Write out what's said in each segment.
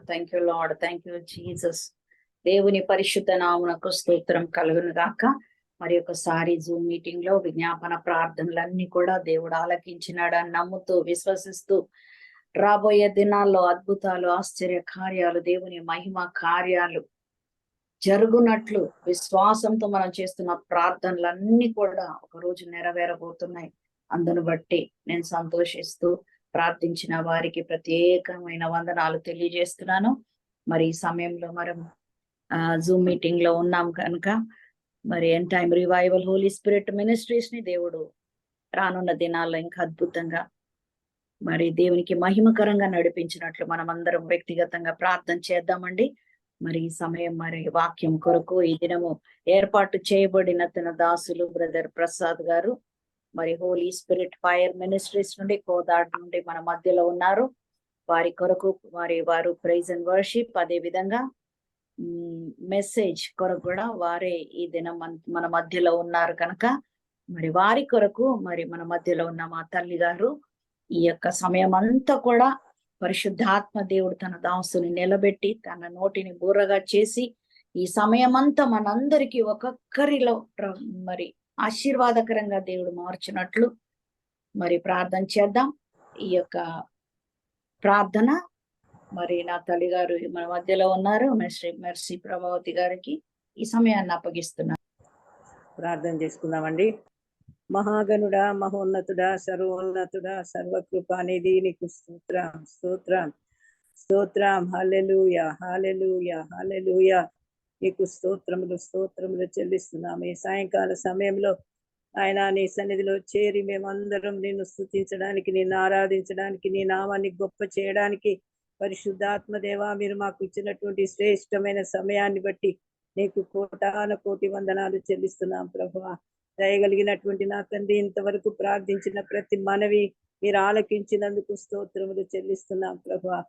Thank you lord, thank you Jesus. దేవుని పరిశుద్ధ నామమునకు స్తోత్రం కలుగును గాక. మరి ఒకసారి జూమ్ మీటింగ్ లో విజ్ఞాపన ప్రార్థనలన్నీ కూడా దేవుడు ఆలకించినాడని నమ్ముతూ విశ్వసిస్తూ రాబోయే దినాల్లో అద్భుతాలు, ఆశ్చర్య కార్యాలు, దేవుని మహిమ కార్యాలు జరుగునట్లు విశ్వాసంతో మనం చేస్తున్న ప్రార్థనలన్నీ కూడా ఒక రోజు నెరవేరబోతున్నాయి. అందును బట్టి నేను సంతోషిస్తూ ప్రార్థించిన వారికి ప్రత్యేకమైన వందనాలు తెలియజేస్తున్నాను. మరి ఈ సమయంలో మనం జూమ్ మీటింగ్ లో ఉన్నాం కనుక మరి end time revival Holy Spirit ministries ని దేవుడు రానున్న దినాల్లో ఇంకా అద్భుతంగా మరి దేవునికి మహిమకరంగా నడిపించినట్లు మనం అందరం వ్యక్తిగతంగా ప్రార్థన చేద్దామండి. మరి ఈ సమయం మరి వాక్యం కొరకు ఈ దినము ఏర్పాటు చేయబడిన తన దాసులు బ్రదర్ ప్రసాద్ గారు మరి హోలీ స్పిరిట్ ఫైర్ మినిస్ట్రీస్ నుండి కోదాడ్ నుండి మన మధ్యలో ఉన్నారు. వారి కొరకు వారు ప్రైజ్ అండ్ వర్షిప్, అదే విధంగా మెసేజ్ కొరకు కూడా వారే ఈ దినం మన మధ్యలో ఉన్నారు కనుక మరి వారి కొరకు మరి మన మధ్యలో ఉన్న మా తల్లి గారు ఈ యొక్క సమయం అంతా కూడా పరిశుద్ధాత్మ దేవుడు తన దాసుని నిలబెట్టి తన నోటిని బూరగా చేసి ఈ సమయమంతా మనందరికీ ఒక్కొక్కరిలో మరి ఆశీర్వాదకరంగా దేవుడు మార్చినట్లు మరి ప్రార్థన చేద్దాం. ఈ యొక్క ప్రార్థన మరి నా తల్లి గారు మన మధ్యలో ఉన్నారు, మెర్సీ ప్రభావతి గారికి ఈ సమయాన్ని అప్పగిస్తున్నా. ప్రార్థన చేసుకుందామండి. మహాగణుడా, మహోన్నతుడా, సర్వోన్నతుడా, సర్వకృపానిధి, నీకు స్తోత్రం స్తోత్రం స్తోత్రం. హల్లెలూయా హల్లెలూయా హల్లెలూయా. నీకు స్తోత్రములు స్తోత్రములు చెల్లిస్తున్నాము. ఈ సాయంకాల సమయంలో ఆయన నీ సన్నిధిలో చేరి మేమందరం నిన్ను స్తుతించడానికి, నిన్ను ఆరాధించడానికి, నీ నామాన్ని గొప్ప చేయడానికి పరిశుద్ధాత్మ దేవా మీరు మాకు ఇచ్చినటువంటి శ్రేష్టమైన సమయాన్ని బట్టి నీకు కోటి వందనాలు చెల్లిస్తున్నాం ప్రభువా. దయగలిగినటువంటి నా తండ్రి, ఇంతవరకు ప్రార్థించిన ప్రతి మనవి మీరు ఆలకించినందుకు స్తోత్రములు చెల్లిస్తున్నాం ప్రభువా.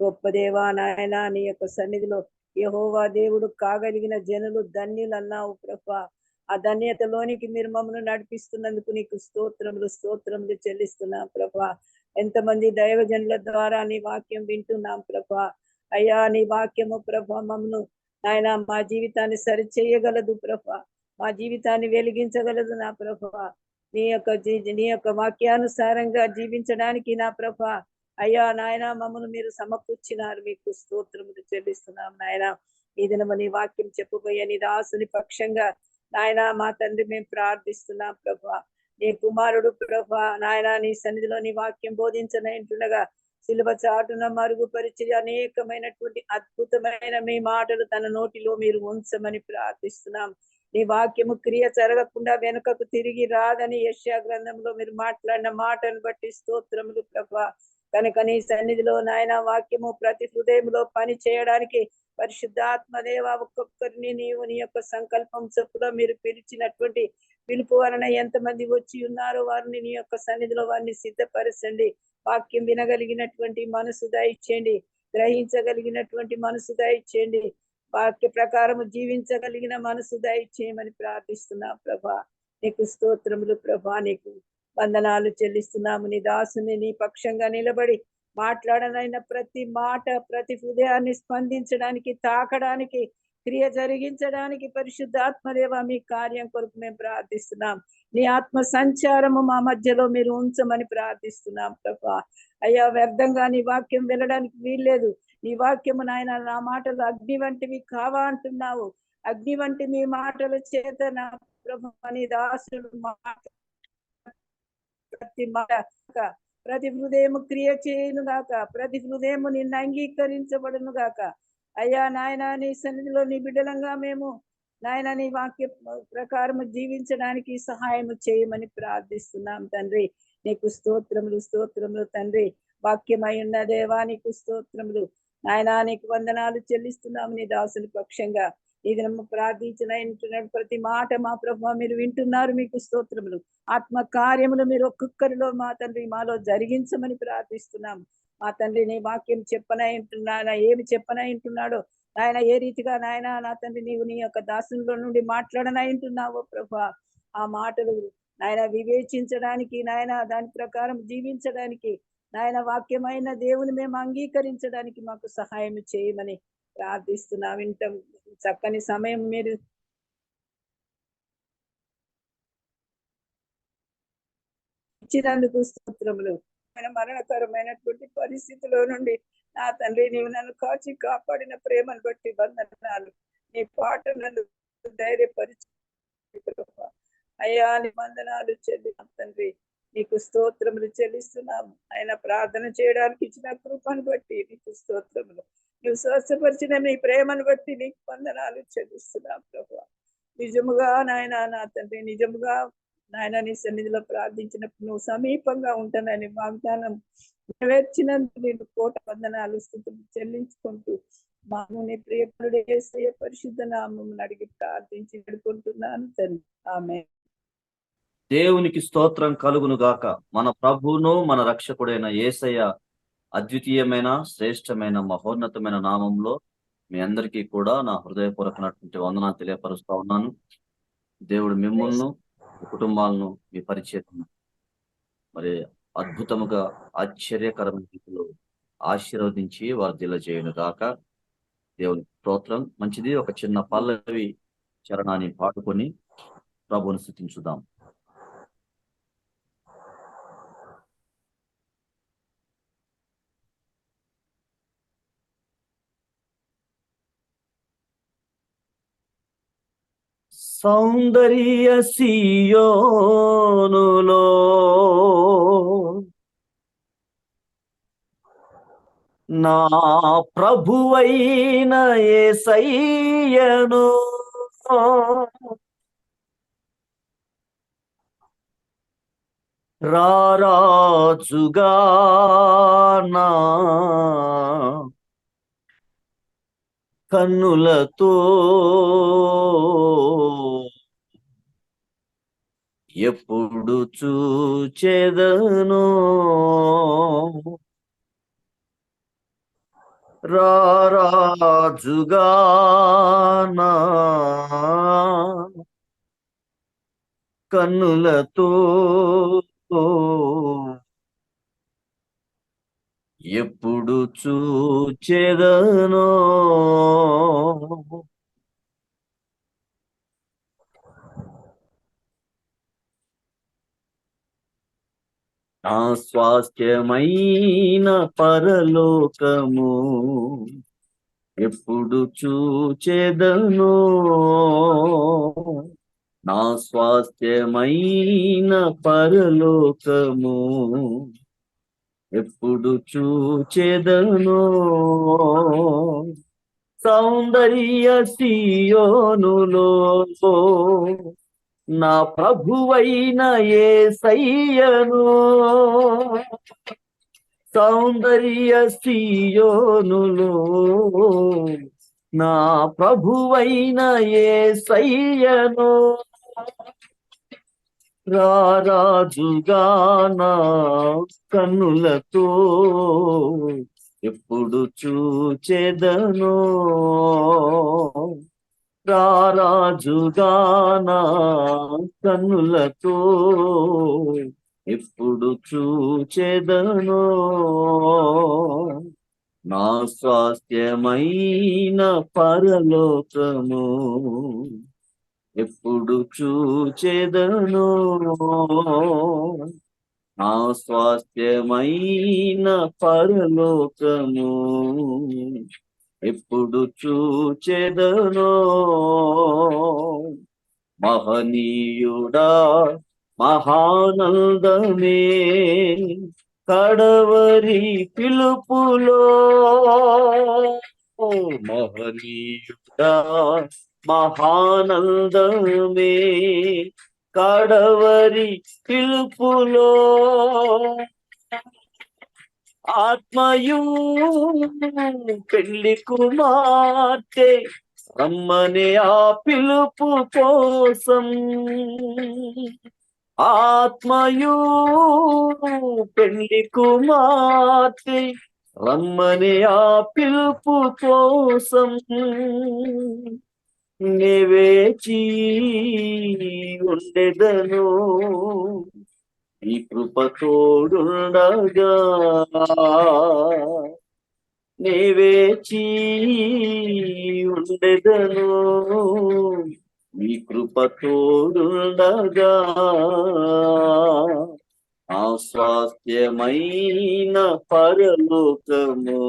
గొప్ప దేవా నాయన, నీ యొక్క సన్నిధిలో యెహోవా దేవుడు కాగలిగిన జనులు ధన్యులన్నావు ప్రభువా. ఆ ధన్యతలోనికి మీరు మమ్మల్ని నడిపిస్తున్నందుకు నీకు స్తోత్రములు స్తోత్రములు చెల్లిస్తున్నాం ప్రభువా. ఎంతమంది దైవజనుల ద్వారా నీ వాక్యం వింటున్నాం ప్రభా. అయ్యా నీ వాక్యము ప్రభా మమ్మను నాయన మా జీవితాన్ని సరి చేయగలదు ప్రభా, మా జీవితాన్ని వెలిగించగలదు నా ప్రభా. నీ యొక్క వాక్యానుసారంగా జీవించడానికి నా ప్రభా అయ్యా నాయన మమ్మల్ని మీరు సమకూర్చినారు, మీకు స్తోత్రములు చెల్లిస్తున్నాం నాయన. ఈ దినము నీ వాక్యం చెప్పబోయే నీ దాసుని పక్షంగా నాయన మా తండ్రి మేము ప్రార్థిస్తున్నాం ప్రభా. నీ కుమారుడు ప్రభా నాయన నీ సన్నిధిలో నీ వాక్యం బోధించనంటుండగా సిలువ చాటున మరుగుపరిచి అనేకమైనటువంటి అద్భుతమైన మీ మాటలు తన నోటిలో మీరు ఉంచమని ప్రార్థిస్తున్నాం. నీ వాక్యము క్రియ జరగకుండా వెనుకకు తిరిగి రాదని యెషయా గ్రంథంలో మీరు మాట్లాడిన మాటను బట్టి స్తోత్రములు ప్రభా. కనుక నీ సన్నిధిలో నాయన వాక్యము ప్రతి హృదయంలో పని చేయడానికి పరిశుద్ధాత్మదేవ ఒక్కొక్కరిని నీవు నీ యొక్క సంకల్పం చొప్పున మీరు పిలిచినటువంటి పిలుపు వలన ఎంతమంది వచ్చి ఉన్నారో వారిని నీ యొక్క సన్నిధిలో వారిని సిద్ధపరచండి. వాక్యం వినగలిగినటువంటి మనసు దయచేయండి, గ్రహించగలిగినటువంటి మనసు దయచేయండి, వాక్య ప్రకారము జీవించగలిగిన మనసు దయచేయమని ప్రార్థిస్తున్నా ప్రభా. నీకు స్తోత్రములు ప్రభా, నీకు వందనాలు చెల్లిస్తున్నాము. నీ దాసుని నీ పక్షంగా నిలబడి మాట్లాడనైన ప్రతి మాట ప్రతి హృదయాన్ని స్పందించడానికి, తాకడానికి, క్రియ జరిగించడానికి పరిశుద్ధాత్మదేవ మీ కార్యం కొరకు మేము ప్రార్థిస్తున్నాం. నీ ఆత్మ సంచారము మా మధ్యలో మీరు ఉంచమని ప్రార్థిస్తున్నాం ప్రభా. అయ్యా వ్యర్థంగా నీ వాక్యం వెళ్ళడానికి వీల్లేదు. నీ వాక్యము నాయన నా మాటలు అగ్ని వంటివి కావా అంటున్నావు. అగ్ని వంటి మీ మాటల చేత నా ప్రభు నీ దాసుడు ప్రతి మాట ప్రతి హృదయము క్రియ చేయను గాక, ప్రతి హృదయము నిన్ను అంగీకరించబడును గాక. అయ్యా నాయన నీ సన్నిధిలో నీ బిడ్డలంగా మేము నాయన నీ వాక్య ప్రకారము జీవించడానికి సహాయము చేయమని ప్రార్థిస్తున్నాం తండ్రి. నీకు స్తోత్రములు స్తోత్రములు తండ్రి. వాక్యమై ఉన్న దేవా నీకు స్తోత్రములు నాయన, నీకు వందనాలు చెల్లిస్తున్నాము. నీ దాసుని పక్షంగా ఈ దినము ప్రార్థించిన ప్రతి మాట మా ప్రభు మీరు వింటున్నారు, మీకు స్తోత్రములు. ఆత్మ కార్యములు మీరు ఒక్కొక్కరిలో మా తండ్రి మాలో జరిగించమని ప్రార్థిస్తున్నాము. మా తండ్రి నీ వాక్యం చెప్పనై ఉంటున్నాయన, ఏమి చెప్పనై ఉంటున్నాడో నాయన, ఏ రీతిగా నాయన నా తండ్రి నీవు నీ యొక్క దాసునిలో నుండి మాట్లాడనై ఉంటున్నావో ప్రభా. ఆ మాటలు నాయన వివేచించడానికి నాయన దాని ప్రకారం జీవించడానికి నాయన వాక్యమైన దేవుని మేము అంగీకరించడానికి మాకు సహాయం చేయమని ప్రార్థిస్తున్నా. వింటాం చక్కని సమయం మీరు ఇచ్చినందుకు స్తోత్రములు. మరణకరమైనటువంటి పరిస్థితిలో నుండి నా తండ్రి నీవు నన్ను కాచి కాపాడిన ప్రేమను బట్టి వందనాలు. నీ పాట నన్ను ధైర్యపరిచి అయ్యా నీ వందనాలు తండ్రి. నీకు స్తోత్రములు చెల్లిస్తున్నాము. ఆయన ప్రార్థన చేయడానికి ఇచ్చిన కృపను బట్టి నీకు స్తోత్రములు. నువ్వు స్వస్థపరిచిన నీ ప్రేమను బట్టి నీకు వందనాలు చెల్లిస్తున్నాం ప్రభు. నిజముగా నాయన నా తండ్రి, నిజముగా నాయన నీ సన్నిధిలో ప్రార్థించినప్పుడు నువ్వు సమీపంగా ఉంటానని వాగ్దానం నెరవేర్చినందుకు నేను కోట వందనాలు స్తుతులు చెల్లించుకుంటూ మాను నీ ప్రియపరుడు యేసయ్య పరిశుద్ధ నామమును అడిగి ప్రార్థించి వేడుకుంటున్నాను తండ్రి. ఆమేన్. దేవునికి స్తోత్రం కలుగును గాక. మన ప్రభువును మన రక్షకుడైన యేసయ్య అద్వితీయమైన శ్రేష్టమైన మహోన్నతమైన నామంలో మీ అందరికీ కూడా నా హృదయపూర్వకమైనటువంటి వందనాలు తెలియపరుస్తా ఉన్నాను. దేవుడు మిమ్మల్ని మీ కుటుంబాలను మీ పరిచయం మరి అద్భుతముగా ఆశ్చర్యకరమైన రీతిలో ఆశీర్వదించి వర్ధిల్ల చేయను గాక. దేవుని స్తోత్రం. మంచిది, ఒక చిన్న పల్లవి చరణాన్ని పాడుకొని ప్రభువుని స్తుతించుదాం. సౌందర్య సియోనులో నా ప్రభువైన యేసయ్యను రారాజుగా నా కన్నులతో ఎప్పుడు చూచెదను, రారాజుగా నా కన్నులతో ఎప్పుడు చూచెదను. నా స్వాస్థ్యమైన పరలోకము ఎప్పుడు చూచెదను, నా స్వాస్థ్యమైన పరలోకము ఎప్పుడు చూచెదను. సౌందర్య సియోనులో నా ప్రభువైన యేసయ్యను, సౌందర్య సియోనులో నా ప్రభువైన యేసయ్యను రారాజుగా నా కన్నులతో ఎప్పుడు చూచెదను, రారాజుగా నా కన్నులతో ఎప్పుడు చూచెదను. నా స్వాస్థ్యమైన పరలోకము ఎప్పుడు చూచెదను, నా స్వాస్థ్యమైన పరలోకము ఎప్పుడు చూచెదను. మహనీయుడా మహానందమే కడవరి పిలుపులో, మహనీయుడా మహానందమే కడవరి పిలుపులో, ఆత్మయు పెళ్లి కుమార్తె రమ్మనే ఆ పిలుపు కోసం, ఆత్మయు పెళ్లి కుమార్తె రమ్మనే ఆ పిలుపు కోసం నే వేచి ఉండెదను, ఈ కృప తోడుండగా నే వేచి ఉండెదను. ఈ కృప తోడుండగా ఆ స్వాస్థ్యమైన పరలోకము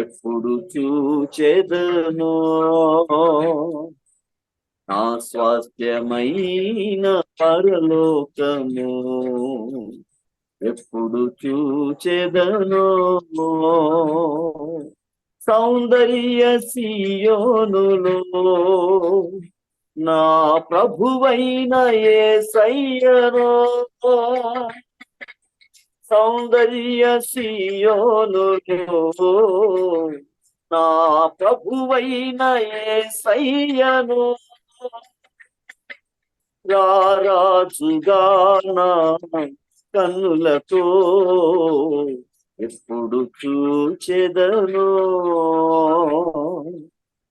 ఎప్పుడు చూచెదను. నా స్వాస్థ్యమైన పరలోకము ఎప్పుడు చూచెదను. సౌందర్య సియోనులో నా ప్రభువైన యేసయ్యను. సౌందర్య సియోనులో నా ప్రభువైన యేసయ్యను. రారాజుగా నా కన్నులతో ఎప్పుడు చూచెదను.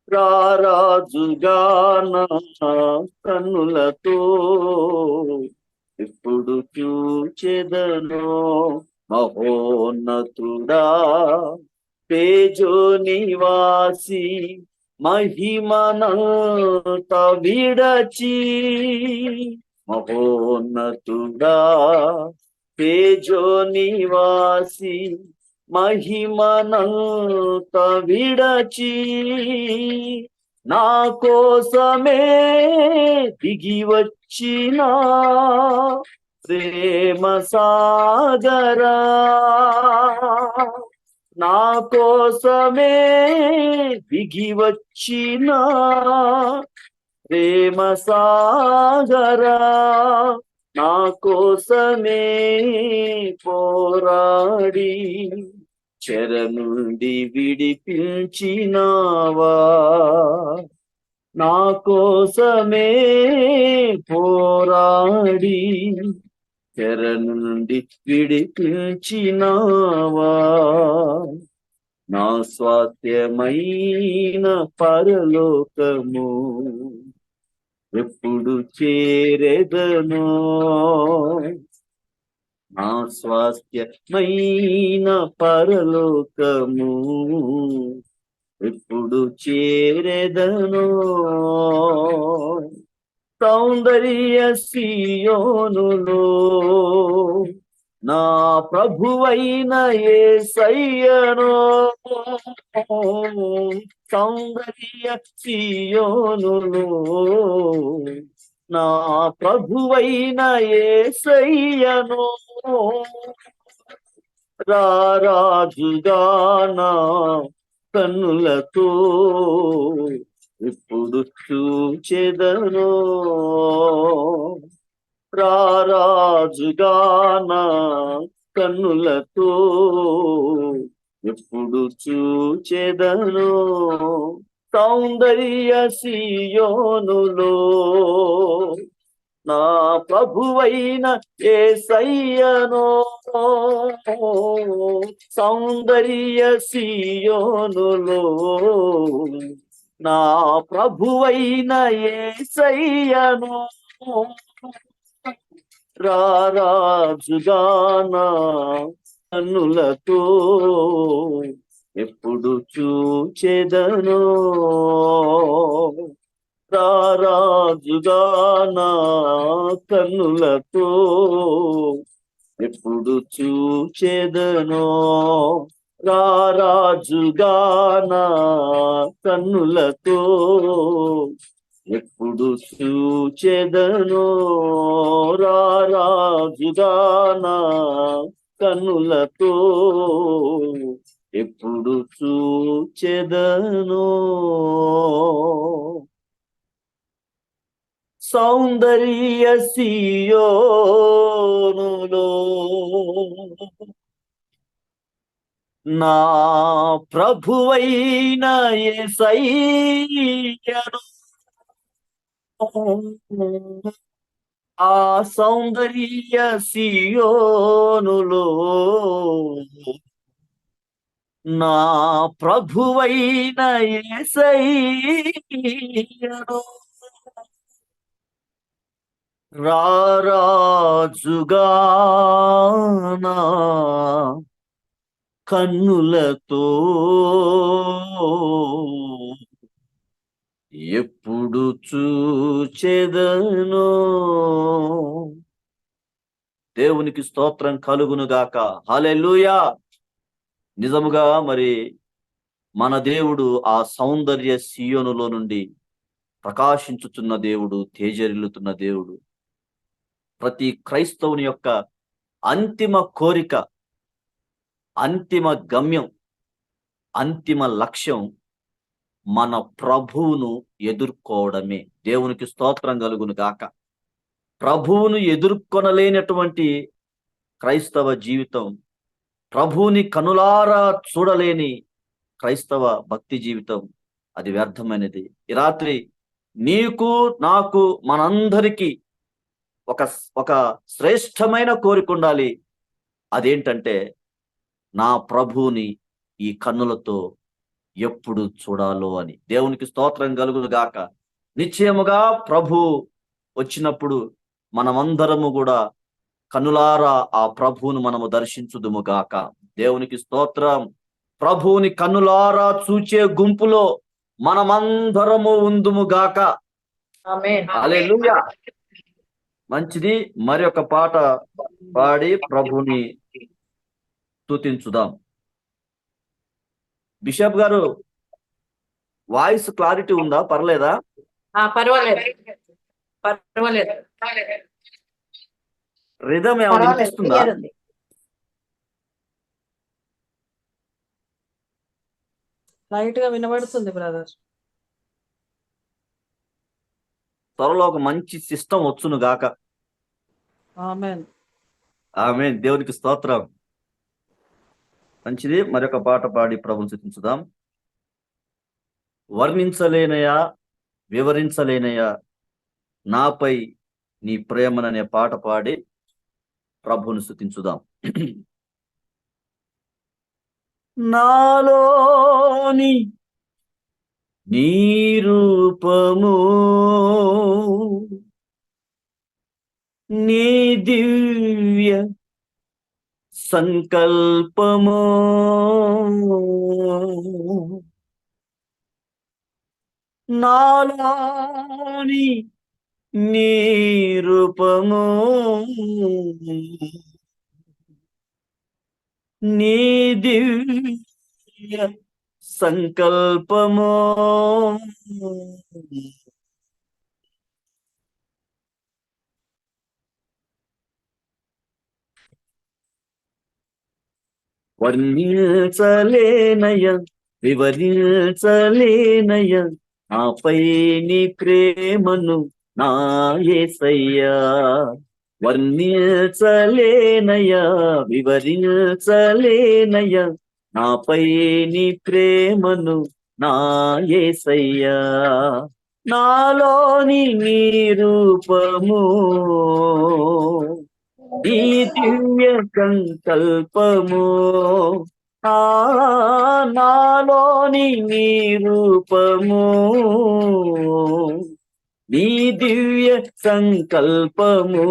రారాజుగా నా కన్నులతో ఎప్పుడు చూచెదను. మహోన్నతుడా తేజో నివాసి మహిమనంత విడచి, మహోన్నతుడా తేజో నివాసి మహిమనంత విడచి, నా కోసమే దిగి వచ్చిన ప్రేమ సాగరా, నా కోసమే దిగి వచ్చిన ప్రేమ సాగరా, నా కోసమే పోరాడి చెర నుండి విడిపించినావా, నా కోసమే పోరాడి చెర నుండి విడిపించినావా, నా స్వాస్థ్యమైన పరలోకము ఎప్పుడు చేరెదను. నా స్వాస్థ్యమైన పరలోకము ఎప్పుడు చేరెదను. సౌందర్య సియోనులో నా ప్రభువైన యేసయ్యను. సౌందర్య సియోనులో నా ప్రభువైన యేసయ్యను. రారాజుగా నా కన్నులతో ఎప్పుడు చూచెదను. రారాజుగా నా కన్నులతో ఎప్పుడు చూచెదను. సౌందర్య సియోనులో నా ప్రభువైన యేసయ్యను. సౌందర్య సియోనులో నా ప్రభువైన యేసయ్యను. రారాజుగా నా కన్నులతో ఎప్పుడు చూచెదను. రారాజుగా నా కన్నులతో ఎప్పుడు చూచెదను. రారాజుగా నా కన్నులతో ఎప్పుడు చూచెదను. రారాజుగా నా కన్నులతో ఎప్పుడు చూచెదను. సౌందర్య సియోనులో నా ప్రభువైన యేసయ్యను. ఆ సౌందర్య సియోనులో నా ప్రభువైన యేసయ్యను. రారాజుగానా కన్నులతో ఎప్పుడు చూచెదను. దేవునికి స్తోత్రం కలుగును గాక. హల్లెలూయా. నిజముగా మరి మన దేవుడు ఆ సౌందర్య సీయోనులో నుండి ప్రకాశించుతున్న దేవుడు, తేజరిల్లుతున్న దేవుడు. ప్రతి క్రైస్తవుని యొక్క అంతిమ కోరిక, అంతిమ గమ్యం, అంతిమ లక్ష్యం మన ప్రభువును ఎదుర్కోవడమే. దేవునికి స్తోత్రం కలుగును గాక. ప్రభువును ఎదుర్కొనలేనటువంటి క్రైస్తవ జీవితం, ప్రభువుని కనులారా చూడలేని క్రైస్తవ భక్తి జీవితం, అది వ్యర్థమైనది. ఈ రాత్రి నీకు నాకు మనందరికీ ఒక శ్రేష్టమైన కోరిక ఉండాలి. అదేంటంటే నా ప్రభువుని ఈ కన్నులతో ఎప్పుడు చూడాలో అని. దేవునికి స్తోత్రం కలుగును గాక. నిశ్చయముగా ప్రభు వచ్చినప్పుడు మనమందరము కూడా కన్నులారా ఆ ప్రభువును మనము దర్శించుదుము గాక. దేవునికి స్తోత్రం. ప్రభువుని కన్నులారా చూచే గుంపులో మనమందరము ఉందుము గాక. ఆమేన్. హల్లెలూయా. మంచిది. మరి ఒక పాట పాడి ప్రభుని స్తుతించుదాం. బిషప్ గారు, వాయిస్ క్లారిటీ ఉందా? పర్లేదా? పర్వాలేదు, పర్వాలేదు, రిధం ఏమైనా వినిపిస్తుందా? క్లియర్ ఉంది. లైట్ గా వినబడుతుంది బ్రదర్. త్వరలో ఒక మంచి సిస్టమ్ వచ్చును గాక. ఆమేన్. ఆమేన్. దేవునికి స్తోత్రం. మంచిది. మరొక పాట పాడి ప్రభుని స్తుతించుదాం. వర్ణించలేనయా, వివరించలేనయా నాపై నీ ప్రేమననే పాట పాడి ప్రభుని స్తుతించుదాం. నాలోని నీ రూపము, నీ దివ్య సంకల్పము, నాలోని నీ రూపము, నీ దివ్య సంకల్పము, వర్ణించలేనయ, వివరించలేనయ నాపై నీ ప్రేమను నా యేసయ్యా. వర్ణించలేనయ, వివరించలేనయ నాపై నీ ప్రేమను నా యేసయ్యా. నాలోని నీ రూపము, ఈ దివ్య సంకల్పము, నాలోని నీ రూపము, నీ దివ్య సంకల్పము,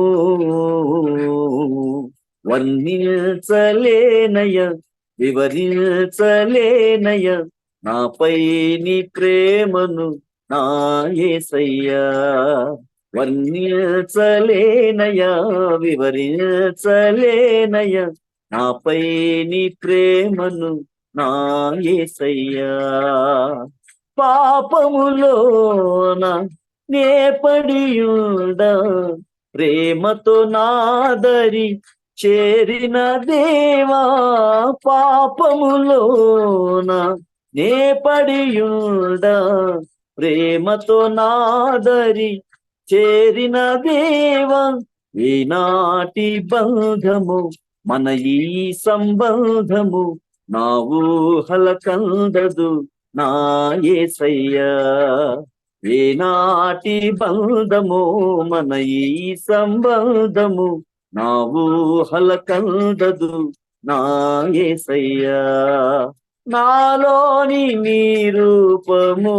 వర్ణించలేనయ, వివరించలేనయ నాపై నీ ప్రేమను నా యేసయ్యా. వర్ణించలేనయ, వివరించలేనయ నాపై నీ ప్రేమను నా యేసయ్యా. పాపములోన నే పడియుండ ప్రేమతో నాదరి చేరిన దేవా. పాపములోన నే పడియుండ ప్రేమతో నాదరి చేరిన దేవా. ఈనాటి బంధము, మన ఈ సంబంధము నా ఊహల కందదు నా యేసయ్యా. ఈనాటి బంధము, మన ఈ సంబంధము నా ఊహల కందదు నా యేసయ్యా. నాలోని నీ రూపము,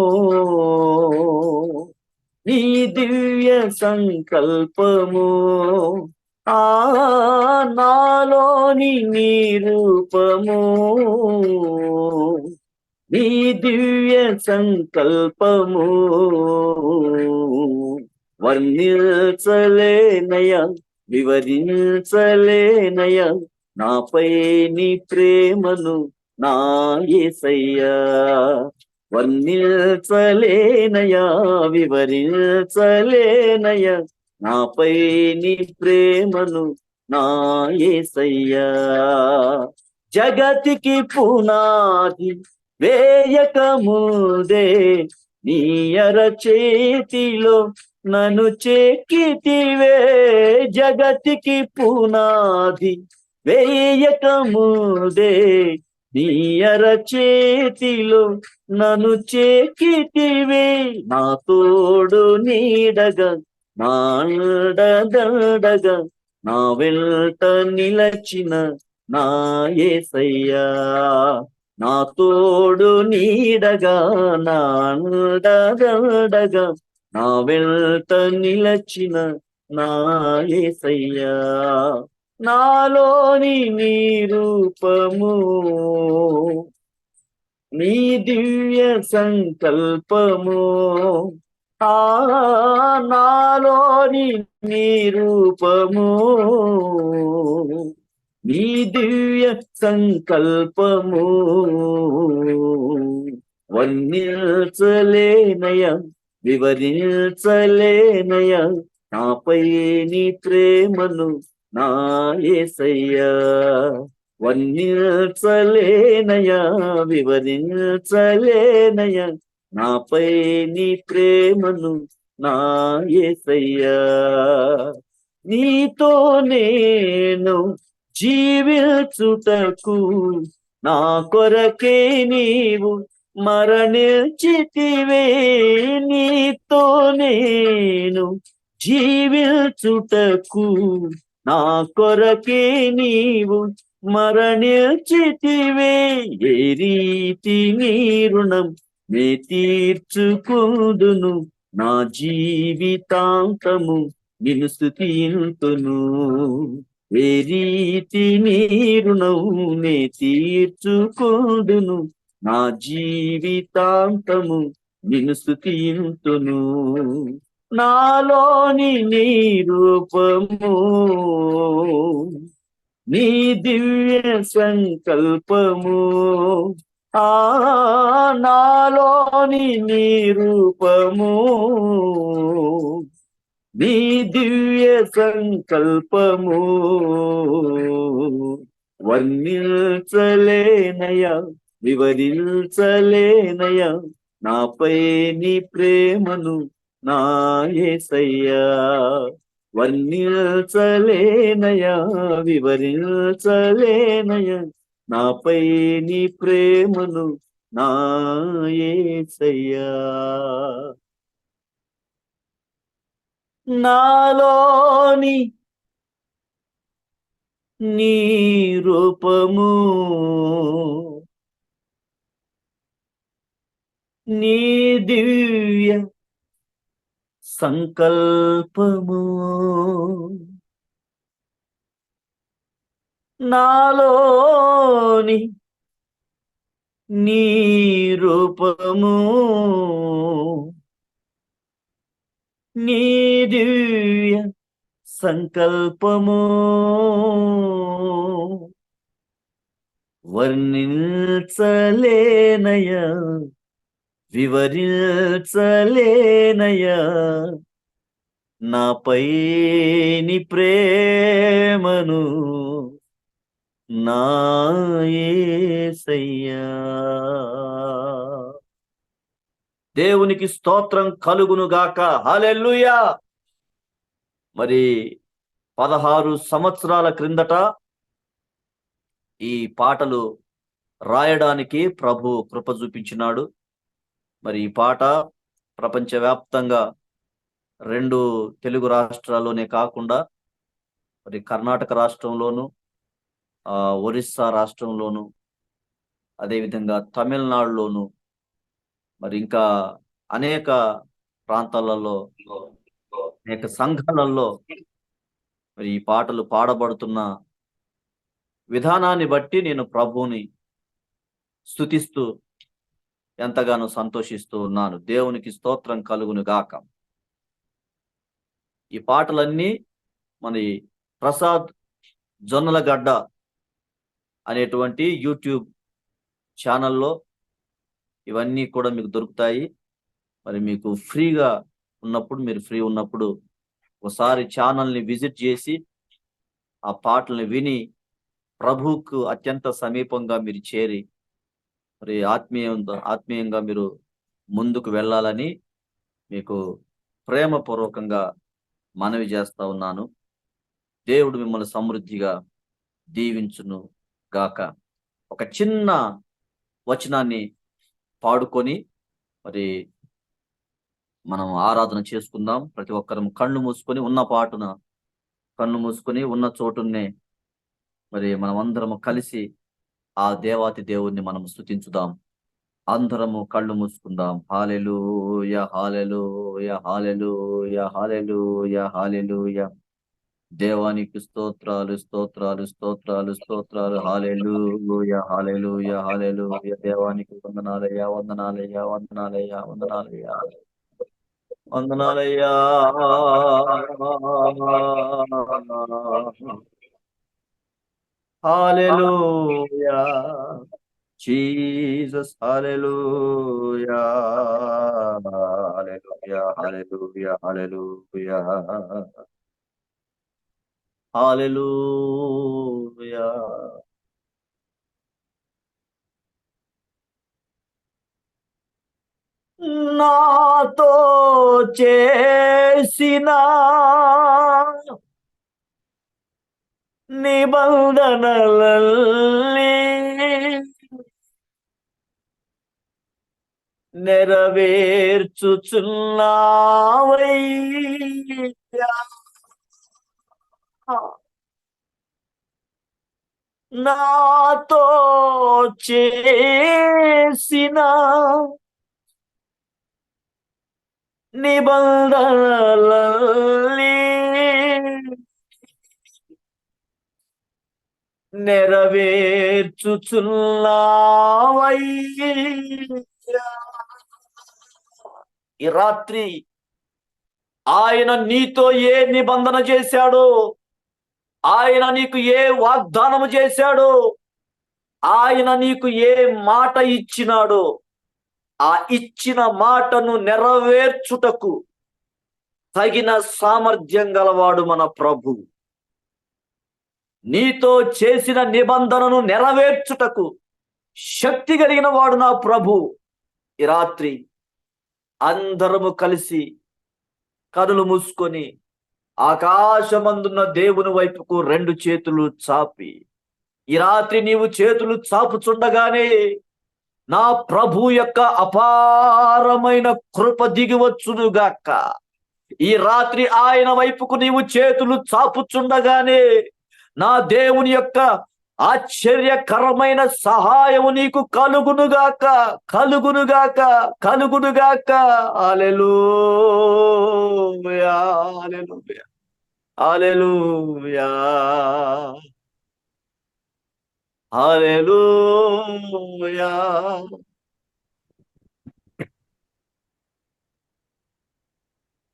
నీ దివ్య సంకల్పము నాలోని నీ రూపము నీ దివ్య సంకల్పము వర్ణించలేనయ వివరించలేనయ నాపై నీ ప్రేమను నా యేసయ్యా వర్ణించలేనయా వివరించలేనయ నాపై నీ ప్రేమను నా యేసయ్యా జగతికి పునాది వేయక ముందే నీ అరచేతిలో నన్ను చెక్కితివే జగతికి పునాది వేయక ముందే నీ అరచేతిలో నన్ను చెక్కితివే నా తోడు నీడగా నా అండదండగా నా వెంట నిలచిన నా యేసయ్యా నా తోడు నీడగా నా అండదండగా నా వెంట నిలచిన నా యేసయ్యా నాలోని నీ రూపము నీ దివ్య సంకల్పము నాలోని నీ రూపము నీ దివ్య సంకల్పము వర్ణించలేనయ వివరించలేనయ నాపై నీ ప్రేమను నా యేసయ్యా వర్ణించలేనయ వివరించలేనయ నాపై నీ ప్రేమను నా యేసయ్యా నీతో నేను జీవించుటకు నా కొరకే నీవు మరణించితివే నీతో నేను జీవించుటకు నా కొరకే నీవు మరణించితివే ఏ రీతి నీ రుణం నే తీర్చుకుందును నా జీవితాంతము నిన్ను స్తుతింతును ఏ రీతి నీ రుణం నే తీర్చుకుందును నా జీవితాంతము నిన్ను స్తుతింతును నాలోని నీ రూపము నీ దివ్య సంకల్పము నాలోని నీ రూపము నీ దివ్య సంకల్పము వర్ణించలేనయ వివరించలేనయ నాపై నీ ప్రేమను నా యేసయ్యా వర్ణించలేనయ వివరించలేనయ నాపై నీ ప్రేమను నా యేసయ్యా నాలోని నీ రూపము నీ దివ్య సంకల్పము నాలోని నీ రూపము నీ దివ్య సంకల్పము వర్ణించలేనయ వివరించలేనయ నాపై నీ ప్రేమను నా యేసయ్యా దేవునికి స్తోత్రం కలుగును గాక హల్లెలూయా. మరి 16 సంవత్సరాల క్రిందట ఈ పాటలు రాయడానికి ప్రభు కృప చూపించినాడు. మరి ఈ పాట ప్రపంచవ్యాప్తంగా 2 తెలుగు రాష్ట్రాల్లోనే కాకుండా మరి కర్ణాటక రాష్ట్రంలోను ఒరిస్సా రాష్ట్రంలోను అదేవిధంగా తమిళనాడులోను మరి ఇంకా అనేక ప్రాంతాలలో, అనేక సంఘాలలో మరి ఈ పాటలు పాడబడుతున్న విధానాన్ని బట్టి నేను ప్రభువుని స్తుతిస్తూ ఎంతగానో సంతోషిస్తూ ఉన్నాను. దేవునికి స్తోత్రం కలుగును గాక. ఈ పాటలన్నీ మన ప్రసాద్ జొన్నలగడ్డ అనేటువంటి యూట్యూబ్ ఛానల్లో ఇవన్నీ కూడా మీకు దొరుకుతాయి. మరి మీకు ఫ్రీగా ఉన్నప్పుడు, మీరు ఫ్రీ ఉన్నప్పుడు ఒకసారి ఛానల్ని విజిట్ చేసి ఆ పాటల్ని విని ప్రభువుకు అత్యంత సమీపంగా మీరు చేరి మరి ఆత్మీయంగా మీరు ముందుకు వెళ్ళాలని మీకు ప్రేమపూర్వకంగా మనవి చేస్తా ఉన్నాను. దేవుడు మిమ్మల్ని సమృద్ధిగా దీవించును గాక. ఒక చిన్న వచనాన్ని పాడుకొని మరి మనం ఆరాధన చేసుకుందాం. ప్రతి ఒక్కరం కళ్ళు మూసుకొని ఉన్న పాటున కళ్ళు మూసుకొని ఉన్న చోటునే మరి మనం అందరము కలిసి ఆ దేవాతి దేవుణ్ణి మనం స్తుతించుదాం. అందరము కళ్ళు మూసుకుందాం. హల్లెలూయా, హల్లెలూయా, హల్లెలూయా, హల్లెలూయా, హల్లెలూయా. దేవానికి స్తోత్రాలు, స్తోత్రాలు, స్తోత్రాలు, స్తోత్రాలు. హల్లెలూయా, హల్లెలూయా, హల్లెలూయా. దేవానికి వందనాలయ్యా, వందనాలయ్యా, వందనాలయ్యా, వందనాలయ్యా, వందనాలయ్యా. హల్లెలూయా, జీసస్, హల్లెలూయా, హల్లెలూయా, హల్లెలూయా, హల్లెలూయా, హల్లెలూయా. నాతో చేసిన నిబంధనలన్నీ నెరవేర్చుచున్నావయ్యా. నాతో చేసిన నిబంధనలన్నీ నెరవేర్చుచున్నావయ్యా. ఈ రాత్రి ఆయన నీతో ఏ నిబంధన చేశాడో, ఆయన నీకు ఏ వాగ్దానము చేశాడో, ఆయన నీకు ఏ మాట ఇచ్చినాడో, ఆ ఇచ్చిన మాటను నెరవేర్చుటకు తగిన సామర్థ్యం గలవాడు మన ప్రభు. నీతో చేసిన నిబంధనను నెరవేర్చుటకు శక్తి కలిగిన వాడు నా ప్రభు. ఈ రాత్రి అందరము కలిసి కనులు మూసుకొని ఆకాశమందున్న దేవుని వైపుకు రెండు చేతులు చాపి, ఈ రాత్రి నీవు చేతులు చాపుచుండగానే నా ప్రభు యొక్క అపారమైన కృప దిగివచ్చునుగాక. ఈ రాత్రి ఆయన వైపుకు నీవు చేతులు చాపుచుండగానే నా దేవుని యొక్క ఆశ్చర్యకరమైన సహాయము నీకు కలుగునుగాక, కలుగునుగాక, కలుగునుగాక. హల్లెలూయా, హల్లెలూయా, హల్లెలూయా, హల్లెలూయా.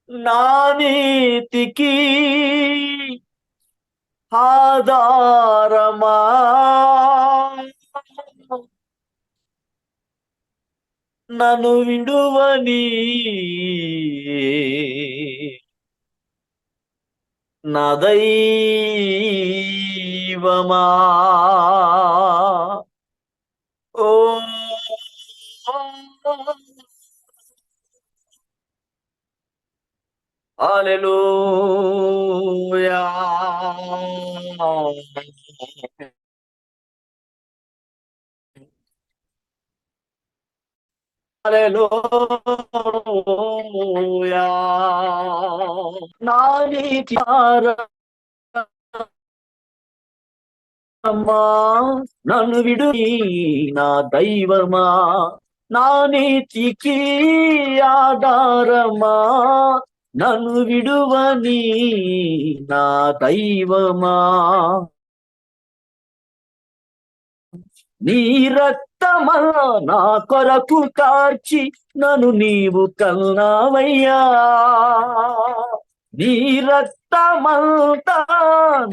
నా నీతికి ఆధారమా, నన్ను విడువని నా దైవమా. ఓ హల్లెలూయా, హల్లెలూయా. నా నీతి ఆధారమా, నన్ను విడువని నా దైవమా. నా నీతికి ఆధారమా, నన్ను విడువని నా దైవమా. నీ రక్తమా నా కొరకు కార్చి నన్ను నీవు కన్నావయ్యా. నీ రక్తమంతా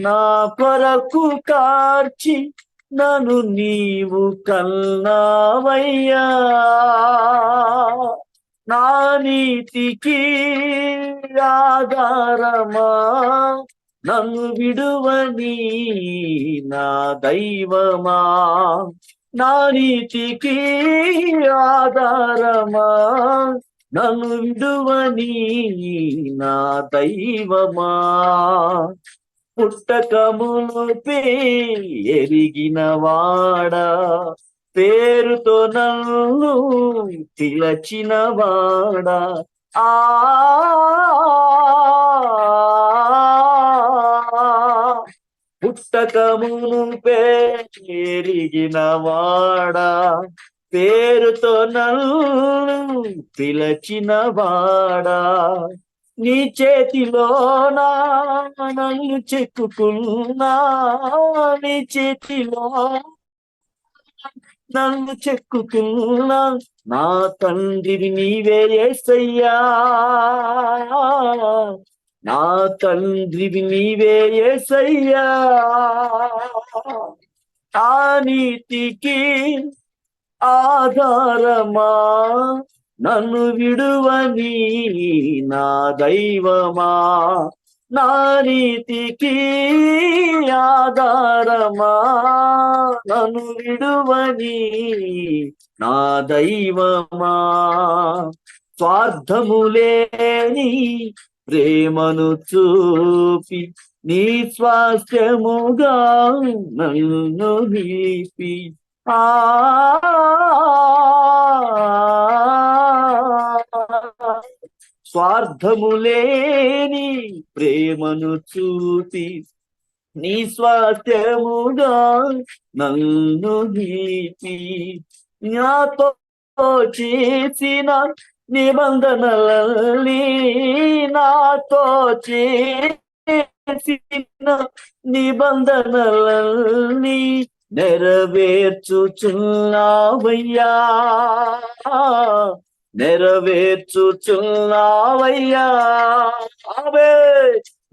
నా కొరకు కార్చి నన్ను నీవు కన్నావయ్యా. నా నీతికి ఆధారమా, నన్ను విడువని నా దైవమా. నా నీతికి ఆధారమా, నన్ను విడువని నా దైవమా. పుట్టకమునుపే ఎరిగిన వాడా, పేరుతో నన్ను పిలచిన వాడా. పుట్టకమునుపే ఎరిగిన వాడా, పేరుతో నన్ను పిలచిన వాడా. నీ చేతిలో నన్ను చెక్కుకున్నా, నీ చేతిలో నన్ను చెక్కుకున్నా. నా తండ్రివి నీవే యేసయ్యా, నా తండ్రివి నీవే యేసయ్యా. నా నీతికి ఆధారమా, నన్ను విడువని నా దైవమా. నా నీతికి ఆధారమా, నన్ను విడువని నా దైవమా. స్వార్థములేని ప్రేమను చూపి నీ స్వాస్థ్యముగా నన్ను నిలిపి. స్వార్థములేని ప్రేమను చూపి నీ స్వాస్థ్యముగా నన్ను నిలిపి. నాతో చేసిన నిబంధనలన్నీ, నాతో చేసిన నిబంధనలన్నీ నెరవేర్చుచున్నావయ్యా, నెరవేర్చుచున్నావయ్యా. అవే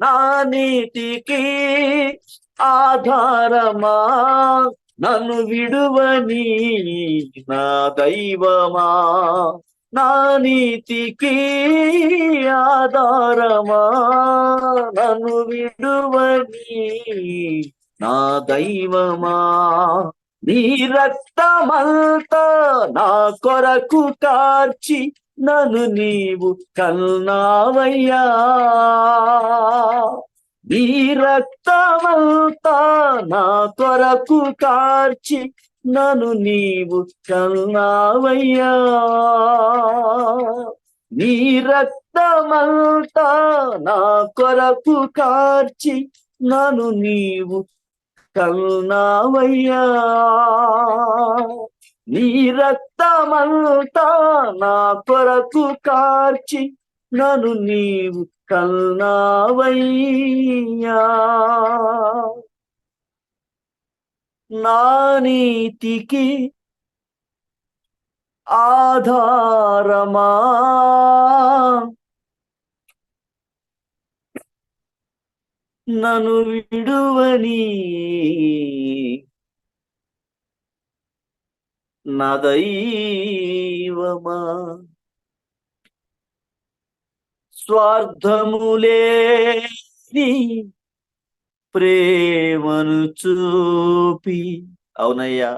నా నీతికి ఆధారమా, నన్ను విడువని నా దైవమా. నా నీతికి ఆధారమా, నన్ను విడువని నా దైవమా. నీ రక్తమంతా నా కొరకు కార్చి నన్ను నీవు కన్నావయ్యా. నీ రక్తమంతా నా కొరకు కార్చి నన్ను నీవు కన్నావయ్యా. నీ రక్తమంతా నా కొరకు కార్చి నన్ను నీవు కన్నావయ్యా. నీ రక్తమంతా నా కొరకు కార్చి నన్ను నీవు కన్నావయ్యా. నా నీతికి ఆధారమా, నన్ను విడువని నా దైవమా. స్వార్థములేని ప్రేమను చూపి. అవునయ్యా,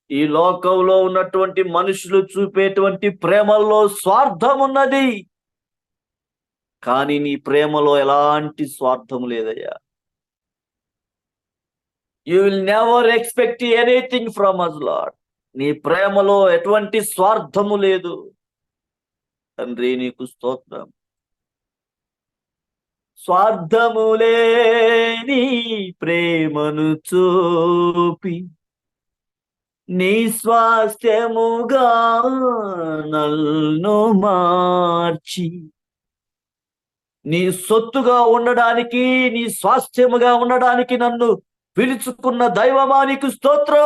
ఈ లోకంలో ఉన్నటువంటి మనుషులు చూపేటువంటి ప్రేమల్లో స్వార్థం ఉన్నది, కానీ నీ ప్రేమలో ఎలాంటి స్వార్థం లేదయ్యా. You will never expect anything from us, lord. నీ ప్రేమలో ఎటువంటి స్వార్థము లేదు తండ్రి, నీకు స్తోత్రం. స్వార్థములేని ప్రేమను చూపి నీ స్వాస్థ్యముగా నన్ను మార్చి, నీ సొత్తుగా ఉండడానికి, నీ స్వాస్థ్యముగా ఉండడానికి నన్ను పిలుచుకున్న దైవమానికి స్తోత్రం.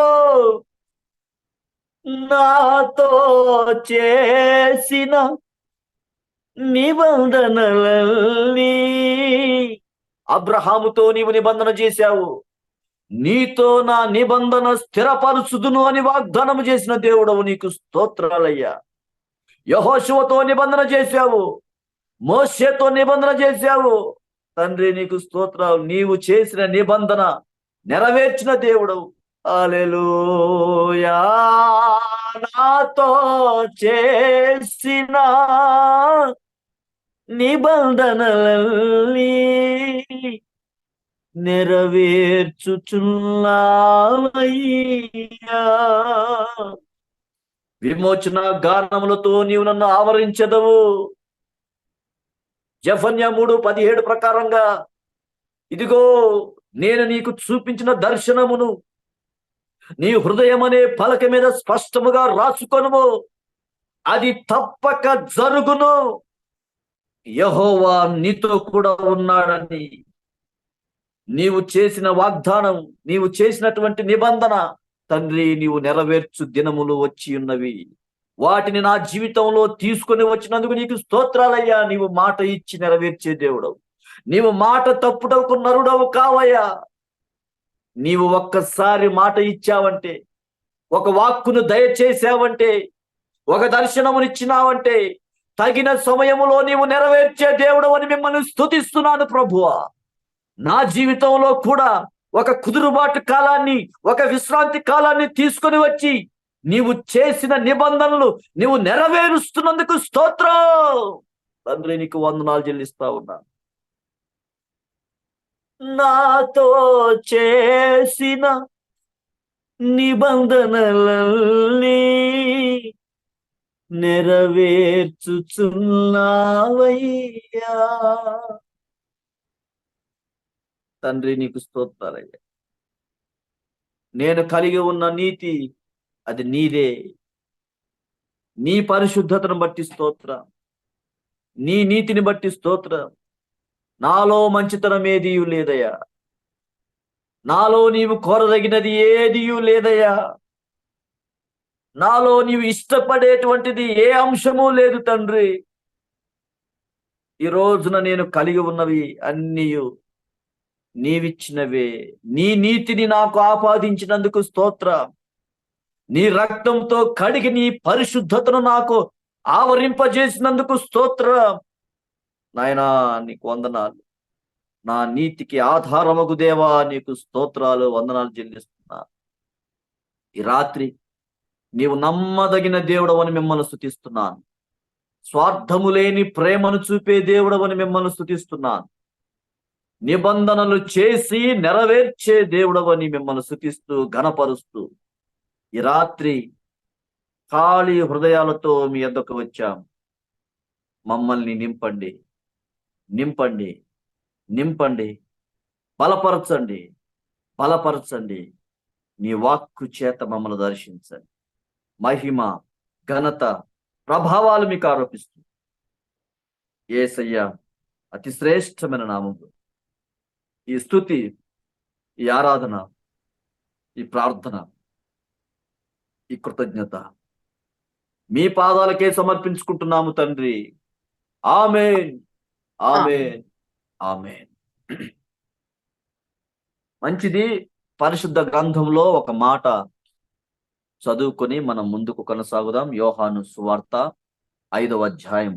నాతో చేసిన నిబంధనలన్నీ, అబ్రహాముతో నీవు నిబంధన చేశావు, నీతో నా నిబంధన స్థిరపరుచుదును అని వాగ్దానం చేసిన దేవుడవు నీకు స్తోత్రాలయ్యా. యెహోషువతో నిబంధన చేశావు, మోషేతో నిబంధన చేశావు తండ్రి, నీకు స్తోత్రాలు. నీవు చేసిన నిబంధన నెరవేర్చిన దేవుడవు. హల్లెలూయా. నాతో చేసిన నిబంధనలన్నీ నెరవేర్చుచున్నావయ్యా. విమోచన గానములతో నీవు నన్ను ఆవరించదవు. జెఫన్యా 3:17 ప్రకారంగా, ఇదిగో నేను నీకు చూపించిన దర్శనమును నీ హృదయం అనే పలక మీద స్పష్టముగా రాసుకొనుము, అది తప్పక జరుగును. యెహోవా నీతో కూడా ఉన్నాడని నీవు చేసిన వాగ్దానం, నీవు చేసినటువంటి నిబంధన తండ్రి, నీవు నెరవేర్చు దినములు వచ్చి ఉన్నవి. వాటిని నా జీవితంలో తీసుకొని వచ్చినందుకు నీకు స్తోత్రాలయ్యా. నీవు మాట ఇచ్చి నెరవేర్చే దేవుడవు. నీవు మాట తప్పుటకు నరుడవు కావయ్యా. నీవు ఒక్కసారి మాట ఇచ్చావంటే, ఒక వాక్కును దయచేసావంటే, ఒక దర్శనమునిచ్చినావంటే, తగిన సమయములో నీవు నెరవేర్చే దేవుడవు అని మిమ్మల్ని స్తుతిస్తున్నాను ప్రభువా. నా జీవితంలో కూడా ఒక కుదురుబాటు కాలాన్ని, ఒక విశ్రాంతి కాలాన్ని తీసుకొని వచ్చి నీవు చేసిన నిబంధనలు నీవు నెరవేరుస్తున్నందుకు స్తోత్రం తండ్రి. నీకు వందనాలు చెల్లిస్తా ఉన్నా. నాతో చేసిన నిబంధనలన్నీ నెరవేర్చుచున్నావయ్యా. తండ్రి నీకు స్తోత్రాలయ్యా. నేను కలిగి ఉన్న నీతి అది నీదే. నీ పరిశుద్ధతను బట్టి స్తోత్రం, నీ నీతిని బట్టి స్తోత్రం. నాలో మంచితనం ఏదియూ లేదయ్యా. నాలో నీవు కోరదగినది ఏదియూ లేదయ్యా. నాలో నీవు ఇష్టపడేటువంటిది ఏ అంశమూ లేదు తండ్రి. ఈ రోజున నేను కలిగి ఉన్నవి అన్నీయు నీవిచ్చినవే. నీ నీతిని నాకు ఆపాదించినందుకు స్తోత్రం. నీ రక్తంతో కడిగి నీ పరిశుద్ధతను నాకు ఆవరింపజేసినందుకు స్తోత్రం. నాయనా నీకు వందనాలు. నా నీతికి ఆధారమగు దేవా నీకు స్తోత్రాలు, వందనాలు చెల్లిస్తున్నా. ఈ రాత్రి నీవు నమ్మదగిన దేవుడవని మిమ్మల్ని స్తుతిస్తున్నాను. స్వార్థము లేని ప్రేమను చూపే దేవుడవని మిమ్మల్ని స్తుతిస్తున్నాను. నిబంధనలు చేసి నెరవేర్చే దేవుడవని మిమ్మల్ని స్తుతిస్తూ ఘనపరుస్తూ ఈ రాత్రి ఖాళీ హృదయాలతో మీ యొద్దకు వచ్చాం. మమ్మల్ని నింపండి, నింపండి, నింపండి, బలపరచండి, బలపరచండి. నీ వాక్కు చేత మమ్మల్ని దర్శించండి. మహిమ, ఘనత, ప్రభావాలు మీకు ఆరోపిస్తూ యేసయ్య అతి శ్రేష్టమైన నామములో ఈ స్తుతి, ఈ ఆరాధన, ఈ ప్రార్థన, ఈ కృతజ్ఞత మీ పాదాలకే సమర్పించుకుంటున్నాము తండ్రి. ఆమేన్, ఆమేన్, ఆమేన్. మంచిది. పరిశుద్ధ గ్రంథంలో ఒక మాట చదువుకొని మనం ముందుకు కొనసాగుదాం. యోహాను సువార్త 5వ అధ్యాయం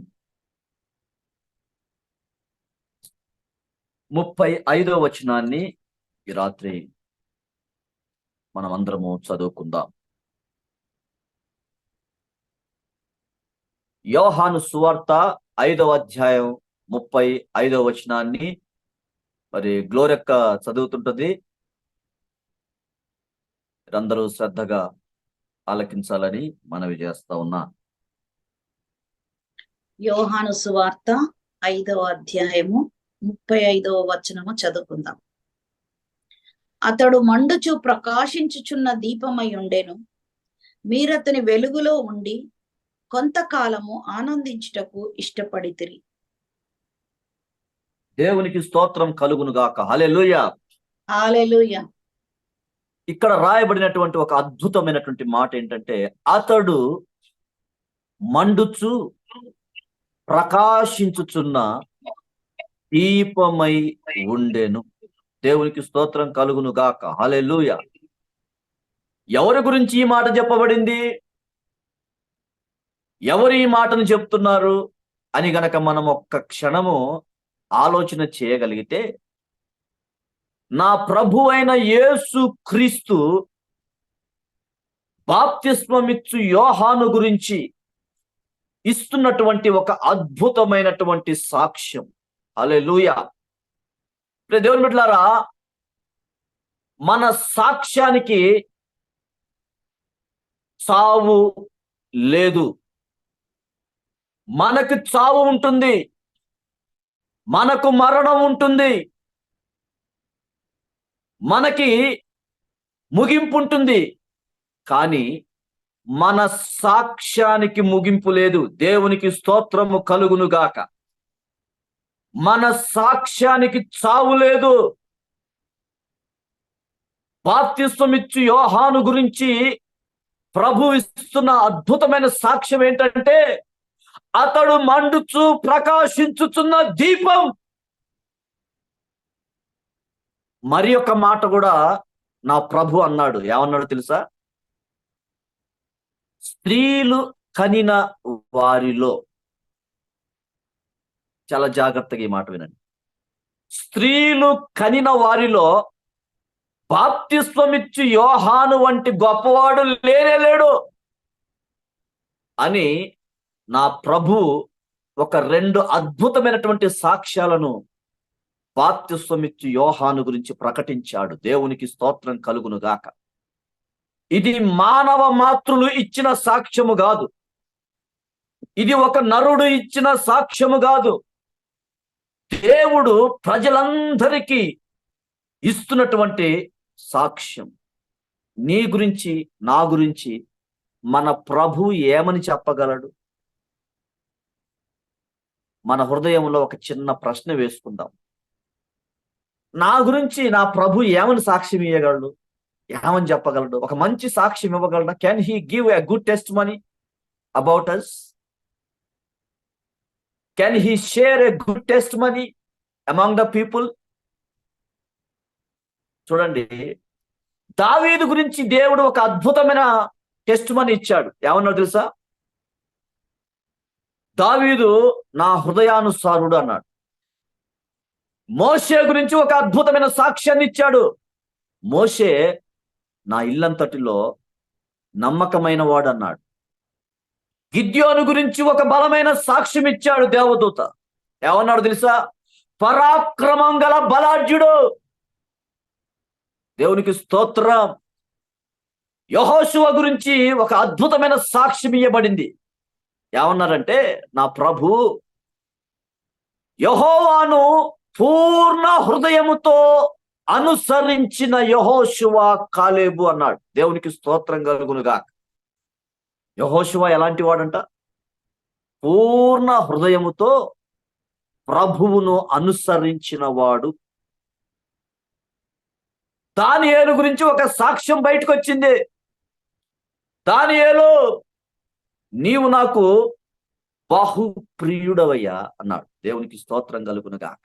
35వ వచనాన్ని ఈ రాత్రి మనం అందరము చదువుకుందాం. యోహాను సువార్త 5వ అధ్యాయం 35వ వచనాన్ని మరి గ్లోరక్క చదువుతుంటది. అందరూ శ్రద్ధగా ఆలకించాలని మనవి చేస్తా ఉన్నా. యోహాను సువార్త 5వ అధ్యాయము 35వ వచనము చదువుకుందాం. అతడు మండుచు ప్రకాశించుచున్న దీపమై ఉండెను. మీరతని వెలుగులో ఉండి కొంతకాలము ఆనందించుటకు ఇష్టపడితిరి. దేవునికి స్తోత్రం కలుగును గాక. హల్లెలూయా. హల్లెలూయా. ఇక్కడ రాయబడినటువంటి ఒక అద్భుతమైనటువంటి మాట ఏంటంటే, అతడు మండుచు ప్రకాశించుచున్న దీపమై ఉండెను. దేవునికి స్తోత్రం కలుగును గాక. హల్లెలూయా. ఎవరి గురించి ఈ మాట చెప్పబడింది? ఎవరు ఈ మాటను చెప్తున్నారు అని గనక మనం ఒక్క క్షణము ఆలోచన చేయగలిగితే, నా ప్రభు అయిన యేసు క్రీస్తు బాప్తిస్మమిచ్చు యోహాను గురించి ఇస్తున్నటువంటి ఒక అద్భుతమైనటువంటి సాక్ష్యం. హల్లెలూయా. దేవుని బిడ్డలారా, మన సాక్ష్యానికి చావు లేదు. మనకు చావు ఉంటుంది, మనకు మరణం ఉంటుంది, మనకి ముగింపు ఉంటుంది. కానీ మన సాక్ష్యానికి ముగింపు లేదు. దేవునికి స్తోత్రము కలుగును గాక. మన సాక్ష్యానికి చావు లేదు. బాప్తిస్మమిచ్చు యోహాను గురించి ప్రభు ఇస్తున్న అద్భుతమైన సాక్ష్యం ఏంటంటే, అతడు మండుచు ప్రకాశించుచున్న దీపం. మరి ఒక మాట కూడా నా ప్రభు అన్నాడు. ఏమన్నాడు తెలుసా? స్త్రీలు కనిన వారిలో, చాలా జాగ్రత్తగా ఈ మాట వినండి, స్త్రీలు కనిన వారిలో బాప్తిస్మమిచ్చు యోహాను వంటి గొప్పవాడు లేనేలేడు అని నా ప్రభు ఒక 2 అద్భుతమైనటువంటి సాక్ష్యాలను బాప్తిస్మమిచ్చు యోహాను గురించి ప్రకటించాడు. దేవునికి స్తోత్రం కలుగును గాక. ఇది మానవ మాతృలు ఇచ్చిన సాక్ష్యము కాదు. ఇది ఒక నరుడు ఇచ్చిన సాక్ష్యము కాదు. దేవుడు ప్రజలందరికీ ఇస్తున్నటువంటి సాక్ష్యం. నీ గురించి, నా గురించి మన ప్రభు ఏమని చెప్పగలడు? మన హృదయంలో ఒక చిన్న ప్రశ్న వేసుకుందాం. నా గురించి నా ప్రభు ఏమని సాక్ష్యం ఇవ్వగలడు? ఏమని చెప్పగలడు? ఒక మంచి సాక్ష్యం ఇవ్వగలడా? Can he give a good testimony about us? Can he share a good testimony among the people? చూడండి, దావీదు గురించి దేవుడు ఒక అద్భుతమైన టెస్టిమనీ ఇచ్చాడు. ఏమన్నాడు తెలుసా? దావీదు నా హృదయానుసారుడు అన్నాడు. మోషే గురించి ఒక అద్భుతమైన సాక్ష్యాన్ని ఇచ్చాడు. మోషే నా ఇల్లంతటిలో నమ్మకమైన వాడు అన్నాడు. గిద్యోను గురించి ఒక బలమైన సాక్ష్యం ఇచ్చాడు దేవదూత. ఏమన్నాడు తెలుసా? పరాక్రమం గల బలాఢ్యుడు. దేవునికి స్తోత్రం. యెహోషువ గురించి ఒక అద్భుతమైన సాక్ష్యం ఇవ్వబడింది. ఏమన్నారంటే, నా ప్రభు యెహోవాను పూర్ణ హృదయముతో అనుసరించిన యెహోషువ కాలేబు అన్నాడు. దేవునికి స్తోత్రం కలుగునుగా. యెహోషువ ఎలాంటి వాడంట? పూర్ణ హృదయముతో ప్రభువును అనుసరించిన వాడు. దానియేలు గురించి ఒక సాక్ష్యం బయటకు వచ్చింది. దానియేలు, నీవు నాకు బహు ప్రియుడవయ్యా అన్నాడు. దేవునికి స్తోత్రం కలుగునుగాక.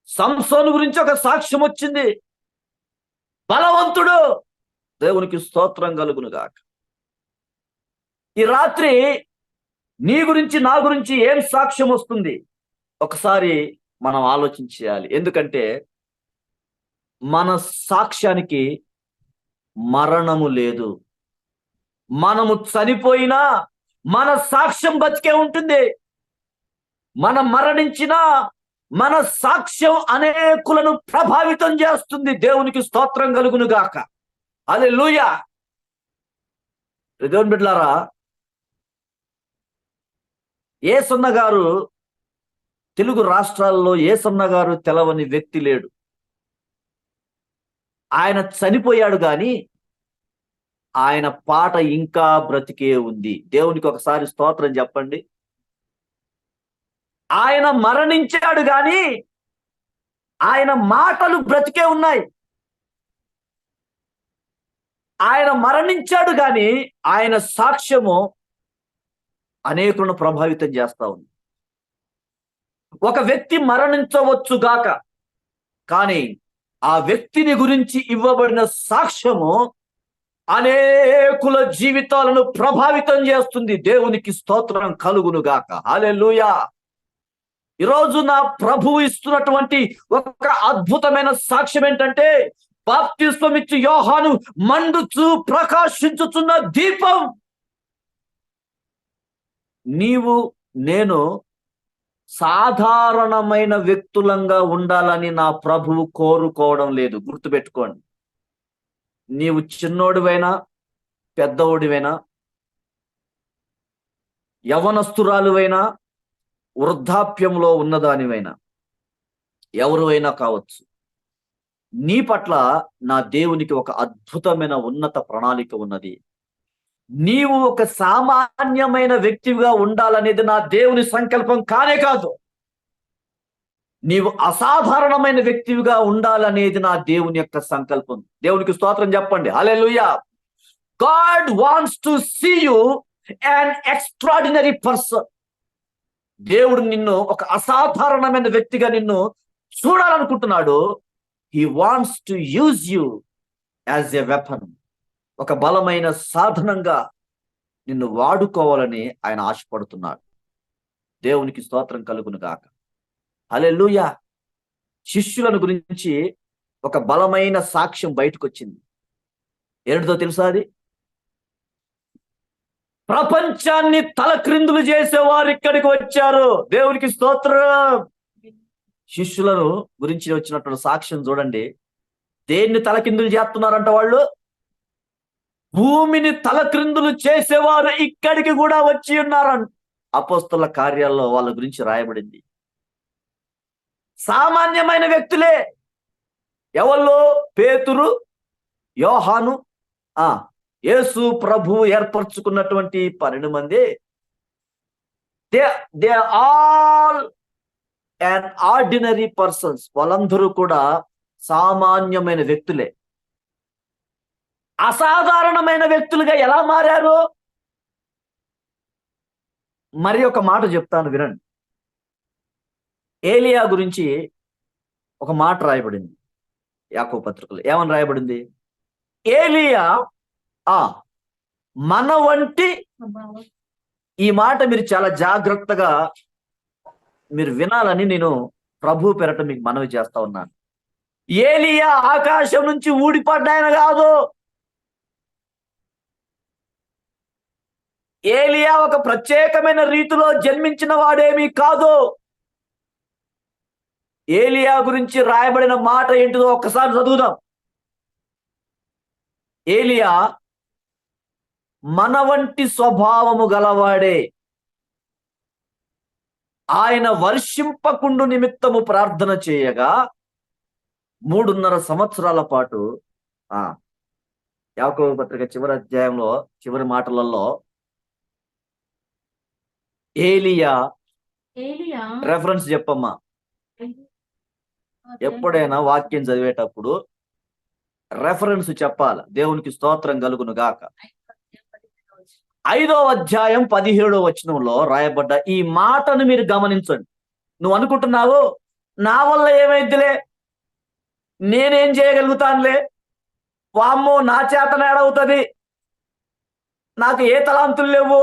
సంసోను గురించి ఒక సాక్ష్యం వచ్చింది. బలవంతుడు. దేవునికి స్తోత్రం కలుగునుగాక. ఈ రాత్రి నీ గురించి, నా గురించి ఏం సాక్ష్యం వస్తుంది? ఒకసారి మనం ఆలోచించేయాలి. ఎందుకంటే మన సాక్ష్యానికి మరణము లేదు. మనము చనిపోయినా మన సాక్ష్యం బతికే ఉంటుంది. మనం మరణించినా మన సాక్ష్యం అనేకులను ప్రభావితం చేస్తుంది. దేవునికి స్తోత్రం కలుగునుగాక. హల్లెలూయా. దేవుని బిడ్డలారా, యేసన్న గారు, తెలుగు రాష్ట్రాల్లో యేసన్న గారు తెలవని వ్యక్తి లేడు. ఆయన చనిపోయాడు, కానీ ఆయన పాట ఇంకా బ్రతికే ఉంది. దేవునికి ఒకసారి స్తోత్రం చెప్పండి. ఆయన మరణించాడు గాని ఆయన మాటలు బ్రతికే ఉన్నాయి. ఆయన మరణించాడు గాని ఆయన సాక్ష్యము అనేకులను ప్రభావితం చేస్తా ఉంది. ఒక వ్యక్తి మరణించవచ్చు గాక, కానీ ఆ వ్యక్తిని గురించి ఇవ్వబడిన సాక్ష్యము అనేకుల జీవితాలను ప్రభావితం చేస్తుంది. దేవునికి స్తోత్రం కలుగును గాక. హల్లెలూయా. ఈరోజు నా ప్రభువు ఇస్తున్నటువంటి ఒక అద్భుతమైన సాక్ష్యం ఏంటంటే, బాప్తిస్మం ఇచ్చి యోహాను మండుచు ప్రకాశించుచున్న దీపం. నీవు నేను సాధారణమైన వ్యక్తులంగా ఉండాలని నా ప్రభువు కోరుకోవడం లేదు. గుర్తుపెట్టుకోండి. నీవు చిన్నోడివైనా పెద్దోడివైనా, యవనస్తురాలువైనా వృద్ధాప్యంలో ఉన్నదానివైనా, ఎవరువైనా కావచ్చు, నీ పట్ల నా దేవునికి ఒక అద్భుతమైన ఉన్నత ప్రణాళిక ఉన్నది. నీవు ఒక సామాన్యమైన వ్యక్తిగా ఉండాలనేది నా దేవుని సంకల్పం కానే కాదు. నీవు అసాధారణమైన వ్యక్తిగా ఉండాలనేది నా దేవుని యొక్క సంకల్పం. దేవునికి స్తోత్రం చెప్పండి. హల్లెలూయా. God wants to see you an extraordinary person. దేవుడు నిన్ను ఒక అసాధారణమైన వ్యక్తిగా నిన్ను చూడాలనుకుంటున్నాడు. He wants to use you as a weapon. ఒక బలమైన సాధనంగా నిన్ను వాడుకోవాలని ఆయన ఆశపడుతున్నాడు. దేవునికి స్తోత్రం కలుగును గాక. హల్లెలూయా. శిష్యులను గురించి ఒక బలమైన సాక్ష్యం బయటకు వచ్చింది. ఏంటో తెలుసా? అది ప్రపంచాన్ని తలక్రిందులు చేసేవారు ఇక్కడికి వచ్చారు. దేవునికి స్తోత్రం. శిష్యులను గురించి వచ్చినటువంటి సాక్ష్యం చూడండి. దేన్ని తలకిందులు చేస్తున్నారంట వాళ్ళు? భూమిని తలక్రిందులు చేసేవారు ఇక్కడికి కూడా వచ్చి ఉన్నారంట. అపోస్తలుల కార్యాల్లో వాళ్ళ గురించి రాయబడింది. సామాన్యమైన వ్యక్తులే. ఎవళ్ళు? పేతురు, యోహాను, యేసు ప్రభు ఏర్పరచుకున్నటువంటి 12 మంది. They all an ordinary persons. వాళ్ళందరూ కూడా సామాన్యమైన వ్యక్తులే. అసాధారణమైన వ్యక్తులుగా ఎలా మారారు? మరి ఒక మాట చెప్తాను వినండి. ఏలియా గురించి ఒక మాట రాయబడింది యాకోబు పత్రికలో. ఏమని రాయబడింది? ఏలియా మన వంటి, ఈ మాట మీరు చాలా జాగ్రత్తగా మీరు వినాలని నేను ప్రభు పేరట మీకు మనవి చేస్తా ఉన్నాను. ఏలియా ఆకాశం నుంచి ఊడిపడ్డాయన కాదు. ఏలియా ఒక ప్రత్యేకమైన రీతిలో జన్మించిన వాడేమీ కాదు. ఏలియా గురించి రాయబడిన మాట ఏంటిదో ఒక్కసారి చదువుదాం. ఏలియా మన వంటి స్వభావము గలవాడే. ఆయన వర్షింపకుండు నిమిత్తము ప్రార్థన చేయగా 3.5 సంవత్సరాల పాటు యాకోబు పత్రిక చివరి అధ్యాయంలో చివరి మాటలలో ఏలియా రెఫరెన్స్ చెప్పమ్మా. ఎప్పుడైనా వాక్యం చదివేటప్పుడు రెఫరెన్స్ చెప్పాలి. దేవునికి స్తోత్రం కలుగును గాక. 5వ అధ్యాయం 17వ వచనంలో రాయబడ్డ ఈ మాటను మీరు గమనించండి. నువ్వు అనుకుంటున్నావు, నా వల్ల ఏమైద్దిలే, నేనేం చేయగలుగుతానులే, వామ్మో నా చేతన ఏడవుతుంది, నాకు ఏ తలాంతులు లేవు,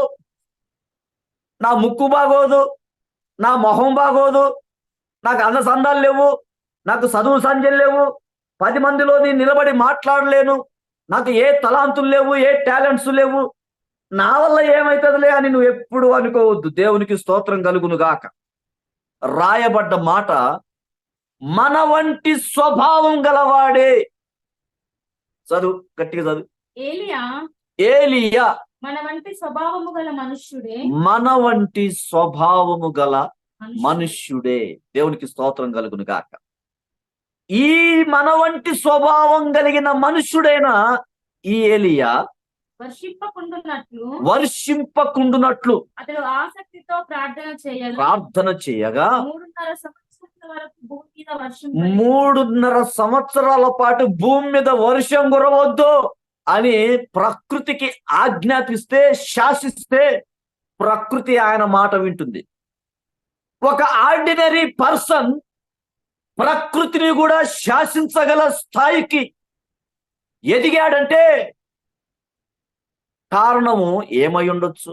నా ముక్కు బాగోదు, నా మొహం బాగోదు, నాకు అందసందాలు లేవు, నాకు చదువు సంధ్యలు లేవు, 10 మందిలో నేను నిలబడి మాట్లాడలేను, నాకు ఏ తలాంతులు లేవు, ఏ టాలెంట్స్ లేవు, నా వల్ల ఏమైతుందిలే అని నువ్వు ఎప్పుడు అనుకోవద్దు. దేవునికి స్తోత్రం కలుగును గాక. రాయబడ్డ మాట మన వంటి స్వభావం గలవాడే. చదువు, గట్టిగా చదువు. ఏలియా మన వంటి స్వభావము గల మనుష్యుడే. మన వంటి స్వభావము గల మనుష్యుడే. దేవునికి స్తోత్రం కలుగును గాక. ఈ మన వంటి స్వభావం కలిగిన మనుష్యుడైన ఈ ఏలియా వర్షింపకుండునట్లు అతడు ఆసక్తితో ప్రార్థన చేయగా ప్రార్థన చేయగా 3.5 సంవత్సరాల వరకు భూమి మీద వర్షం 3.5 సంవత్సరాల పాటు భూమి మీద వర్షం కురవద్దు అని ప్రకృతికి ఆజ్ఞాపిస్తే, శాసిస్తే ప్రకృతి ఆయన మాట వింటుంది. ఒక ఆర్డినరీ పర్సన్ ప్రకృతిని కూడా శాసించగల స్థాయికి ఎదిగాడంటే కారణము ఏమై ఉండొచ్చు?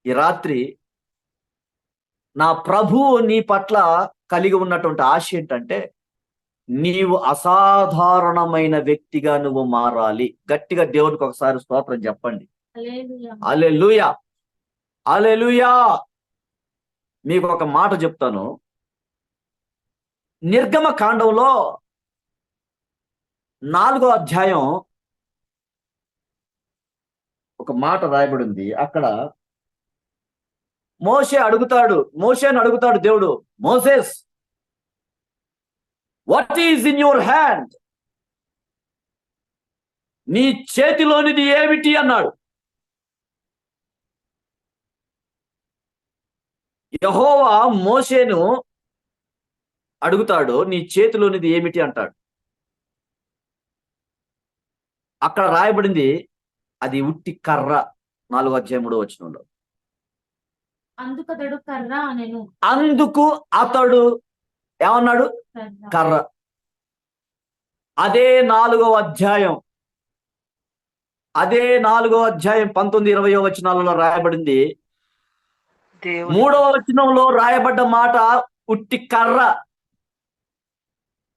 ఈ రాత్రి నా ప్రభువు నీ పట్ల కలిగి ఉన్నటువంటి ఆశ ఏంటంటే, నీవు అసాధారణమైన వ్యక్తిగా నువ్వు మారాలి. గట్టిగా దేవునికి ఒకసారి స్తోత్రం చెప్పండి. హల్లెలూయా. హల్లెలూయా, హల్లెలూయా. మీకు ఒక మాట చెప్తాను. నిర్గమ కాండంలో 4వ అధ్యాయం ఒక మాట రాయబడి ఉంది. అక్కడ మోషేని అడుగుతాడు దేవుడు, Moses, what is in your hand? నీ చేతిలోనిది ఏమిటి అన్నాడు. యెహోవా మోషేను అడుగుతాడు, నీ చేతిలోనిది ఏమిటి అంటాడు. అక్కడ రాయబడింది, అది ఉట్టి కర్ర. 4వ అధ్యాయం 3వ వచనంలో అందుకు అతడు కర్ర అనెను. అందుకు అతడు ఏమన్నాడు? కర్ర. అదే 4వ అధ్యాయం 19, 20 వచనాలలో రాయబడింది. 3వ వచనంలో రాయబడ్డ మాట ఉట్టి కర్ర.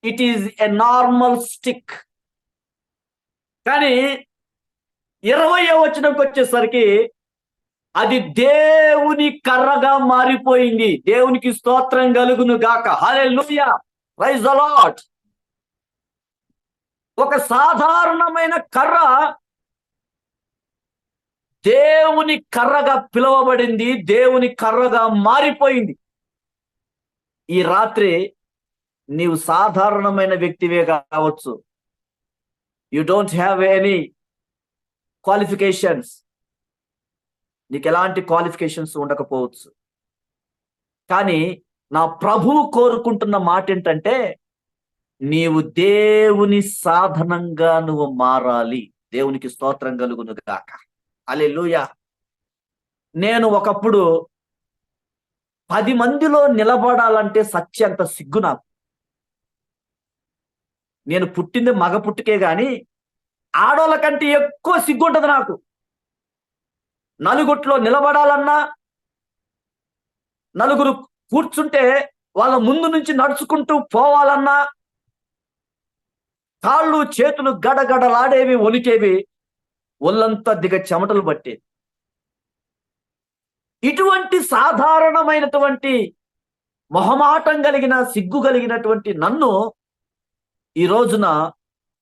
It is a normal stick. కానీ 20వ వచనంకి వచ్చేసరికి అది దేవుని కర్రగా మారిపోయింది. దేవునికి స్తోత్రం కలుగును గాక. హల్లెలూయా, ప్రైజ్ ది లార్డ్. ఒక సాధారణమైన కర్ర దేవుని కర్రగా పిలువబడింది, దేవుని కర్రగా మారిపోయింది. ఈ రాత్రి నీవు సాధారణమైన వ్యక్తివే కావచ్చు. You don't have any qualifications. నీకు ఎలాంటి క్వాలిఫికేషన్స్ ఉండకపోవచ్చు. కానీ నా ప్రభువు కోరుకుంటున్న మాట ఏంటంటే, నీవు దేవుని సాధనంగా నువ్వు మారాలి. దేవునికి స్తోత్రం కలుగును గాక. హల్లెలూయా. నేను ఒకప్పుడు 10 మందిలో నిలబడాలంటే సత్యంత సిగ్గు నాకు. నేను పుట్టింది మగ పుట్టుకే గాని ఆడోళ్ళ కంటే ఎక్కువ సిగ్గు ఉంటుంది నాకు. నలుగుట్లో నిలబడాలన్నా, నలుగురు కూర్చుంటే వాళ్ళ ముందు నుంచి నడుచుకుంటూ పోవాలన్నా కాళ్ళు చేతులు గడగడలాడేవి, వణికేవి, ఒళ్ళంతా దిగ చెమటలు పట్టేవి. ఇటువంటి సాధారణమైనటువంటి మొహమాటం కలిగిన, సిగ్గు కలిగినటువంటి నన్ను ఈ రోజున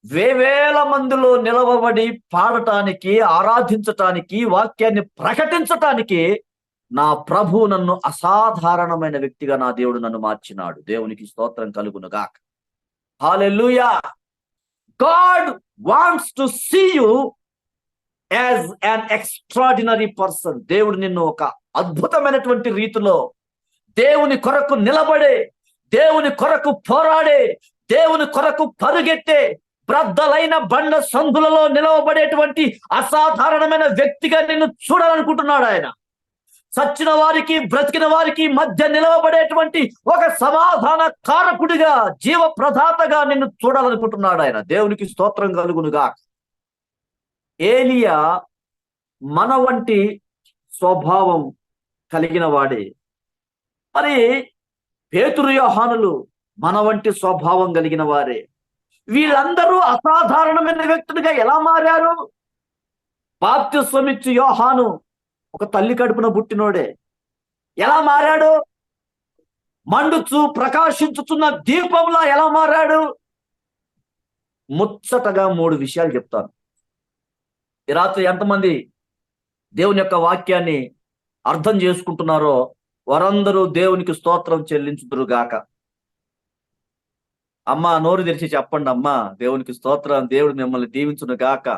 వేవేల మందిలో నిలవబడి పాడటానికి, ఆరాధించటానికి, వాక్యాన్ని ప్రకటించటానికి నా ప్రభు నన్ను అసాధారణమైన వ్యక్తిగా నా దేవుడు నన్ను మార్చినాడు. దేవునికి స్తోత్రం కలుగును గాక. హల్లెలూయా. God wants to see you as an extraordinary person. దేవుడు నిన్ను ఒక అద్భుతమైనటువంటి రీతిలో దేవుని కొరకు నిలబడే, దేవుని కొరకు పోరాడే, దేవుని కొరకు పరుగెత్తే, బ్రద్దలైన బండ సందులలో నిలవబడేటువంటి అసాధారణమైన వ్యక్తిగా నిన్ను చూడాలనుకుంటున్నాడు ఆయన. చచ్చిన వారికి, బ్రతికిన వారికి మధ్య నిలవబడేటువంటి ఒక సమాధాన కారకుడిగా, జీవ ప్రదాతగా నిన్ను చూడాలనుకుంటున్నాడు ఆయన. దేవునికి స్తోత్రం కలుగునుగా. ఏలియా మన వంటి స్వభావం కలిగిన వాడే. మరి పేతురు, యోహానులు మన వంటి స్వభావం కలిగిన వారే. వీళ్ళందరూ అసాధారణమైన వ్యక్తులుగా ఎలా మారారు? బాప్తిస్మమిచ్చు యోహాను ఒక తల్లి కడుపున పుట్టినోడే. ఎలా మారాడు? మండుచు ప్రకాశించుతున్న దీపంలా ఎలా మారాడు? ముచ్చటగా 3 విషయాలు చెప్తాను. ఈ రాత్రి ఎంతమంది దేవుని యొక్క వాక్యాన్ని అర్థం చేసుకుంటున్నారో వారందరూ దేవునికి స్తోత్రం చెల్లించుదురుగాక. అమ్మా నోరు తెరిచి చెప్పండి అమ్మా, దేవునికి స్తోత్రం. దేవుడు మిమ్మల్ని దీవించును గాక.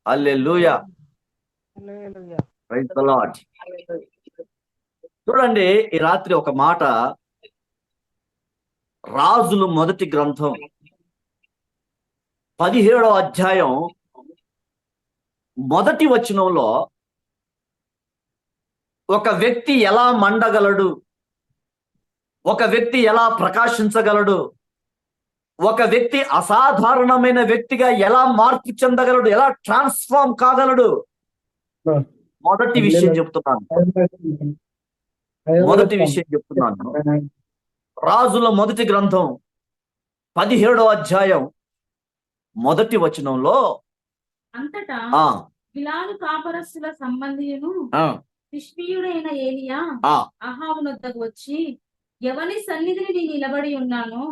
హల్లెలూయా. హల్లెలూయా. Praise the Lord. చూడండి, ఈ రాత్రి ఒక మాట, రాజులు మొదటి గ్రంథం 17వ అధ్యాయం మొదటి వచనంలో ఒక వ్యక్తి ఎలా మండగలడు, ఒక వ్యక్తి ఎలా ప్రకాశించగలడు, ఒక వ్యక్తి అసాధారణమైన వ్యక్తిగా ఎలా మార్పు చెందగలడు, ఎలా ట్రాన్స్ఫార్మ్ కాగలడు. మొదటి విషయం చెప్తున్నాను. రాజుల మొదటి గ్రంథం 17వ అధ్యాయం మొదటి వచనంలో అంతటా ఆ గిలాదు కాపరస్తుల సంబంధియును ఆ తిష్బీయుడైన ఏలియా ఆ అహాబు నొద్దకు వచ్చి, ఎవని సన్నిధిని నీ నిలబడి ఉన్నాను,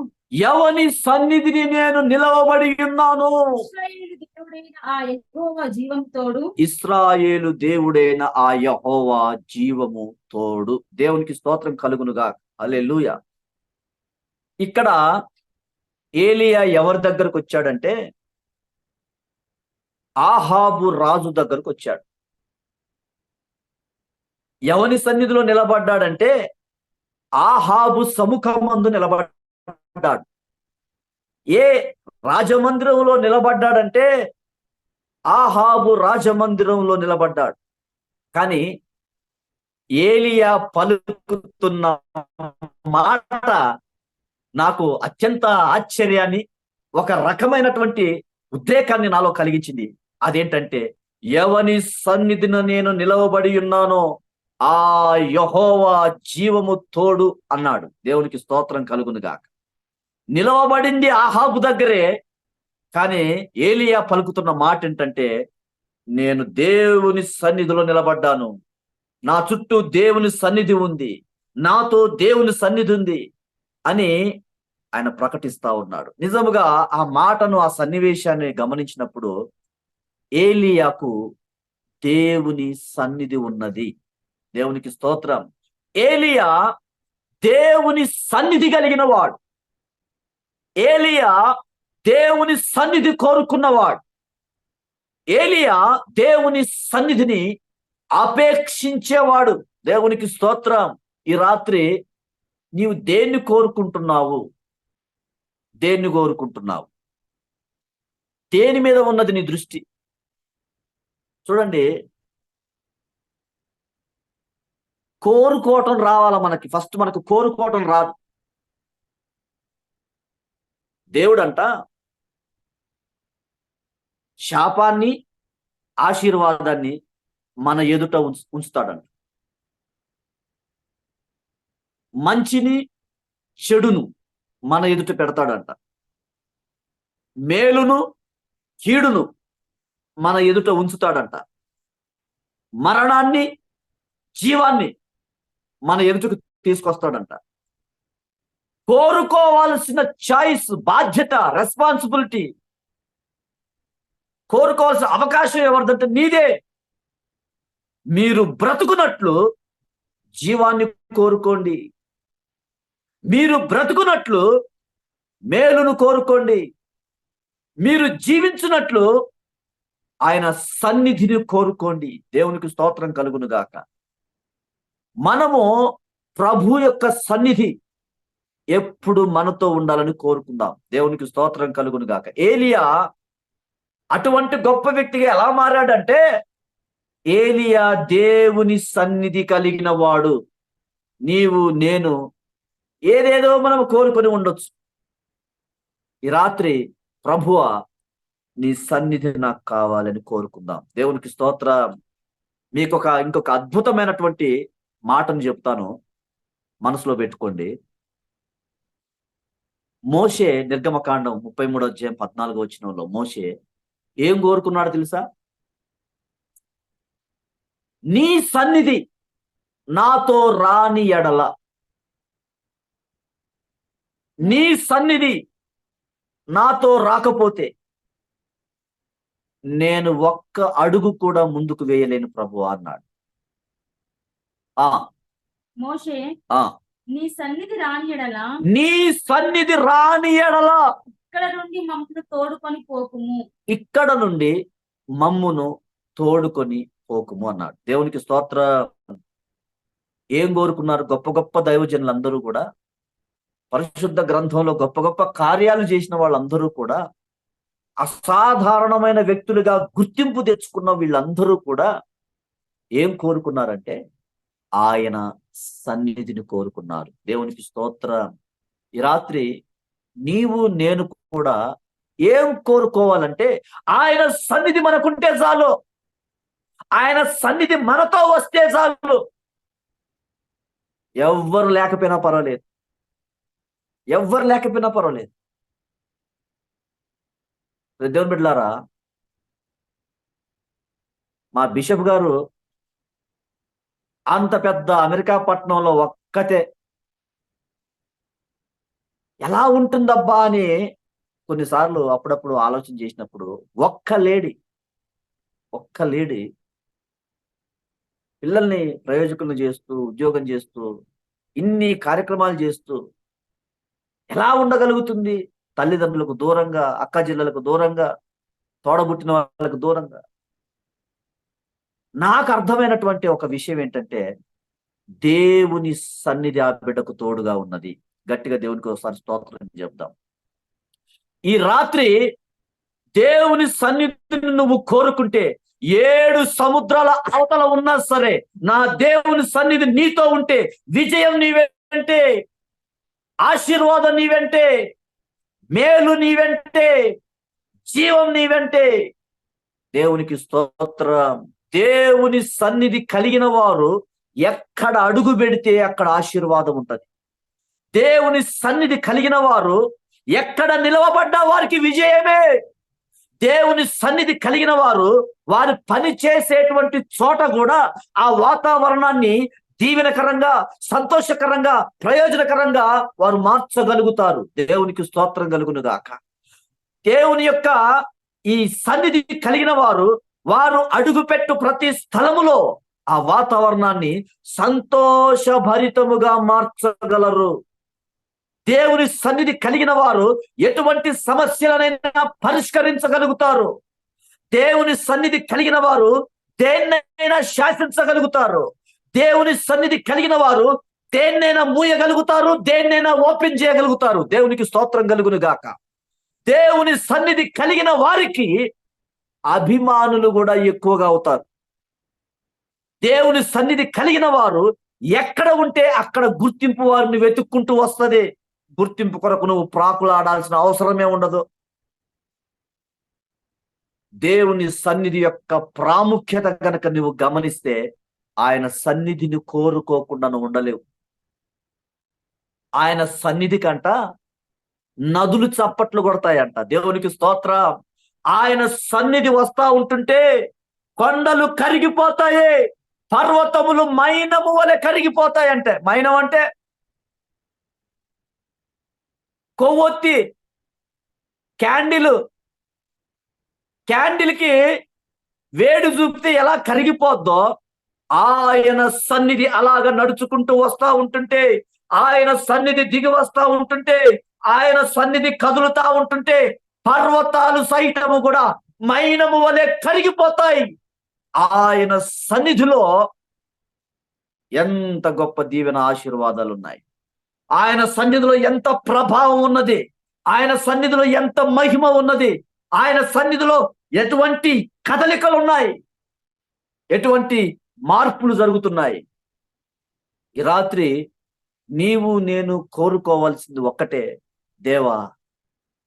ఎవని సన్నిధిని నేను నిలవబడి ఉన్నాను, ఇశ్రాయేలు దేవుడైన ఆ యెహోవా జీవం తోడు, ఇశ్రాయేలు దేవుడైన ఆ యెహోవా జీవము తోడు. దేవునికి స్తోత్రం కలుగునుగా. హల్లెలూయా. ఇక్కడ ఏలియా ఎవరి దగ్గరకు వచ్చాడంటే ఆహాబు రాజు దగ్గరకు వచ్చాడు. ఎవని సన్నిధిలో నిలబడ్డాడంటే ఆహాబు సముఖమందు నిలబడ్డాడు. ఏ రాజమందిరంలో నిలబడ్డాడంటే ఆహాబు రాజమందిరంలో నిలబడ్డాడు. కానీ ఏలియా పలుకుతున్న మాట నాకు అత్యంత ఆశ్చర్యాన్ని, ఒక రకమైనటువంటి ఉద్రేకాన్ని నాలో కలిగించింది. అదేంటంటే, ఎవని సన్నిధిన నేను నిలవబడి ఉన్నానో ఆ యెహోవా జీవము తోడు అన్నాడు. దేవునికి స్తోత్రం కలుగునుగాక. నిలవబడింది ఆహాబు దగ్గరే, కానీ ఏలియా పలుకుతున్న మాట ఏంటంటే, నేను దేవుని సన్నిధిలో నిలబడ్డాను, నా చుట్టూ దేవుని సన్నిధి ఉంది, నాతో దేవుని సన్నిధి ఉంది అని ఆయన ప్రకటిస్తా ఉన్నాడు. నిజముగా ఆ మాటను, ఆ సన్నివేశాన్ని గమనించినప్పుడు ఏలియాకు దేవుని సన్నిధి ఉన్నది. దేవునికి స్తోత్రం. ఏలియా దేవుని సన్నిధి కలిగిన వాడు. ఏలియా దేవుని సన్నిధి కోరుకున్నవాడు. ఏలియా దేవుని సన్నిధిని అపేక్షించేవాడు. దేవునికి స్తోత్రం. ఈ రాత్రి నీవు దేన్ని కోరుకుంటున్నావు? దేన్ని కోరుకుంటున్నావు? దేని మీద ఉన్నది నీ దృష్టి? చూడండి, కోరుకోవటం రావాల మనకి. ఫస్ట్ మనకు కోరుకోవటం రాదు. దేవుడంట శాపాన్ని, ఆశీర్వాదాన్ని మన ఎదుట ఉంచుతాడంట. మంచిని, చెడును మన ఎదుట పెడతాడంట. మేలును, కీడును మన ఎదుట ఉంచుతాడంట. మరణాన్ని, జీవాన్ని మన ఎదుటకు తీసుకొస్తాడంట. కోరుకోవాల్సిన చాయిస్, బాధ్యత, రెస్పాన్సిబిలిటీ, కోరుకోవాల్సిన అవకాశం ఎవరిదంటే నీదే. మీరు బ్రతుకున్నట్లు జీవాన్ని కోరుకోండి, మీరు బ్రతుకున్నట్లు మేలును కోరుకోండి, మీరు జీవించినట్లు ఆయన సన్నిధిని కోరుకోండి. దేవునికి స్తోత్రం కలుగునుగాక. మనము ప్రభు యొక్క సన్నిధి ఎప్పుడు మనతో ఉండాలని కోరుకుందాం. దేవునికి స్తోత్రం కలుగునుగాక. ఏలియా అటువంటి గొప్ప వ్యక్తిగా ఎలా మారాడంటే, ఏలియా దేవుని సన్నిధి కలిగిన వాడు. నీవు, నేను ఏదేదో మనం కోరుకొని ఉండొచ్చు. ఈ రాత్రి ప్రభువా నీ సన్నిధి నాకు కావాలని కోరుకుందాం. దేవునికి స్తోత్రం. మీకు ఇంకొక అద్భుతమైనటువంటి మాటను చెప్తాను, మనసులో పెట్టుకోండి. మోషే నిర్గమకాండం 33వ అధ్యాయం 14వ వచనంలో మోషే ఏం కోరుకున్నాడు తెలుసా? నీ సన్నిధి నాతో రాని ఎడల, నీ సన్నిధి నాతో రాకపోతే నేను ఒక్క అడుగు కూడా ముందుకు వేయలేను ప్రభు అన్నాడు. మోషే నీ సన్నిధి రాని ఎడల, నీ సన్నిధి రాని ఎడల ఇక్కడ నుండి మమ్మను తోడుకొని పోకుము, ఇక్కడ నుండి మమ్మును తోడుకొని పోకుము అన్నాడు. దేవునికి స్తోత్ర. ఏం కోరుకున్నారు? గొప్ప గొప్ప దైవజనులందరూ కూడా, పరిశుద్ధ గ్రంథంలో గొప్ప గొప్ప కార్యాలు చేసిన వాళ్ళందరూ కూడా, అసాధారణమైన వ్యక్తులుగా గుర్తింపు తెచ్చుకున్న వీళ్ళందరూ కూడా ఏం కోరుకున్నారంటే ఆయన సన్నిధిని కోరుకున్నారు. దేవునికి స్తోత్ర. ఈ రాత్రి నీవు నేను కూడా ఏం కోరుకోవాలంటే ఆయన సన్నిధి మనకుంటే చాలు. ఆయన సన్నిధి మనతో వస్తే చాలు. ఎవ్వరు లేకపోయినా పర్వాలేదు, ఎవ్వరు లేకపోయినా పర్వాలేదు. దేవుని బిడ్డలారా, మా బిషప్ గారు అంత పెద్ద అమెరికా పట్టణంలో ఒక్కతే, ఎలా ఉంటుందబ్బా అని కొన్నిసార్లు అప్పుడప్పుడు ఆలోచన చేసినప్పుడు, ఒక్క లేడీ పిల్లల్ని ప్రయోజకులను చేస్తూ, ఉద్యోగం చేస్తూ, ఇన్ని కార్యక్రమాలు చేస్తూ ఎలా ఉండగలుగుతుంది? తల్లిదండ్రులకు దూరంగా, అక్క జిల్లలకు దూరంగా, తోడబుట్టిన వాళ్ళకు దూరంగా. నాకు అర్థమైనటువంటి ఒక విషయం ఏంటంటే, దేవుని సన్నిధి ఆ బిడ్డకు తోడుగా ఉన్నది. గట్టిగా దేవునికి ఒకసారి స్తోత్రం చెప్దాం. ఈ రాత్రి దేవుని సన్నిధిని నువ్వు కోరుకుంటే, 7 సముద్రాల అవతల ఉన్నా సరే, నా దేవుని సన్నిధి నీతో ఉంటే విజయం నీవెంటే, ఆశీర్వాదం నీవెంటే, మేలు నీవెంటే, జీవం నీవెంటే. దేవునికి స్తోత్రం. దేవుని సన్నిధి కలిగిన వారు ఎక్కడ అడుగు పెడితే అక్కడ ఆశీర్వాదం ఉంటది. దేవుని సన్నిధి కలిగిన వారు ఎక్కడ నిలవబడ్డా వారికి విజయమే. దేవుని సన్నిధి కలిగిన వారు వారు పని చేసేటువంటి చోట కూడా ఆ వాతావరణాన్ని దీవెనకరంగా, సంతోషకరంగా, ప్రయోజనకరంగా వారు మార్చగలుగుతారు. దేవునికి స్తోత్రం కలుగును గాక. దేవుని యొక్క ఈ సన్నిధి కలిగిన వారు అడుగుపెట్టు ప్రతి స్థలములో ఆ వాతావరణాన్ని సంతోషభరితముగా మార్చగలరు. దేవుని సన్నిధి కలిగిన వారు ఎటువంటి సమస్యలనైనా పరిష్కరించగలుగుతారు. దేవుని సన్నిధి కలిగిన వారు దేన్నైనా శాసించగలుగుతారు. దేవుని సన్నిధి కలిగిన వారు దేన్నైనా మూయగలుగుతారు, దేన్నైనా ఓపెన్ చేయగలుగుతారు. దేవునికి స్తోత్రం కలుగును గాక. దేవుని సన్నిధి కలిగిన వారికి అభిమానులు కూడా ఎక్కువగా అవుతారు. దేవుని సన్నిధి కలిగిన వారు ఎక్కడ ఉంటే అక్కడ గుర్తింపు వారిని వెతుక్కుంటూ వస్తుంది. గుర్తింపు కొరకు నువ్వు ప్రాకులాడాల్సిన అవసరమే ఉండదు. దేవుని సన్నిధి యొక్క ప్రాముఖ్యత కనుక నువ్వు గమనిస్తే, ఆయన సన్నిధిని కోరుకోకుండా నువ్వు ఉండలేవు. ఆయన సన్నిధి కంట నదులు చప్పట్లు కొడతాయంట. దేవునికి స్తోత్రం. ఆయన సన్నిధి వస్తా ఉంటుంటే కొండలు కరిగిపోతాయి, పర్వతములు మైనము వలె కరిగిపోతాయంటే. మైనం అంటే కొవ్వొత్తి, క్యాండిల్కి వేడి చూపితే ఎలా కరిగిపోద్దో, ఆయన సన్నిధి అలాగ నడుచుకుంటూ వస్తా ఉంటుంటే, ఆయన సన్నిధి దిగి వస్తా ఉంటుంటే, ఆయన సన్నిధి కదులుతా ఉంటుంటే పర్వతాలు సైతము కూడా మైనము వలె కరిగిపోతాయి. ఆయన సన్నిధిలో ఎంత గొప్ప దీవెన ఆశీర్వాదాలు ఉన్నాయి. ఆయన సన్నిధిలో ఎంత ప్రభావం ఉన్నది. ఆయన సన్నిధిలో ఎంత మహిమ ఉన్నది. ఆయన సన్నిధిలో ఎటువంటి కదలికలు ఉన్నాయి, ఎటువంటి మార్పులు జరుగుతున్నాయి. ఈ రాత్రి నీవు నేను కోరుకోవాల్సింది ఒక్కటే, దేవా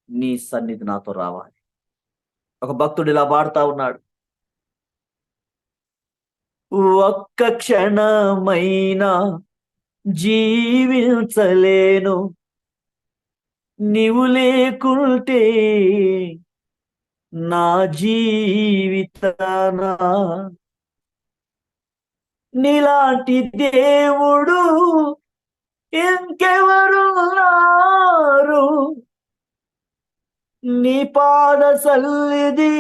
నీ సన్నిధి నాతో రావాలి. ఒక భక్తుడు ఇలా పాడుతా ఉన్నాడు, ఒక్క క్షణమైనా జీవించలేను నీవు లేకుంటే నా జీవితాన, నీలాంటి దేవుడు ఇంకెవరున్నారు, నీ పాద సన్నిధి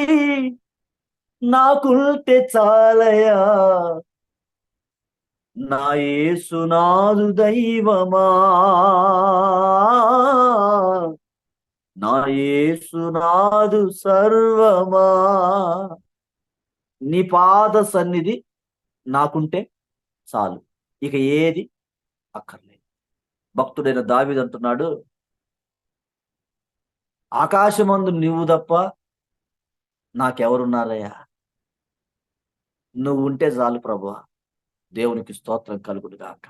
నాకుంటే చాలయా, నా యేసునాథు దైవమా, నా యేసునాథు సర్వమా. నీ పాద సన్నిధి నాకుంటే చాలు, ఇక ఏది అక్కర్లేదు. భక్తుడైన దావీదు అంటున్నాడు, ఆకాశమందు నువ్వు తప్ప నాకెవరున్నారయ్యా, నువ్వు ఉంటే చాలు ప్రభువా. దేవునికి స్తోత్రం కలుగును గాక.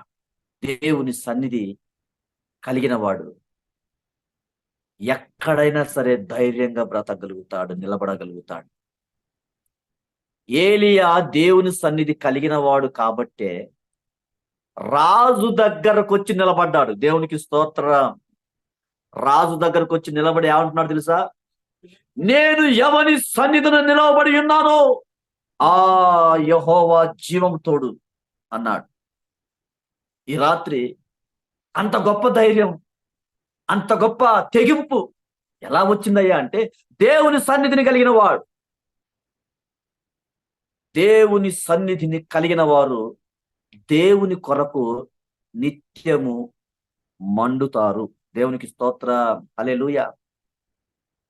దేవుని సన్నిధి కలిగిన వాడు ఎక్కడైనా సరే ధైర్యంగా బ్రతకగలుగుతాడు, నిలబడగలుగుతాడు. ఏలియా దేవుని సన్నిధి కలిగిన వాడు కాబట్టే రాజు దగ్గరకు వచ్చి నిలబడ్డాడు. దేవునికి స్తోత్రం. రాజు దగ్గరకు వచ్చి నిలబడి ఏమంటున్నాడు తెలుసా? నేను ఎవని సన్నిధిని నిలబడి ఉన్నానో ఆ యెహోవా జీవం తోడు అన్నాడు. ఈ రాత్రి అంత గొప్ప ధైర్యం, అంత గొప్ప తెగింపు ఎలా వచ్చిందయ్యా అంటే, దేవుని సన్నిధిని కలిగిన వాడు, దేవుని సన్నిధిని కలిగిన వారు దేవుని కొరకు నిత్యము మండుతారు. దేవునికి స్తోత్ర. హల్లెలూయా.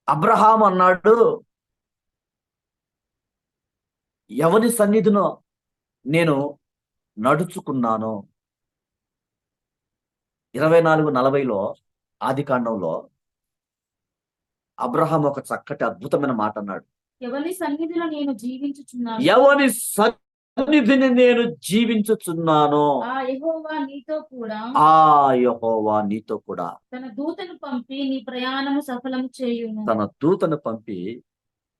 అబ్రహాం అన్నాడు, ఎవని సన్నిధినో నేను నడుచుకున్నాను. 24:40 ఆదికాండంలో అబ్రహాం ఒక చక్కటి అద్భుతమైన మాట అన్నాడు. ఎవరి సన్నిధిలో నేను జీవించుచున్నాను, ఎవని సన్నిధిని నేను జీవించుచున్నానో ఆ యెహోవా నీతో కూడా ఆ యెహోవా నీతో కూడా తన దూతను పంపి నీ ప్రయాణము సఫలము చేయును. తన దూతను పంపి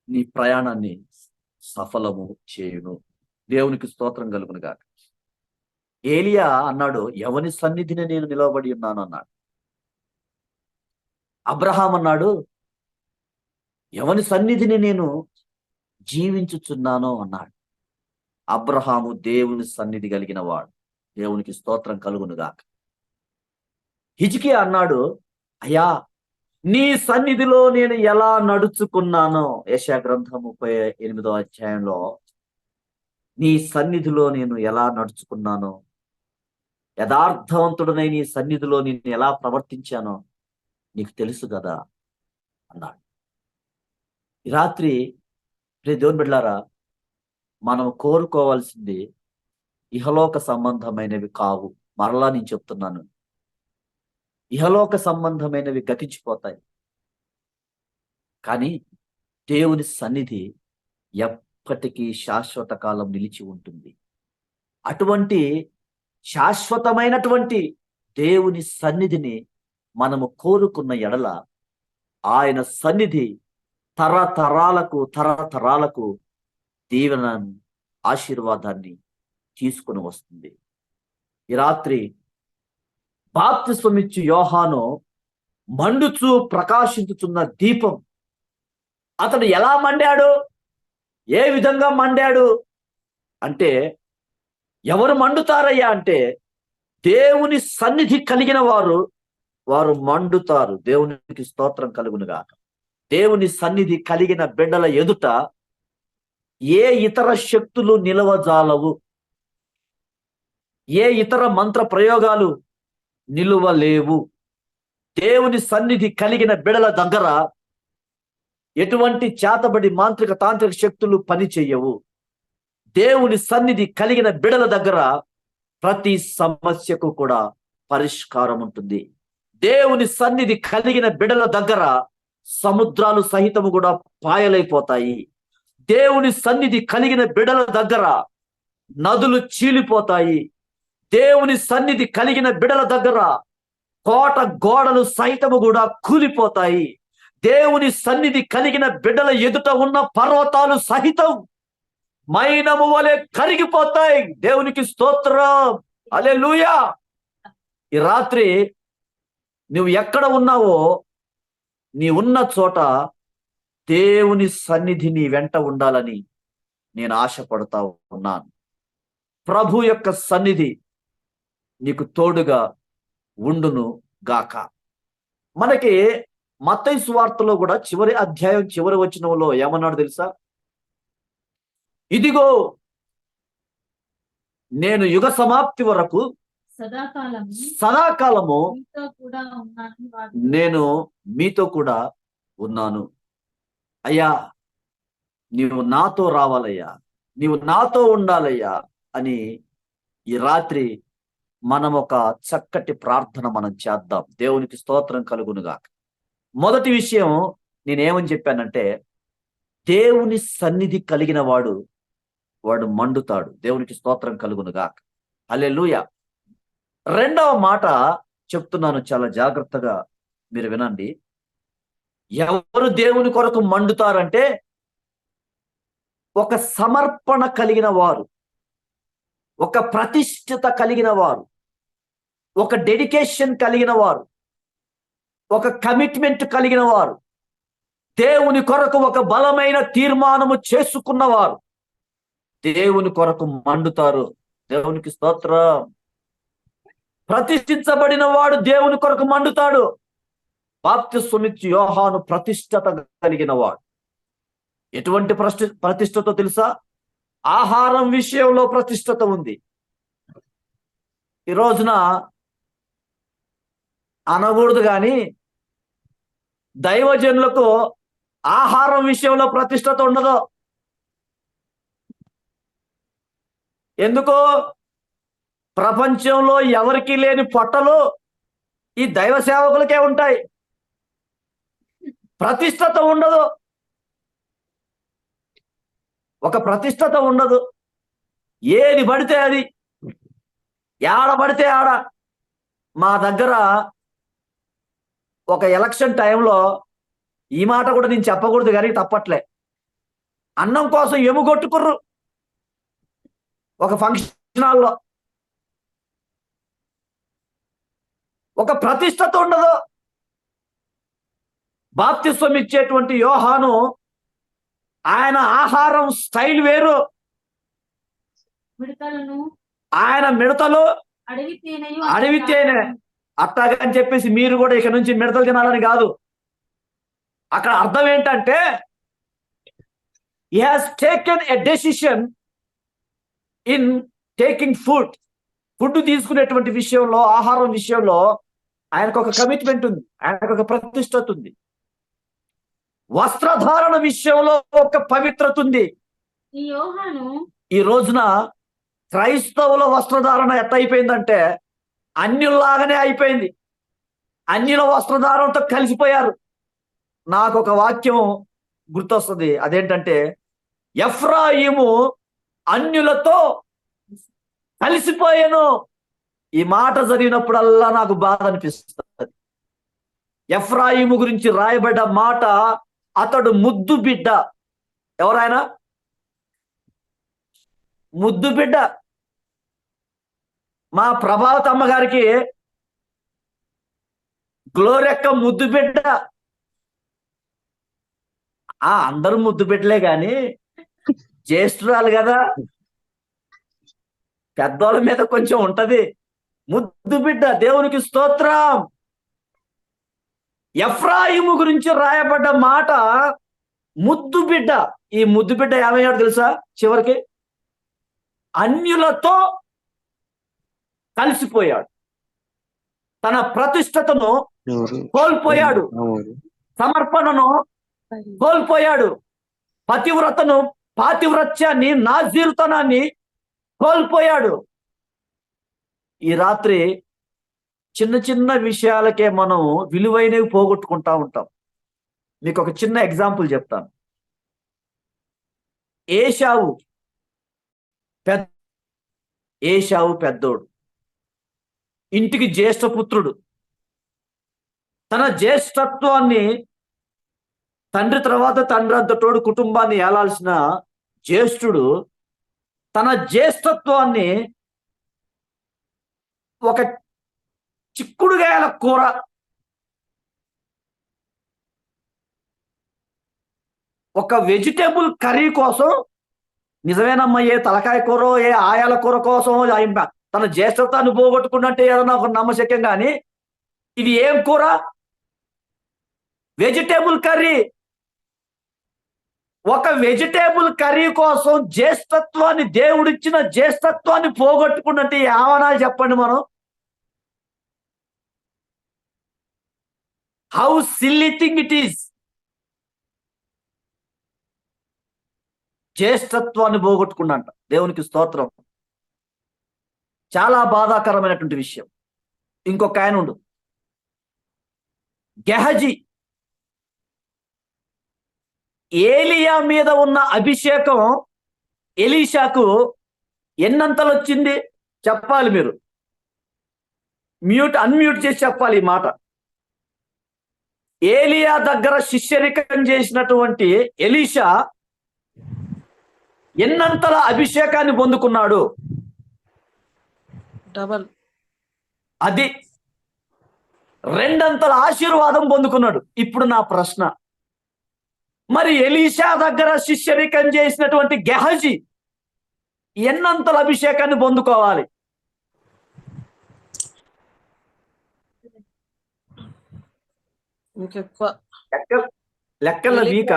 నీ ప్రయాణాన్ని సఫలము చేయును. దేవునికి స్తోత్రం కలుగును గాక. ఏలియా అన్నాడు, ఎవని సన్నిధిని నేను నిలవబడి ఉన్నాను అన్నాడు. అబ్రహాం అన్నాడు, ఎవని సన్నిధిని నేను జీవించుచున్నానో అన్నాడు. అబ్రహాము దేవుని సన్నిధి కలిగిన వాడు. దేవునికి స్తోత్రం కలుగును గాక. హిజ్కియా అన్నాడు, అయ్యా నీ సన్నిధిలో నేను ఎలా నడుచుకున్నానో, యెషయా గ్రంథం 38వ అధ్యాయంలో నీ సన్నిధిలో నేను ఎలా నడుచుకున్నానో, యథార్థవంతుడనై నీ సన్నిధిలో నేను ఎలా ప్రవర్తించానో నీకు తెలుసు కదా అన్నాడు. ఈ రాత్రి దేవుని బిడ్డలారా, మనం కోరుకోవాల్సింది ఇహలోక సంబంధమైనవి కావు. మరలా నేను చెప్తున్నాను, ఇహలోక సంబంధమైనవి గతించిపోతాయి, కానీ దేవుని సన్నిధి ఎప్పటికీ శాశ్వత కాలం నిలిచి ఉంటుంది. అటువంటి శాశ్వతమైనటువంటి దేవుని సన్నిధిని మనము కోరుకున్న ఎడల ఆయన సన్నిధి తరతరాలకు దీవెన ఆశీర్వాదాన్ని తీసుకుని వస్తుంది. ఈ రాత్రి బాప్తిస్మమిచ్చు యోహాను మండుచు ప్రకాశించుచున్న దీపం. అతడు ఎలా మండాడు, ఏ విధంగా మండాడు అంటే, ఎవరు మండుతారయ్యా అంటే దేవుని సన్నిధి కలిగిన వారు మండుతారు. దేవునికి స్తోత్రం కలుగునుగా. దేవుని సన్నిధి కలిగిన బిడ్డల ఎదుట ఏ ఇతర శక్తులు నిలవజాలవు, ఏ ఇతర మంత్ర ప్రయోగాలు నిలువలేవు. దేవుని సన్నిధి కలిగిన బిడల దగ్గర ఎటువంటి చేతబడి మాంత్రిక తాంత్రిక శక్తులు పని చెయ్యవు. దేవుని సన్నిధి కలిగిన బిడల దగ్గర ప్రతి సమస్యకు కూడా పరిష్కారం ఉంటుంది. దేవుని సన్నిధి కలిగిన బిడల దగ్గర సముద్రాలు సహితము కూడా పాయలైపోతాయి. దేవుని సన్నిధి కలిగిన బిడల దగ్గర నదులు చీలిపోతాయి. దేవుని సన్నిధి కలిగిన బిడల దగ్గర కోట గోడలు సైతము కూడా కూలిపోతాయి. దేవుని సన్నిధి కలిగిన బిడ్డల ఎదుట ఉన్న పర్వతాలు సహితం మైనము వలె కరిగిపోతాయి. దేవునికి స్తోత్రం. హల్లెలూయా. ఈ రాత్రి నువ్వు ఎక్కడ ఉన్నావో, నీ ఉన్న చోట దేవుని సన్నిధి నీ వెంట ఉండాలని నేను ఆశపడతా ఉన్నాను. ప్రభు యొక్క సన్నిధి నీకు తోడుగా ఉండును గాక. మనకి మత్తయి సువార్తలో కూడా చివరి అధ్యాయం చివరి వచనంలో ఏమన్నాడు తెలుసా? ఇదిగో నేను యుగ సమాప్తి వరకు సదాకాలము నేను మీతో కూడా ఉన్నాను. అయ్యా నీవు నాతో రావాలయ్యా, నీవు నాతో ఉండాలయ్యా అని ఈ రాత్రి మనం ఒక చక్కటి ప్రార్థన మనం చేద్దాం. దేవునికి స్తోత్రం కలుగునుగాక. మొదటి విషయం నేనేమని చెప్పానంటే, దేవుని సన్నిధి కలిగిన వాడు మండుతాడు. దేవునికి స్తోత్రం కలుగునుగాక. హల్లెలూయా. రెండవ మాట చెప్తున్నాను, చాలా జాగ్రత్తగా మీరు వినండి. ఎవరు దేవుని కొరకు మండుతారంటే, ఒక సమర్పణ కలిగిన వారు, ఒక ప్రతిష్ఠిత కలిగిన వారు, ఒక డెడికేషన్ కలిగిన వారు, ఒక కమిట్మెంట్ కలిగిన వారు, దేవుని కొరకు ఒక బలమైన తీర్మానము చేసుకున్నవారు దేవుని కొరకు మండుతారు. దేవునికి స్తోత్రం. ప్రతిష్ఠించబడిన వాడు దేవుని కొరకు మండుతాడు. బాప్తిస్మమిచ్చి యోహాను ప్రతిష్ఠత కలిగిన వాడు. ఎటువంటి ప్రతిష్ఠతో తెలుసా? ఆహారం విషయంలో ప్రతిష్ఠత ఉంది. ఈ రోజున అనకూడదు కానీ దైవజనులకు ఆహారం విషయంలో ప్రతిష్ఠత ఉండదు. ఎందుకో? ప్రపంచంలో ఎవరికి లేని పొట్టలు ఈ దైవ సేవకులకే ఉంటాయి. ప్రతిష్ఠత ఉండదు, ఒక ప్రతిష్ఠత ఉండదు. ఏది పడితే అది, ఆడ పడితే ఆడ. మా దగ్గర ఒక ఎలక్షన్ టైంలో, ఈ మాట కూడా నేను చెప్పకూడదు కానీ తప్పట్లే, అన్నం కోసం ఎముగొట్టుకుర్రు ఒక ఫంక్షన్ హాల్లో. ఒక ప్రతిష్ఠత ఉండదు. బాప్తిస్మం ఇచ్చేటువంటి యోహాను, ఆయన ఆహారం స్టైల్ వేరు. ఆయన మిడతలు అడవి తేనె అట్టాగని చెప్పేసి మీరు కూడా ఇక నుంచి మిడతలు తినాలని కాదు. అక్కడ అర్థం ఏంటంటే, he has taken a decision in taking food. Food తీసుకునేటువంటి విషయంలో, ఆహారం విషయంలో ఆయనకు ఒక కమిట్మెంట్ ఉంది, ఆయనకు ఒక ప్రతిష్టత ఉంది. వస్త్రధారణ విషయంలో ఒక పవిత్రత ఉంది. ఈ రోజున క్రైస్తవుల వస్త్రధారణ ఎట్ట అయిపోయిందంటే, అన్యుల్లాగానే అయిపోయింది. అన్యుల వస్త్రధారణతో కలిసిపోయారు. నాకు ఒక వాక్యం గుర్తొస్తుంది. అదేంటంటే, ఎఫ్రాయిము అన్యులతో కలిసిపోయాను. ఈ మాట చదివినప్పుడల్లా నాకు బాధ అనిపిస్తుంది. ఎఫ్రాయిము గురించి రాయబడ్డ మాట, అతడు ముద్దు బిడ్డ. ఎవరైనా ముద్దు బిడ్డ. మా ప్రభావతి అమ్మగారికి గ్లోరెక్క ముద్దు బిడ్డ. అందరూ ముద్దు బిడ్డలే గాని జ్యేష్ఠురాలు కదా, పెద్దోళ్ళ మీద కొంచెం ఉంటది. ముద్దు బిడ్డ. దేవునికి స్తోత్రం. ఎఫ్రాయిము గురించి రాయబడ్డ మాట ముద్దు బిడ్డ. ఈ ముద్దు బిడ్డ ఏమయ్యాడు తెలుసా? చివరికి అన్యులతో కలిసిపోయాడు. తన ప్రతిష్టతను కోల్పోయాడు, సమర్పణను కోల్పోయాడు, పాతివ్రత్యాన్ని, నాజీరుతనాన్ని కోల్పోయాడు. ఈ రాత్రి చిన్న చిన్న విషయాలకే మనం విలువైనవి పోగొట్టుకుంటా ఉంటాం. మీకు ఒక చిన్న ఎగ్జాంపుల్ చెప్తాను. ఏశావు పెద్దోడు, ఇంటికి జ్యేష్ఠపుత్రుడు. తన జ్యేష్ఠత్వాన్ని, తండ్రి తర్వాత తండ్రి అంతటోడు కుటుంబాన్ని ఏలాల్సిన జ్యేష్ఠుడు తన జ్యేష్ఠత్వాన్ని ఒక చిక్కుడుగాయల కూర, ఒక వెజిటేబుల్ కర్రీ కోసం, నిజమేనమ్మా, ఏ తలకాయ కూర, ఏ ఆయాల కూర కోసం తన జ్యేష్ఠత్వాన్ని పోగొట్టుకున్నట్టే ఏదన్నా ఒక నమ్మశక్యం. కానీ ఇది ఏం కూర? Vegetable curry. ఒక వెజిటేబుల్ కర్రీ కోసం జ్యేష్ఠత్వాన్ని, దేవుడిచ్చిన జ్యేష్ఠత్వాన్ని పోగొట్టుకున్నట్టు ఏమన్నా చెప్పండి మనం? How silly thing it is. జ్యేష్ఠత్వాన్ని పోగొట్టుకున్నంట. దేవునికి స్తోత్రం. చాలా బాధాకరమైనటువంటి విషయం. ఇంకొక ఆయన ఉండు, గెహజీ. ఏలియా మీద ఉన్న అభిషేకం ఎలీషాకు ఎన్నంతలు వచ్చింది చెప్పాలి. మీరు అన్మ్యూట్ చేసి చెప్పాలి ఈ మాట. ఏలియా దగ్గర శిష్యరికం చేసినటువంటి ఎలీషా ఎన్నంతల అభిషేకాన్ని పొందుకున్నాడు? డబల్. అది 2 అంతల ఆశీర్వాదం పొందుకున్నాడు. ఇప్పుడు నా ప్రశ్న, మరి ఎలీషా దగ్గర శిష్యరికం చేసినటువంటి గెహజీ ఎన్నంతల అభిషేకాన్ని పొందుకోవాలి? ఇంకెక్కువ లెక్కల వీక.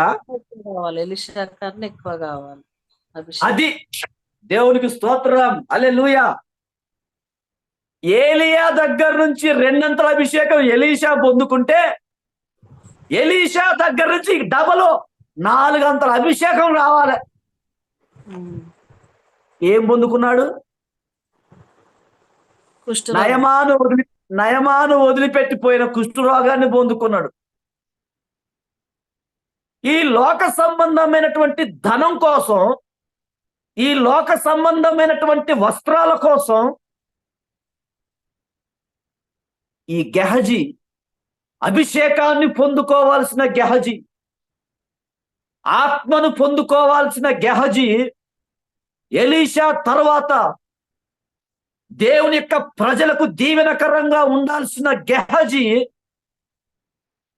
కావాలి, ఎలీషా కన్నా ఎక్కువ కావాలి అభిషేకం. అది దేవునికి స్తోత్రం. హల్లెలూయా. ఏలియా దగ్గర నుంచి 2 అంతల అభిషేకం ఎలీషా పొందుకుంటే, ఎలీషా దగ్గర నుంచి డబల్ 4 అంతల అభిషేకం రావాలి. ఏం పొందుకున్నాడు? నయమాను వదిలిపెట్టిపోయిన కుష్ఠరోగాన్ని పొందుకున్నాడు. ఈ లోక సంబంధమైనటువంటి ధనం కోసం, ఈ లోక సంబంధమైనటువంటి వస్త్రాల కోసం ఈ గెహజీ, అభిషేకాన్ని పొందుకోవాల్సిన గెహజీ, ఆత్మను పొందుకోవాల్సిన గెహజీ, ఎలీషా తర్వాత దేవుని యొక్క ప్రజలకు దీవెనకరంగా ఉండాల్సిన గెహజీ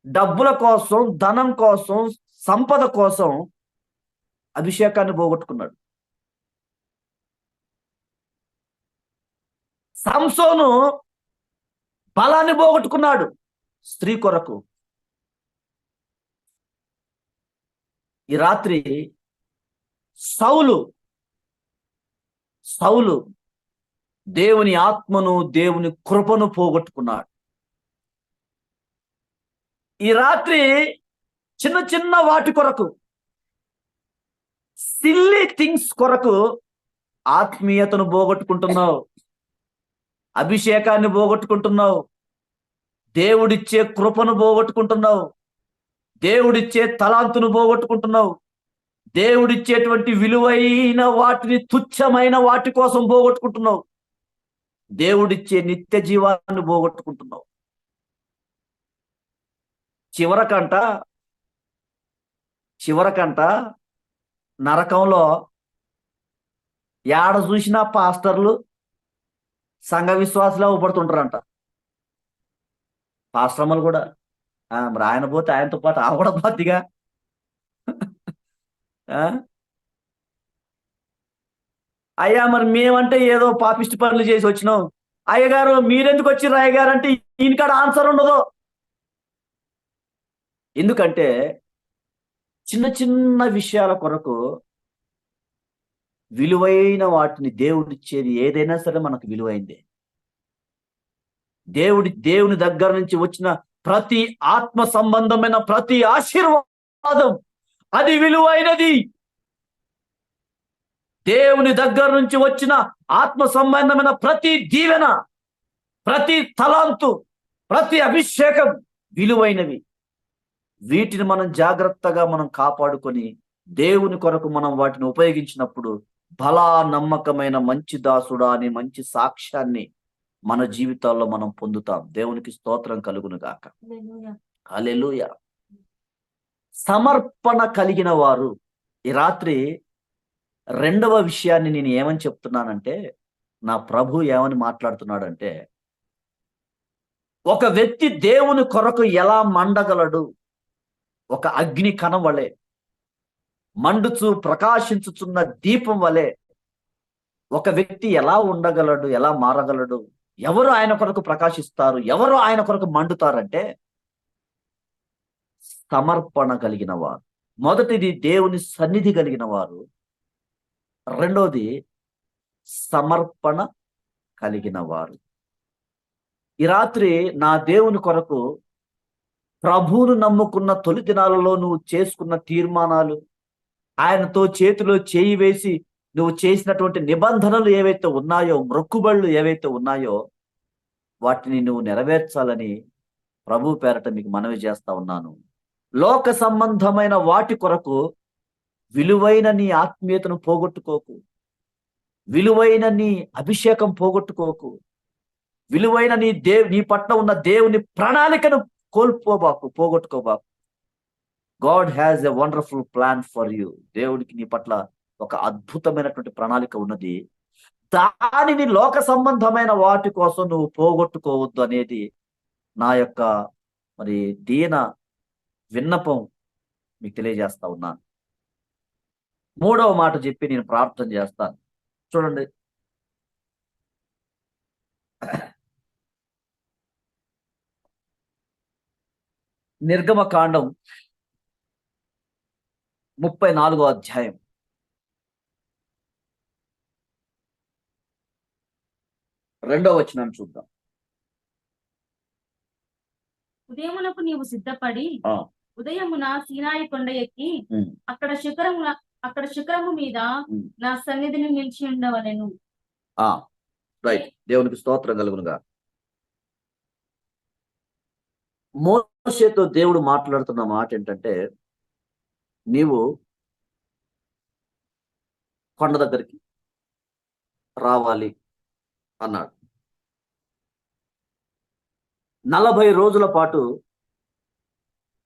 డబ్బుల కోసం, ధనం కోసం, సంపద కోసం అభిషేకాన్ని పోగొట్టుకున్నాడు. సంసోను బలాన్ని పోగొట్టుకున్నాడు స్త్రీ కొరకు. ఈ రాత్రి సౌలు దేవుని ఆత్మను, దేవుని కృపను పోగొట్టుకున్నాడు. ఈ రాత్రి చిన్న చిన్న వాటి కొరకు, సిల్లీ థింగ్స్ కొరకు ఆత్మీయతను పోగొట్టుకుంటున్నావు, అభిషేకాన్ని పోగొట్టుకుంటున్నావు, దేవుడిచ్చే కృపను పోగొట్టుకుంటున్నావు, దేవుడిచ్చే తలాంతును పోగొట్టుకుంటున్నావు, దేవుడిచ్చేటువంటి విలువైన వాటిని తుచ్చమైన వాటి కోసం పోగొట్టుకుంటున్నావు, దేవుడిచ్చే నిత్య జీవాన్ని పోగొట్టుకుంటున్నావు. చివరకంట నరకంలో ఏడ చూసినా పాస్టర్లు, సంఘ విశ్వాసులు అవ్వబడుతుంటారంట. పాస్టర్మలు కూడా మరి ఆయన పోతే ఆయనతో పాటు ఆ కూడా పోద్దిగా. అయ్యా మరి మేమంటే ఏదో పాపిష్టి పనులు చేసి వచ్చినాం, అయ్యగారు మీరెందుకు వచ్చిర్రు అయ్యగారు అంటే ఈయనకాడ ఆన్సర్ ఉండదు. ఎందుకంటే చిన్న చిన్న విషయాల కొరకు విలువైన వాటిని దేవుడిచ్చేది ఏదైనా సరే మనకు విలువైందే. దేవుని దగ్గర నుంచి వచ్చిన ప్రతి ఆత్మ సంబంధమైన ప్రతి ఆశీర్వాదం అది విలువైనది. దేవుని దగ్గర నుంచి వచ్చిన ఆత్మ సంబంధమైన ప్రతి దీవెన, ప్రతి తలాంతు, ప్రతి అభిషేకం విలువైనవి. వీటిని మనం జాగ్రత్తగా మనం కాపాడుకొని దేవుని కొరకు మనం వాటిని ఉపయోగించినప్పుడు బలా నమ్మకమైన మంచి దాసుడా అని మంచి సాక్ష్యాన్ని మన జీవితాల్లో మనం పొందుతాం. దేవునికి స్తోత్రం కలుగును గాక. హల్లెలూయా. సమర్పణ కలిగిన వారు. ఈ రాత్రి 2వ విషయాన్ని నేను ఏమని చెప్తున్నానంటే, నా ప్రభు ఏమని మాట్లాడుతున్నాడంటే, ఒక వ్యక్తి దేవుని కొరకు ఎలా మండగలడు? ఒక అగ్ని కణం వలె, మండుచు ప్రకాశించుచున్న దీపం వలె ఒక వ్యక్తి ఎలా ఉండగలడు, ఎలా మారగలడు? ఎవరు ఆయన కొరకు ప్రకాశిస్తారు, ఎవరు ఆయన కొరకు మండుతారంటే సమర్పణ కలిగిన వారు. మొదటిది దేవుని సన్నిధి కలిగిన వారు, రెండోది సమర్పణ కలిగిన వారు. ఈ రాత్రి నా దేవుని కొరకు ప్రభువును నమ్ముకున్న తొలి దినాలలో నువ్వు చేసుకున్న తీర్మానాలు, ఆయనతో చేతిలో చేయి వేసి నువ్వు చేసినటువంటి నిబంధనలు ఏవైతే ఉన్నాయో, మొక్కుబళ్ళు ఏవైతే ఉన్నాయో వాటిని నువ్వు నెరవేర్చాలని ప్రభు పేరట మీకు మనవి చేస్తా ఉన్నాను. లోక సంబంధమైన వాటి కొరకు విలువైన నీ ఆత్మీయతను పోగొట్టుకోకు, విలువైన నీ అభిషేకం పోగొట్టుకోకు, విలువైన నీ పట్ల ఉన్న దేవుని ప్రణాళికను పోగొట్టుకోబాకు. God has a wonderful plan for you. దేవుడికి నీ పట్ల ఒక అద్భుతమైనటువంటి ప్రణాళిక ఉన్నది. దానిని లోక సంబంధమైన వాటి కోసం నువ్వు పోగొట్టుకోవద్దు అనేది నా యొక్క మరి దీన విన్నపం మీకు తెలియజేస్తా ఉన్నాను. మూడవ మాట చెప్పి నేను ప్రార్థన చేస్తాను. చూడండి, నిర్గమకాండం 34వ అధ్యాయం 2వ వచనాన్ని చూద్దాం. ఉదయమునకు నీవు సిద్ధపడి ఆ. ఉదయమున సీనాయి కొండ ఎక్కి ఉమ్. అక్కడ శిఖరము మీద ఉమ్. నా సన్నిధిని నిలిచి ఉండవలెను. రైట్. దేవునికి స్తోత్రం కలుగునుగా. మోషేతో దేవుడు మాట్లాడుతున్న మాట ఏంటంటే, నీవు కొండ దగ్గరికి రావాలి అన్నాడు. 40 రోజుల పాటు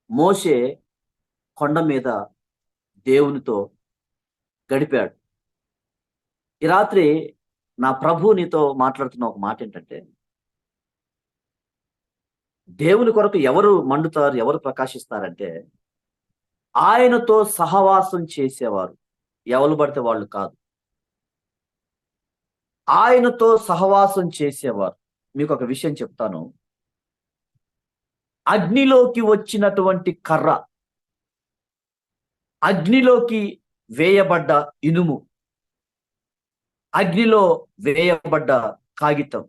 మోషే కొండ మీద దేవునితో గడిపాడు. ఈ రాత్రి నా ప్రభు నీతో మాట్లాడుతున్న ఒక మాట ఏంటంటే, దేవుని కొరకు ఎవరు మండుతారు, ఎవరు ప్రకాశిస్తారంటే ఆయనతో సహవాసం చేసేవారు. ఎవరు పడితే వాళ్ళు కాదు, ఆయనతో సహవాసం చేసేవారు. మీకు ఒక విషయం చెప్తాను. అగ్నిలోకి వచ్చినటువంటి కర్ర, అగ్నిలోకి వేయబడ్డ ఇనుము, అగ్నిలో వేయబడ్డ కాగితం,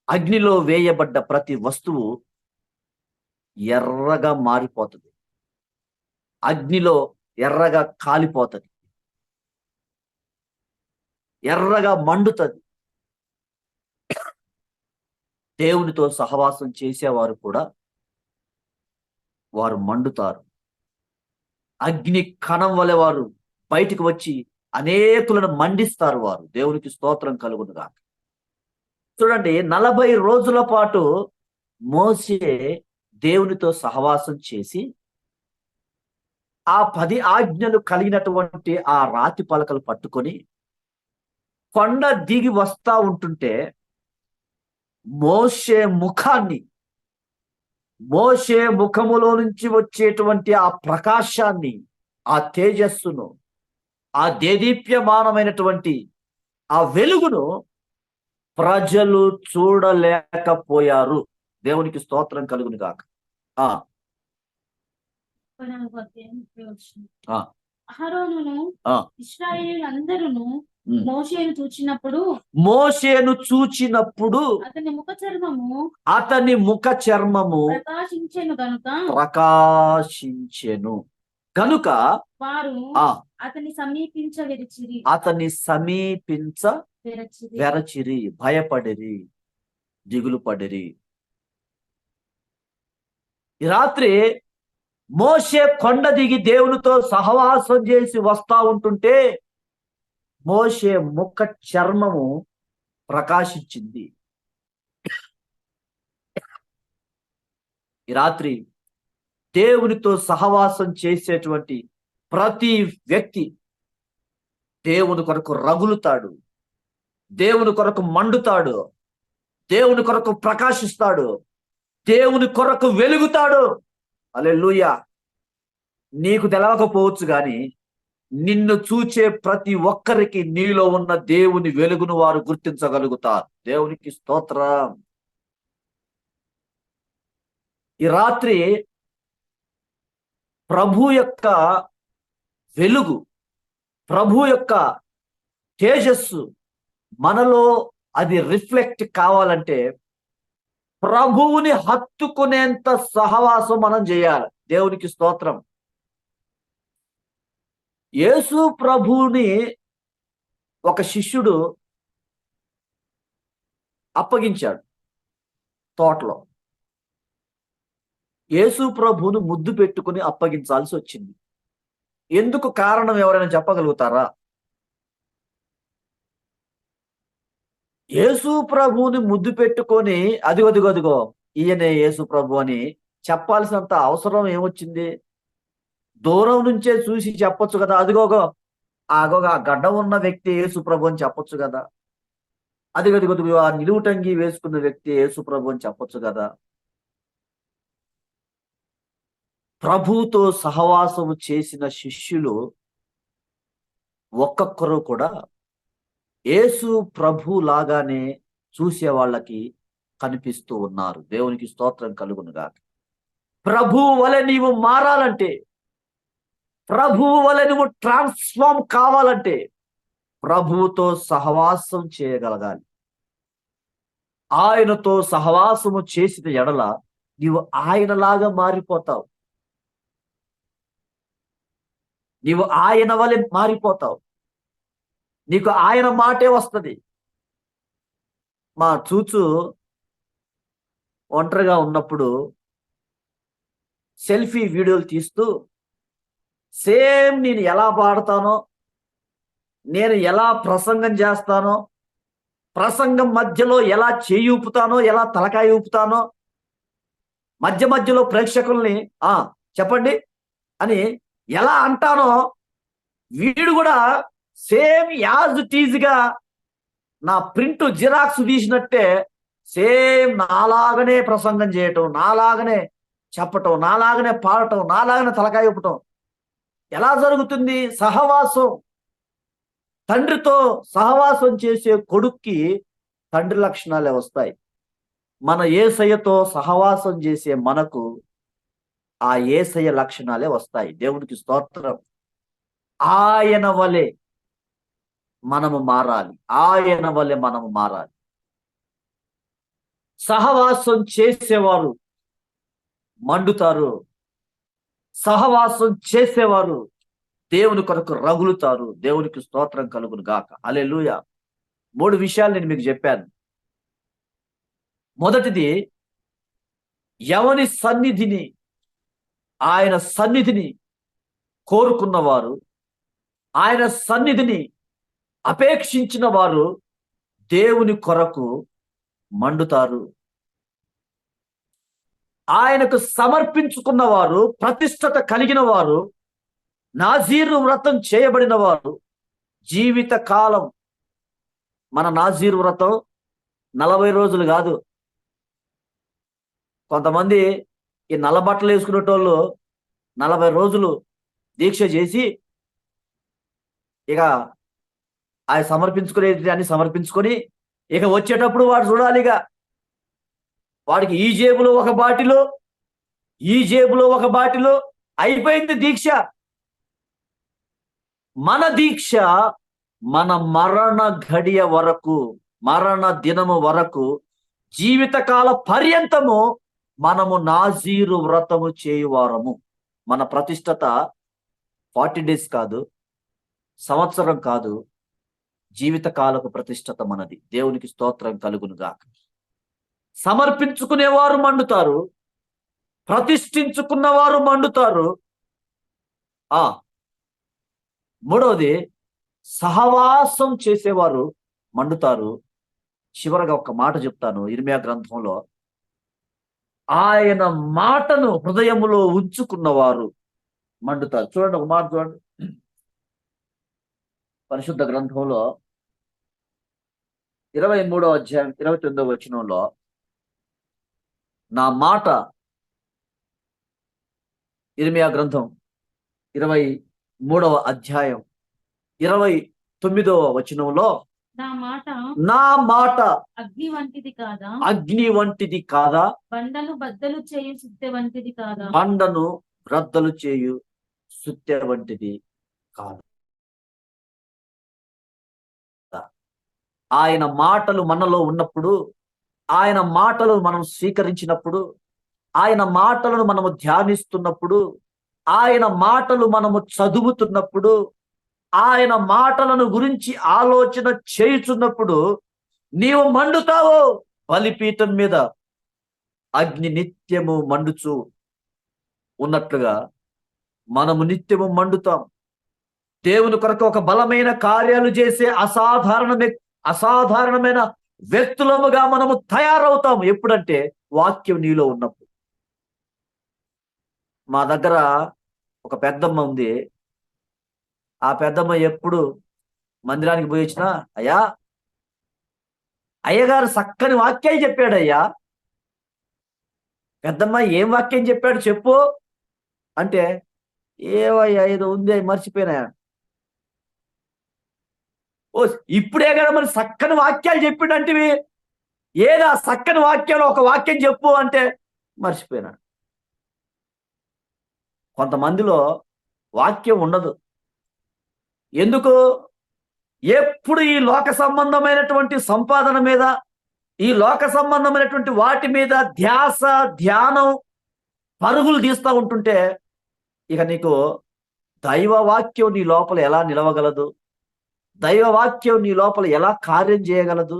అగ్నిలో వేయబడ్డ ప్రతి వస్తువు ఎర్రగా మారిపోతుంది, అగ్నిలో ఎర్రగా కాలిపోతుంది, ఎర్రగా మండుతుంది. దేవునితో సహవాసం చేసేవారు కూడా వారు మండుతారు. అగ్ని కణం వలె వారు బయటికి వచ్చి అనేకులను మండిస్తారు. వారు దేవునికి స్తోత్రం కలుగునుగా. చూడండి, 40 రోజుల పాటు మోషే దేవునితో సహవాసం చేసి ఆ 10 ఆజ్ఞలు కలిగినటువంటి ఆ రాతి పలకలు పట్టుకొని కొండ దిగి వస్తా ఉంటుంటే మోషే ముఖములో నుంచి వచ్చేటువంటి ఆ ప్రకాశాన్ని, ఆ తేజస్సును, ఆ దేదీప్యమానమైనటువంటి ఆ వెలుగును ప్రజలు చూడలేకపోయారు. దేవునికి స్తోత్రం కలుగును గాక. అహరోనును ఇశ్రాయేలీయులందరూ మోషేను చూచినప్పుడు అతని ముఖ చర్మము ప్రకాశించెను గనుక వారు అతని సమీపించ వెరచిరి, భయపడిరి, దిగులు పడిరి. ఈ రాత్రి మోషే కొండ దిగి దేవునితో సహవాసం చేసి వస్తా ఉంటుంటే మోషే ముఖ చర్మము ప్రకాశించింది. ఈ రాత్రి దేవునితో సహవాసం చేసేటువంటి ప్రతి వ్యక్తి దేవుని కొరకు రగులుతాడు, దేవుని కొరకు మండుతాడు, దేవుని కొరకు ప్రకాశిస్తాడు, దేవుని కొరకు వెలుగుతాడు. హల్లెలూయా. నీకు తెలవకపోవచ్చు కానీ నిన్ను చూచే ప్రతి ఒక్కరికి నీలో ఉన్న దేవుని వెలుగును వారు గుర్తించగలుగుతారు. దేవునికి స్తోత్రం. ఈ రాత్రి ప్రభు యొక్క వెలుగు, ప్రభు యొక్క తేజస్సు మనలో అది రిఫ్లెక్ట్ కావాలంటే ప్రభువుని హత్తుకునేంత సహవాసం మనం చేయాలి. దేవునికి స్తోత్రం. యేసు ప్రభువుని ఒక శిష్యుడు అప్పగించాడు తోటలో. యేసు ప్రభువును ముద్దు పెట్టుకుని అప్పగించాల్సి వచ్చింది. ఎందుకు కారణం ఎవరైనా చెప్పగలుగుతారా? యేసు ప్రభువుని ముద్దు పెట్టుకొని అదిగో ఈయనే యేసు ప్రభు అని చెప్పాల్సినంత అవసరం ఏమొచ్చింది? దూరం నుంచే చూసి చెప్పొచ్చు కదా, అదిగోగో ఆ గడ్డ ఉన్న వ్యక్తి యేసు ప్రభు అని చెప్పొచ్చు కదా, అదిగో ఆ నిలువుటంగి వేసుకున్న వ్యక్తి యేసు ప్రభు అని చెప్పొచ్చు కదా. ప్రభువుతో సహవాసము చేసిన శిష్యులు ఒక్కొక్కరు కూడా యేసు ప్రభు లాగానే చూసే వాళ్ళకి కనిపిస్తూ ఉన్నారు. దేవునికి స్తోత్రం కలుగునుగాక. ప్రభువు వలె నీవు మారాలంటే, ప్రభువు వలె నువ్వు ట్రాన్స్ఫార్మ్ కావాలంటే ప్రభువుతో సహవాసం చేయగలగాలి. ఆయనతో సహవాసము చేసిన ఎడల నీవు ఆయనలాగా మారిపోతావు. నీవు ఆయన వలె మారిపోతావు. నీకు ఆయన మాటే వస్తుంది. మా చూచు ఒంటరిగా ఉన్నప్పుడు సెల్ఫీ వీడియోలు తీస్తూ సేమ్ నేను ఎలా పాడతానో, నేను ఎలా ప్రసంగం చేస్తానో, ప్రసంగం మధ్యలో ఎలా చేయి ఊపుతానో, ఎలా తలకాయ ఊపుతానో, మధ్యలో ప్రేక్షకుల్ని చెప్పండి అని ఎలా అంటానో, వీడు కూడా సేమ్ యాజ్ టీజ్గా నా ప్రింట్ జిరాక్స్ తీసినట్టే సేమ్ నాలాగనే ప్రసంగం చేయటం, నాలాగనే చెప్పటం, నాలాగనే పాడటం, నాలాగనే తలకాయ ఊపటం. ఎలా జరుగుతుంది? సహవాసం. తండ్రితో సహవాసం చేసే కొడుక్కి తండ్రి లక్షణాలే వస్తాయి. మన యేసయ్యతో సహవాసం చేసే మనకు ఆ యేసయ్య లక్షణాలే వస్తాయి. దేవునికి స్తోత్రం. ఆయన వలె మనము మారాలి. ఆయన వలె మనము మారాలి. సహవాసం చేసేవారు మండుతారు. సహవాసం చేసేవారు దేవుని కొరకు రగులుతారు. దేవునికి స్తోత్రం కలుగును గాక. హల్లెలూయా. 3 విషయాలు నేను మీకు చెప్పాను. మొదటిది, ఎవని సన్నిధిని, ఆయన సన్నిధిని కోరుకున్నవారు, ఆయన సన్నిధిని అపేక్షించిన వారు దేవుని కొరకు మండుతారు. ఆయనకు సమర్పించుకున్న వారు, ప్రతిష్టత కలిగిన వారు, నాజీరు వ్రతం చేయబడిన వారు జీవిత కాలం, మన నాజీరు వ్రతం 40 రోజులు కాదు. కొంతమంది ఈ నల్ల బట్టలు వేసుకునేటోళ్ళు 40 రోజులు దీక్ష చేసి ఇక ఆయన సమర్పించుకునేది అని సమర్పించుకొని ఇక వచ్చేటప్పుడు వాడు చూడాలి. ఇక వాడికి ఈ జేబులో ఒక బాటిలో, ఈ జేబులో ఒక బాటిలో అయిపోయింది దీక్ష. మన దీక్ష మన మరణ ఘడియ వరకు, మరణ దినము వరకు, జీవితకాల పర్యంతము మనము నాజీరు వ్రతము చేయువారము. మన ప్రతిష్టత 40 డేస్ కాదు, సంవత్సరం కాదు, జీవితకాలపు ప్రతిష్టత మనది. దేవునికి స్తోత్రం కలుగునుగాక. సమర్పించుకునేవారు మండుతారు, ప్రతిష్ఠించుకున్నవారు మండుతారు. మూడవది, సహవాసం చేసేవారు మండుతారు. చివరగా ఒక మాట చెప్తాను. ఇర్మియా గ్రంథంలో, ఆయన మాటను హృదయములో ఉంచుకున్నవారు మండుతారు. చూడండి, ఒక మాట చూడండి. పరిశుద్ధ గ్రంథంలో 23వ అధ్యాయం 29వ వచనంలో, నా మాట, ఇర్మియా గ్రంథం 23వ అధ్యాయం 29వ వచనంలో, నా మాట అగ్ని వంటిది కాదా, అగ్ని వంటిది కాదా, బండను బద్దలు చేయు సుత్తె వంటిది కాదా, బండను బ్రద్దలు చేయు సుత్తె వంటిది కాదు. ఆయన మాటలు మనలో ఉన్నప్పుడు, ఆయన మాటలు మనం స్వీకరించినప్పుడు, ఆయన మాటలను మనము ధ్యానిస్తున్నప్పుడు, ఆయన మాటలు మనము చదువుతున్నప్పుడు, ఆయన మాటలను గురించి ఆలోచన చేయుచున్నప్పుడు నీవు మండుతావు. బలిపీఠం మీద అగ్ని నిత్యము మండుచు ఉన్నట్లుగా మనము నిత్యము మండుతాం. దేవుని కొరకు ఒక బలమైన కార్యాలు చేసే అసాధారణమైన వ్యక్తులముగా మనము తయారవుతాము. ఎప్పుడంటే వాక్యం నీలో ఉన్నప్పుడు. మా దగ్గర ఒక పెద్దమ్మ ఉంది. ఆ పెద్దమ్మ ఎప్పుడు మందిరానికి పోయి వచ్చినా, అయ్యగారు చక్కని వాక్యాలు చెప్పాడయ్యా. పెద్దమ్మ ఏం వాక్యం చెప్పాడు చెప్పు అంటే, ఏవయ్యా ఏదో ఉంది అవి మర్చిపోయినా. ఓ ఇప్పుడే కదా మరి చక్కని వాక్యాలు చెప్పిండంటివి, ఏదా చక్కని వాక్యాలు ఒక వాక్యం చెప్పు అంటే మర్చిపోయినా. కొంతమందిలో వాక్యం ఉండదు. ఎందుకు? ఎప్పుడు ఈ లోక సంబంధమైనటువంటి సంపాదన మీద, ఈ లోక సంబంధమైనటువంటి వాటి మీద ధ్యాస ధ్యానం పరుగులు తీస్తూ ఉంటుంటే ఇక నీకు దైవ వాక్యం నీ లోపల ఎలా నిలవగలదు? దైవ వాక్యం నీ లోపల ఎలా కార్యం చేయగలదు?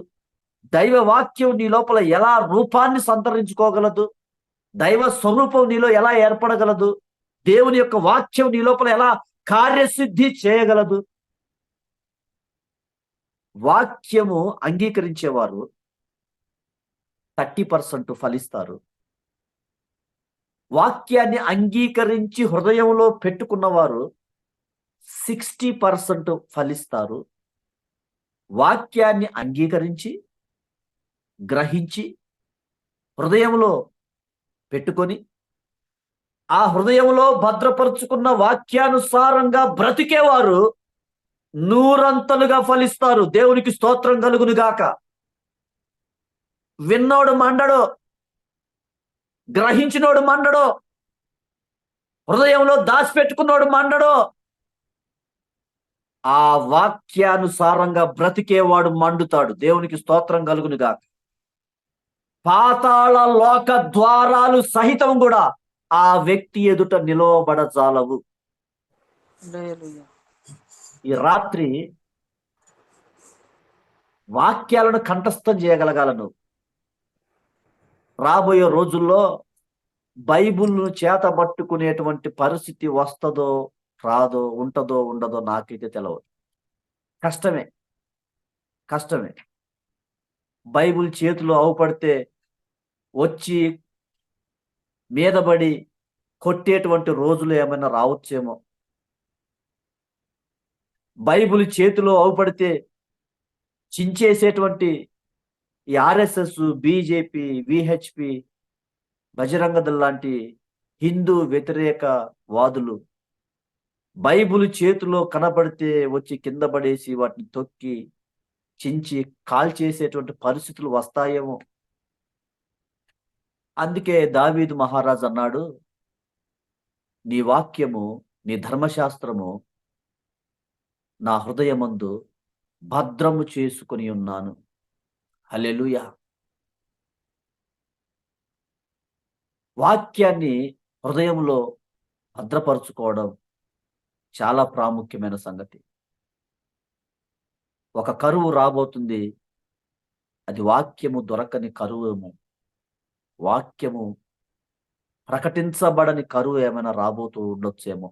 దైవ వాక్యం నీ లోపల ఎలా రూపాన్ని సంతరించుకోగలదు? దైవ స్వరూపం నీలో ఎలా ఏర్పడగలదు? దేవుని యొక్క వాక్యం నీ లోపల ఎలా కార్యసిద్ధి చేయగలదు? వాక్యము అంగీకరించేవారు 30% ఫలిస్తారు. వాక్యాన్ని అంగీకరించి హృదయంలో పెట్టుకున్నవారు 60% ఫలిస్తారు. వాక్యాన్ని అంగీకరించి గ్రహించి హృదయంలో పెట్టుకొని ఆ హృదయంలో భద్రపరుచుకున్న వాక్యానుసారంగా బ్రతికేవారు 100 ఫలిస్తారు. దేవునికి స్తోత్రం కలుగును గాక. విన్నోడు మండడు, గ్రహించినోడు మండడు, హృదయంలో దాచిపెట్టుకున్నోడు మండడు. ఆ వాక్యానుసారంగా బ్రతికేవాడు మండుతాడు. దేవునికి స్తోత్రం కలుగును గాక. పాతాళ లోక ద్వారాలు సహితం కూడా ఆ వ్యక్తి ఎదుట నిలవబడజాలవు. హల్లెలూయా. ఈ రాత్రి వాక్యాలను కంఠస్థం చేయగలగాలను. రాబోయే రోజుల్లో బైబిల్ను చేతబట్టుకునేటువంటి పరిస్థితి వస్తుందో రాదో, ఉంటుందో ఉండదో నాకైతే తెలియదు. కష్టమే. బైబిల్ చేతిలో అవుపడితే వచ్చి మీదబడి కొట్టేటువంటి రోజులు ఏమైనా రావచ్చేమో. బైబిల్ చేతిలో అవుపడితే చించేసేటువంటి ఈ RSS, BJP, VHP, Bajrang Dal లాంటి హిందూ వ్యతిరేక వాదులు బైబిల్ చేతిలో కనబడితే వచ్చి కింద పడేసి వాటిని తొక్కి చించి కాల్చేసేటువంటి పరిస్థితులు వస్తాయేమో. అందుకే దావీదు మహారాజు అన్నాడు, నీ వాక్యము, నీ ధర్మశాస్త్రము నా హృదయమందు భద్రము చేసుకొని ఉన్నాను. హల్లెలూయా. వాక్యాన్ని హృదయంలో భద్రపరుచుకోవడం చాలా ప్రాముఖ్యమైన సంగతి. ఒక కరువు రాబోతుంది. అది వాక్యము దొరకని కరువేమో. వాక్యము ప్రకటించబడని కరువు ఏమైనా రాబోతూ ఉండొచ్చేమో.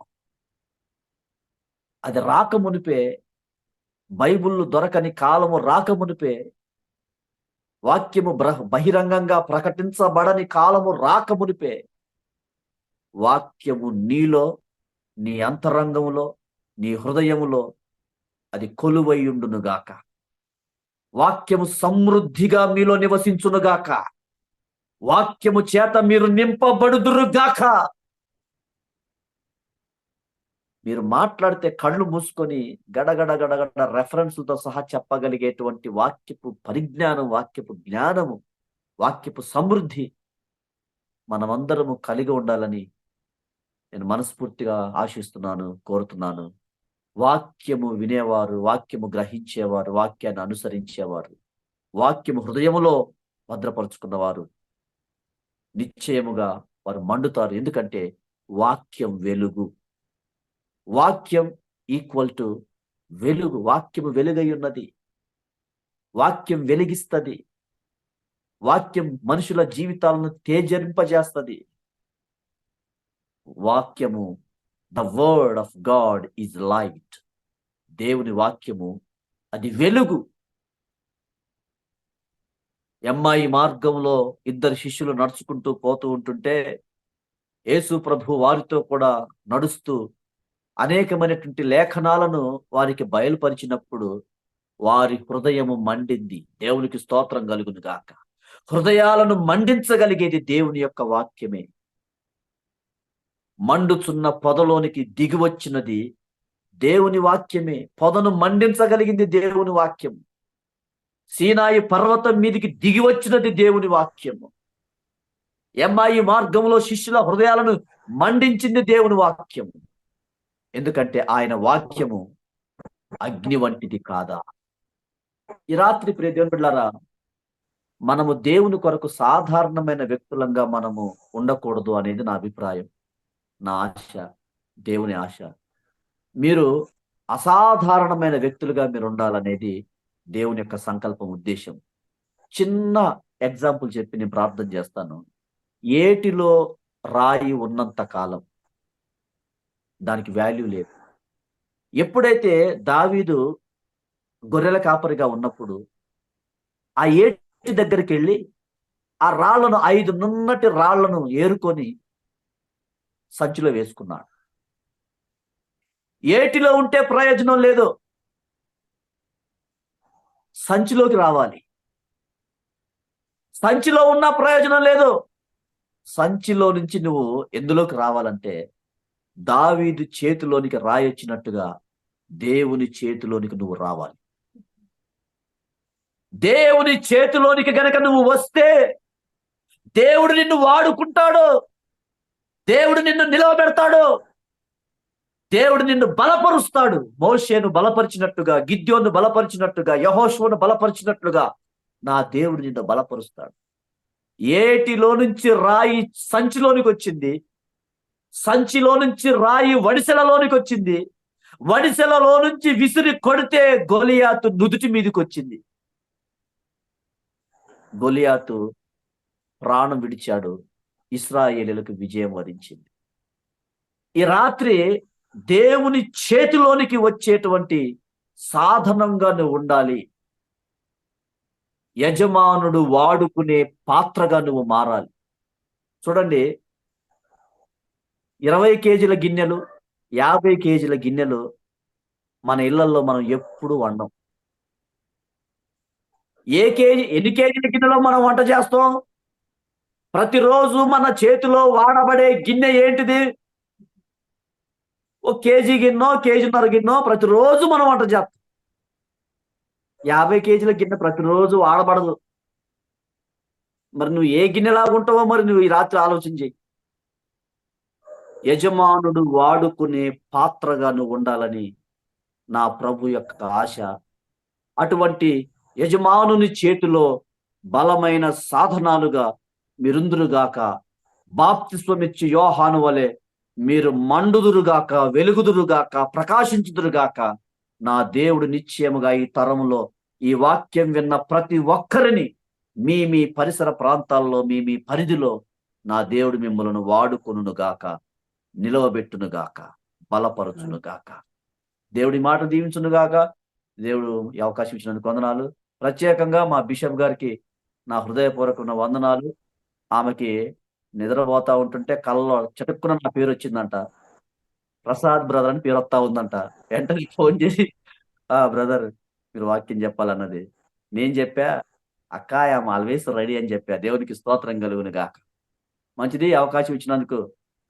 అది రాకమునిపే, బైబిల్ దొరకని కాలము రాకమునిపే, వాక్యము బహిరంగంగా ప్రకటించబడని కాలము రాకమునిపే వాక్యము నీలో, నీ అంతరంగములో, నీ హృదయములో అది కొలువైయుండునుగాక. వాక్యము సమృద్ధిగా మీలో నివసించునుగాక. వాక్యము చేత మీరు నింపబడుదురుగాక. మీరు మాట్లాడితే కళ్ళు మూసుకొని గడగడ గడగడ రెఫరెన్స్లతో సహా చెప్పగలిగేటువంటి వాక్యపు పరిజ్ఞానం, వాక్యపు జ్ఞానము, వాక్యపు సమృద్ధి మనమందరము కలిగి ఉండాలని నేను మనస్ఫూర్తిగా ఆశిస్తున్నాను, కోరుతున్నాను. వాక్యము వినేవారు, వాక్యము గ్రహించేవారు, వాక్యాన్ని అనుసరించేవారు, వాక్యము హృదయములో భద్రపరుచుకున్నవారు నిశ్చయముగా వారు మండుతారు. ఎందుకంటే వాక్యం వెలుగు. వాక్యం ఈక్వల్ టు వెలుగు, వాక్యము వెలుగై ఉన్నది. వాక్యం వెలిగిస్తుంది. వాక్యం మనుషుల జీవితాలను తేజరింపజేస్తుంది. వాక్యము, the word of God is light. దేవుని వాక్యము అది వెలుగు. ఎమ్మాయి మార్గంలో ఇద్దరు శిష్యులు నడుచుకుంటూ పోతూ ఉంటుంటే యేసు ప్రభు వారితో కూడా నడుస్తూ అనేకమైనటువంటి లేఖనాలను వారికి బయలుపరిచినప్పుడు వారి హృదయము మండింది. దేవునికి స్తోత్రం కలుగును గాక. హృదయాలను మండించగలిగేది దేవుని యొక్క వాక్యమే. మండుచున్న పొదలోనికి దిగివచ్చినది దేవుని వాక్యమే. పొదను మండించగలిగింది దేవుని వాక్యం. సీనాయి పర్వతం మీదికి దిగి వచ్చినది దేవుని వాక్యము. ఎమ్మాయి మార్గంలో శిష్యుల హృదయాలను మండించింది దేవుని వాక్యము. ఎందుకంటే ఆయన వాక్యము అగ్ని వంటిది కాదా. ఈ రాత్రి ప్రియ దేవుని బిడ్డలారా, మనము దేవుని కొరకు సాధారణమైన వ్యక్తులంగా మనము ఉండకూడదు అనేది నా అభిప్రాయం, నా ఆశ, దేవుని ఆశ. మీరు అసాధారణమైన వ్యక్తులుగా మీరు ఉండాలనేది దేవుని యొక్క సంకల్పం, ఉద్దేశం. చిన్న ఎగ్జాంపుల్ చెప్పి నేను ప్రార్థన చేస్తాను. ఏటిలో రాయి ఉన్నంత కాలం దానికి వాల్యూ లేదు. ఎప్పుడైతే దావీదు గొర్రెల కాపరిగా ఉన్నప్పుడు ఆ ఏటి దగ్గరికి వెళ్ళి ఆ రాళ్లను 5 నున్నటి రాళ్లను ఏరుకొని సంచిలో వేసుకున్నాడు. ఏటిలో ఉంటే ప్రయోజనం లేదు, సంచిలోకి రావాలి. సంచిలో ఉన్న ప్రయోజనం లేదు. సంచిలో నుంచి నువ్వు ఎందులోకి రావాలంటే దావీదు చేతిలోనికి రాయి వచ్చినట్టుగా దేవుని చేతిలోనికి నువ్వు రావాలి. దేవుని చేతిలోనికి గనక నువ్వు వస్తే దేవుడు నిన్ను వాడుకుంటాడు. దేవుడు నిన్ను నిలవబెడతాడు. దేవుడు నిన్ను బలపరుస్తాడు. మోషేను బలపరిచినట్టుగా, గిద్యోను బలపరిచినట్టుగా, యెహోషువను బలపరిచినట్లుగా నా దేవుడు నిన్ను బలపరుస్తాడు. ఏటిలో నుంచి రాయి సంచిలోనికి వచ్చింది. సంచిలో నుంచి రాయి వడిసెలలోనికి వచ్చింది. వడిసెలలో నుంచి విసిరి కొడితే గొలియాతు నుదుటి మీదకి వచ్చింది. గొలియాతు ప్రాణం విడిచాడు. ఇశ్రాయేలీయులకు విజయం వరించింది. ఈ రాత్రి దేవుని చేతిలోనికి వచ్చేటువంటి సాధనంగా నువ్వు ఉండాలి. యజమానుడు వాడుకునే పాత్రగా నువ్వు మారాలి. చూడండి, 20 కేజీల గిన్నెలు, 50 కేజీల గిన్నెలు మన ఇళ్లలో మనం ఎప్పుడు వండం. ఎన్ని కేజీల గిన్నెలో మనం వంట చేస్తాం? ప్రతిరోజు మన చేతిలో వాడబడే గిన్నె ఏంటిది? 1 కేజీ గిన్నె, కేజీన్నర గిన్నె ప్రతిరోజు మనం వంట చేస్తాం. 50 కేజీల గిన్నె ప్రతిరోజు వాడబడదు. మరి నువ్వు ఏ గిన్నెలాగుంటావో మరి నువ్వు ఈ రాత్రి ఆలోచన చెయ్యి. యజమానుడు వాడుకునే పాత్రగా నువ్వు ఉండాలని నా ప్రభు యొక్క ఆశ. అటువంటి యజమానుని చేతిలో బలమైన సాధనాలుగా మీరుందురుగాక. బాప్తిస్మమిచ్చి యోహాను వలె మీరు మండుదురుగాక, వెలుగుదురుగాక, ప్రకాశించుదురుగాక. నా దేవుడు నిశ్చయముగా ఈ తరంలో ఈ వాక్యం విన్న ప్రతి ఒక్కరిని మీ మీ పరిసర ప్రాంతాల్లో, మీ మీ పరిధిలో నా దేవుడు మిమ్మల్ని వాడుకొనుగాక, నిలవబెట్టునుగాక, బలపరచునుగాక. దేవుడి మాట దీవించునుగాక. దేవుడు ఈ అవకాశం ఇచ్చినందుకు వందనాలు. ప్రత్యేకంగా మా బిషప్ గారికి నా హృదయపూర్వకమైన వందనాలు. ఆమెకి నిద్రపోతా ఉంటుంటే కళ్ళలో చటుక్కున నా పేరు వచ్చిందంట. ప్రసాద్ బ్రదర్ అని పేరు వస్తా ఉందంట. వెంటనే ఫోన్ చేసి, బ్రదర్ మీరు వాక్యం చెప్పాలన్నది. నేను చెప్పా, అక్క ఐఎమ్ ఆల్వేస్ రెడీ అని చెప్పా. దేవునికి స్తోత్రం కలుగును గాక. మంచిది, అవకాశం ఇచ్చినందుకు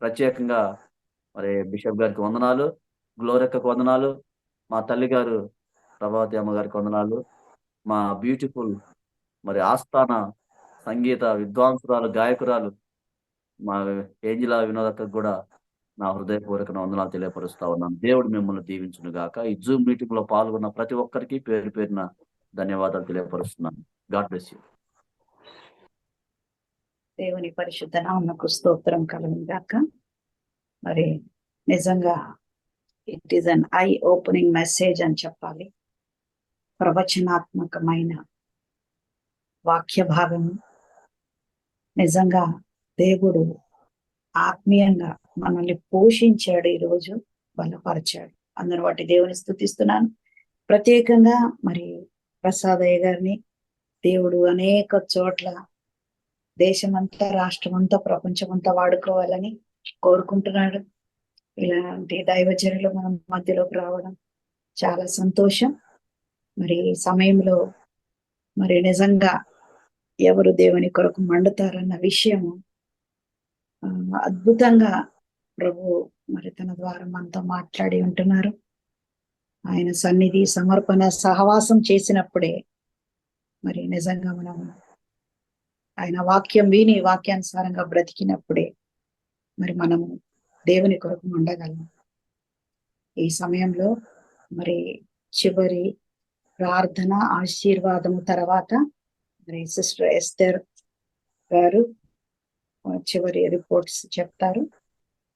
ప్రత్యేకంగా మరి బిషప్ గారికి వందనాలు, గ్లోరక్కకు వందనాలు, మా తల్లి గారు ప్రభావతి అమ్మ గారికి వందనాలు, మా బ్యూటిఫుల్ మరి ఆస్థాన సంగీత విద్వాంసురాలు, గాయకురాలు మా ఏంజిలా వినోదక్కకు కూడా నా హృదయపూర్వక వందనాలు తెలియపరుస్తా ఉన్నాను. దేవుడు మిమ్మల్ని దీవించును గాక. ఈ జూమ్ మీటింగ్ లో పాల్గొన్న ప్రతి ఒక్కరికి పేరు పేరున ధన్యవాదాలు తెలియపరుస్తున్నాను. God bless you. దేవుని పరిశుద్ధ నామమునకు స్తోత్రం కలుగును గాక. మరి నిజంగా it is an eye opening message అని చెప్పాలి. ప్రవచనాత్మకమైన వాక్య భాగము. నిజంగా దేవుడు ఆత్మీయంగా మనల్ని పోషించాడు, ఈరోజు బలపరిచాడు. అందరూ వాటి దేవుని స్తుతిస్తున్నాను. ప్రత్యేకంగా మరి ప్రసాదయ్య గారిని దేవుడు అనేక చోట్ల దేశమంతా, రాష్ట్రమంతా, ప్రపంచమంతా వాడుకోవాలని కోరుకుంటున్నాడు. ఇలాంటి దైవచర్యలు మనం మధ్యలోకి రావడం చాలా సంతోషం. మరి ఈ సమయంలో మరి నిజంగా ఎవరు దేవుని కొరకు మండుతారన్న విషయము అద్భుతంగా ప్రభు మరి తన ద్వారా మనతో మాట్లాడి ఉంటున్నారు. ఆయన సన్నిధి సమర్పణ సహవాసం చేసినప్పుడే మరి నిజంగా మనం ఆయన వాక్యం విని వాక్యానుసారంగా బ్రతికినప్పుడే మరి మనము దేవుని కొరకు మండగలం. ఈ సమయంలో మరి చివరి ప్రార్థన ఆశీర్వాదము తర్వాత మరి సిస్టర్ ఎస్తర్ గారు చివరి రిపోర్ట్స్ చెప్తారు.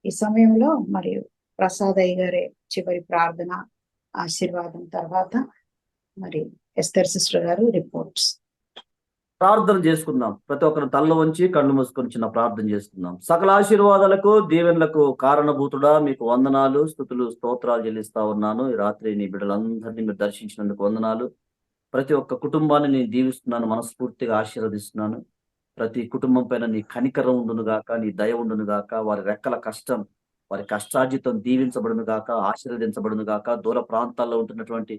ఈ సమయంలో మరి ప్రసాదయ్య గారి చివరి ప్రార్థన ఆశీర్వాదం తర్వాత మరి ఎస్తర్ సిస్టర్ గారు రిపోర్ట్స్. ప్రార్థన చేసుకుందాం. ప్రతి ఒక్కరు తల్ల వంచి కళ్ళు మూసుకొని చిన్న ప్రార్థన చేసుకుందాం. సకల ఆశీర్వాదాలకు దీవెనలకు కారణభూతుడా మీకు వందనాలు, స్తుతులు, స్తోత్రాలు చెల్లిస్తా ఉన్నాను. ఈ రాత్రి నీ బిడ్డలందరినీ మీరు దర్శించినందుకు వందనాలు. ప్రతి ఒక్క కుటుంబాన్ని నేను దీవిస్తున్నాను, మనస్ఫూర్తిగా ఆశీర్వదిస్తున్నాను. ప్రతి కుటుంబం పైన నీ కనికరం ఉండును గాక, నీ దయ ఉండును గాక. వారి రెక్కల కష్టం, వారి కష్టార్జితం దీవించబడును గాక, ఆశీర్వదించబడును గాక. దూర ప్రాంతాల్లో ఉంటున్నటువంటి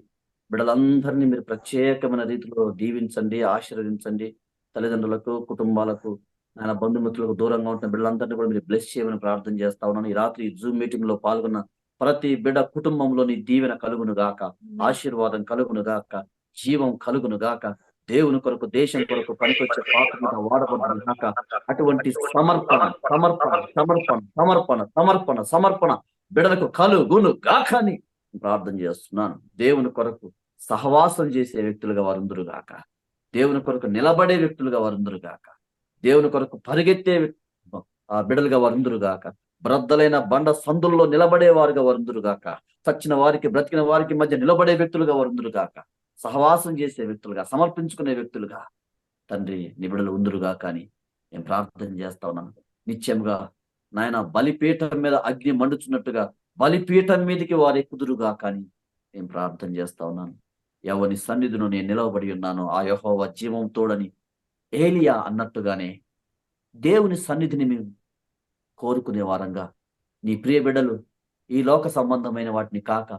బిడ్డలందరినీ మీరు ప్రత్యేకమైన రీతిలో దీవించండి, ఆశీర్వదించండి. తల్లిదండ్రులకు, కుటుంబాలకు, ఆయన బంధుమిత్రులకు దూరంగా ఉంటున్న బిడ్డలందరినీ కూడా మీరు బ్లెస్ చేయమని ప్రార్థన చేస్తా ఉన్నాను. ఈ రాత్రి జూమ్ మీటింగ్ లో పాల్గొన్న ప్రతి బిడ్డ కుటుంబంలో నీ దీవెన కలుగును గాక, ఆశీర్వాదం కలుగును గాక, జీవం కలుగును గాక. దేవుని కొరకు, దేశం కొరకు పనికొచ్చే పాత్రగా వాడబడును గాక. అటువంటి సమర్పణ సమర్పణ సమర్పణ సమర్పణ సమర్పణ సమర్పణ బిడ్డలకు కలుగును గాక అని ప్రార్థన చేస్తున్నాను. దేవుని కొరకు సహవాసం చేసే వ్యక్తులుగా వారుందరు గాక, దేవుని కొరకు నిలబడే వ్యక్తులుగా వారుందరు గాక, దేవుని కొరకు పరిగెత్తే బిడ్డలుగా వారుందరు గాక, బ్రద్దలైన బండ సందుల్లో నిలబడే వారుగా వారుందరు గాక, చచ్చిన వారికి బ్రతికిన వారికి మధ్య నిలబడే వ్యక్తులుగా వారుందరు గాక, సహవాసం చేసే వ్యక్తులుగా, సమర్పించుకునే వ్యక్తులుగా తండ్రి నీ బిడ్డలు ఉందరుగా కానీ నేను ప్రార్థన చేస్తా ఉన్నాను. నిత్యంగా నాయన బలిపీఠం మీద అగ్ని మండుచున్నట్టుగా బలిపీఠం మీదకి వారు ఎక్కుదురుగా కానీ నేను ప్రార్థన చేస్తా ఉన్నాను. ఎవని సన్నిధిలో నేను నిలవబడి ఉన్నాను, ఆ యెహోవా జీవం తోడని ఏలియా అన్నట్టుగానే దేవుని సన్నిధిని మేము కోరుకునే వారంగా నీ ప్రియ బిడ్డలు ఈ లోక సంబంధమైన వాటిని కాక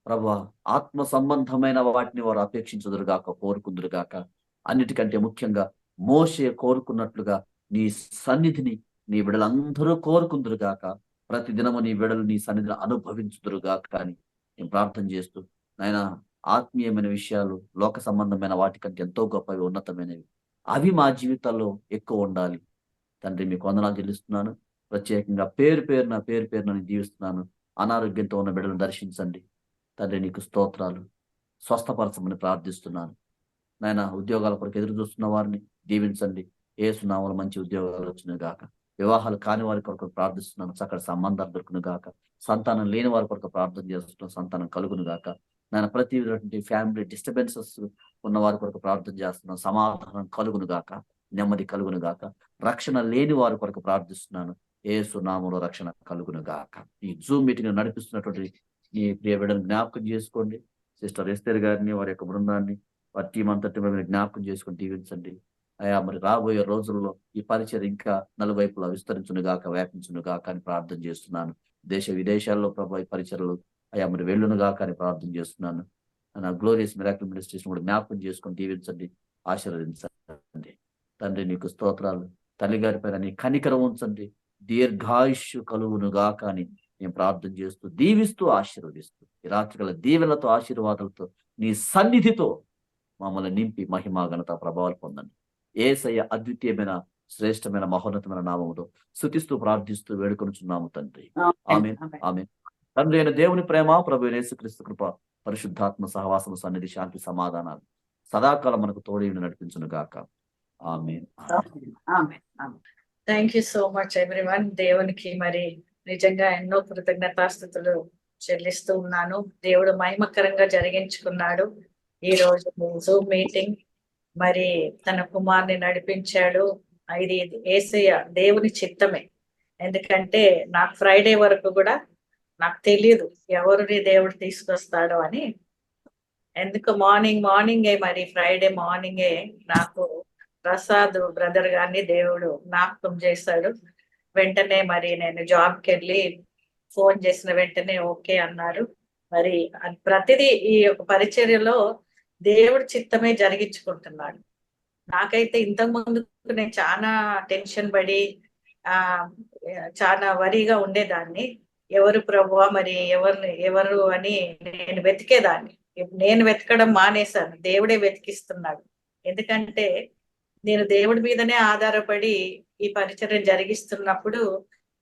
ప్రభువా ఆత్మ సంబంధమైన వాటిని వారు అపేక్షించుదురుగాక, కోరుకుందురుగాక. అన్నిటికంటే ముఖ్యంగా మోషే కోరుకున్నట్లుగా నీ సన్నిధిని నీ బిడ్డలందరూ కోరుకుందురుగాక. ప్రతి దినము నీ బిడ్డలు నీ సన్నిధిని అనుభవించుదురుగాక అని నేను ప్రార్థన చేస్తూ నాయన ఆత్మీయమైన విషయాలు లోక సంబంధమైన వాటికంటే ఎంతో గొప్పవి, ఉన్నతమైనవి, అవి మా జీవితాల్లో ఎక్కువ ఉండాలి. తండ్రి మీకు వందనాలు చెల్లిస్తున్నాను. ప్రత్యేకంగా పేరు పేరున దీవిస్తున్నాను. అనారోగ్యంతో ఉన్న బిడ్డలను దర్శించండి తండ్రి. నీకు స్తోత్రాలు. స్వస్థపరచమని ప్రార్థిస్తున్నాను నాయన. ఉద్యోగాల కొరకు ఎదురు చూస్తున్న వారిని దీవించండి. ఏసునామములో మంచి ఉద్యోగాలు వచ్చిన గాక. వివాహాలు కాని వారి కొరకు ప్రార్థిస్తున్నాను, చక్కటి సంబంధాలు దొరుకును గాక. సంతానం లేని వారి కొరకు ప్రార్థన చేస్తున్నాను, సంతానం కలుగును గాక. నాయన ప్రతి విధటువంటి ఫ్యామిలీ డిస్టర్బెన్సెస్ ఉన్న వారి కొరకు ప్రార్థన చేస్తున్నాను, సమాధానం కలుగును గాక, నెమ్మది కలుగును గాక. రక్షణ లేని వారి కొరకు ప్రార్థిస్తున్నాను, యేసు నామములో రక్షణ కలుగును గాక. ఈ జూమ్ మీటింగ్ నడిపిస్తున్నటువంటి ఈ ప్రియ బిడ్డను జ్ఞాపకం చేసుకోండి. సిస్టర్ ఎస్తేర్ గారిని, వారి యొక్క బృందాన్ని, వారి టీం అంతటి మీరు జ్ఞాపకం చేసుకొని దీవించండి అయ్యా. మరి రాబోయే రోజుల్లో ఈ పరిచయం ఇంకా నలువైపులా విస్తరించును గాక, వ్యాపించును గాక అని ప్రార్థన చేస్తున్నాను. దేశ విదేశాల్లో ప్రభు ఈ పరిచయలు అయ్యా మరి వెళ్ళును గాక అని ప్రార్థన చేస్తున్నాను. నా గ్లోరియస్ మిరాకిల్ మినిస్ట్రీస్ కూడా జ్ఞాపకం చేసుకొని దీవించండి, ఆశీర్వదించండి. తండ్రి నీకు స్తోత్రాలు. తల్లి గారి పైన నీ కనికరం ఉంచండి, దీర్ఘాయుష్యు కలుగును గాక అని నేను ప్రార్థన చేస్తూ దీవిస్తూ ఆశీర్వదిస్తూ ఈ రాత్రికల దీవెనలతో ఆశీర్వాదాలతో నీ సన్నిధితో మమ్మల్ని నింపి మహిమా ఘనత ప్రభావాలు పొందండి. యేసయ్య అద్వితీయమైన శ్రేష్టమైన మహోన్నతమైన నామముతో స్తుతిస్తూ ప్రార్థిస్తూ వేడుకొనుచున్నాము తండ్రి. ఆమేన్ ఆమేన్. తండ్రి అయిన దేవుని ప్రేమ, ప్రభు అయిన యేసుక్రీస్తు కృప, పరిశుద్ధాత్మ సహవాసము, సన్నిధి, శాంతి, సమాధానాలు సదాకాలం మనకు తోడి నడిపించును గాక. ఆమేన్. Thank you so much everyone. దేవునికి మరి నిజంగా ఎన్నో కృతజ్ఞతాస్తుతులు చెల్లిస్తూ ఉన్నాను. దేవుడు మహిమకరంగా జరిగించుకున్నాడు. ఈ రోజు జూమ్ మీటింగ్ మరి తన కుమార్ని నడిపించాడు. ఇది యేసయ్య దేవుని చిత్తమే. ఎందుకంటే నాకు ఫ్రైడే వరకు కూడా నాకు తెలియదు ఎవరిని దేవుడు తీసుకొస్తాడో అని. ఎందుకు మార్నింగే మరి ఫ్రైడే మార్నింగే నాకు ప్రసాద్ బ్రదర్ గారిని దేవుడు జ్ఞాపకం చేశాడు. వెంటనే మరి నేను జాబ్కి వెళ్ళి ఫోన్ చేసిన వెంటనే ఓకే అన్నారు. మరి ప్రతిదీ ఈ యొక్క పరిచర్యలో దేవుడి చిత్తమే జరిగించుకుంటున్నాడు. నాకైతే ఇంతకు ముందు నేను చాలా టెన్షన్ పడి చాలా వరిగా ఉండేదాన్ని. ఎవరు ప్రభువా మరి ఎవరు అని నేను వెతికేదాన్ని. నేను వెతకడం మానేశాను, దేవుడే వెతికిస్తున్నాడు. ఎందుకంటే నేను దేవుడి మీదనే ఆధారపడి ఈ పరిచర్య జరిగిస్తున్నప్పుడు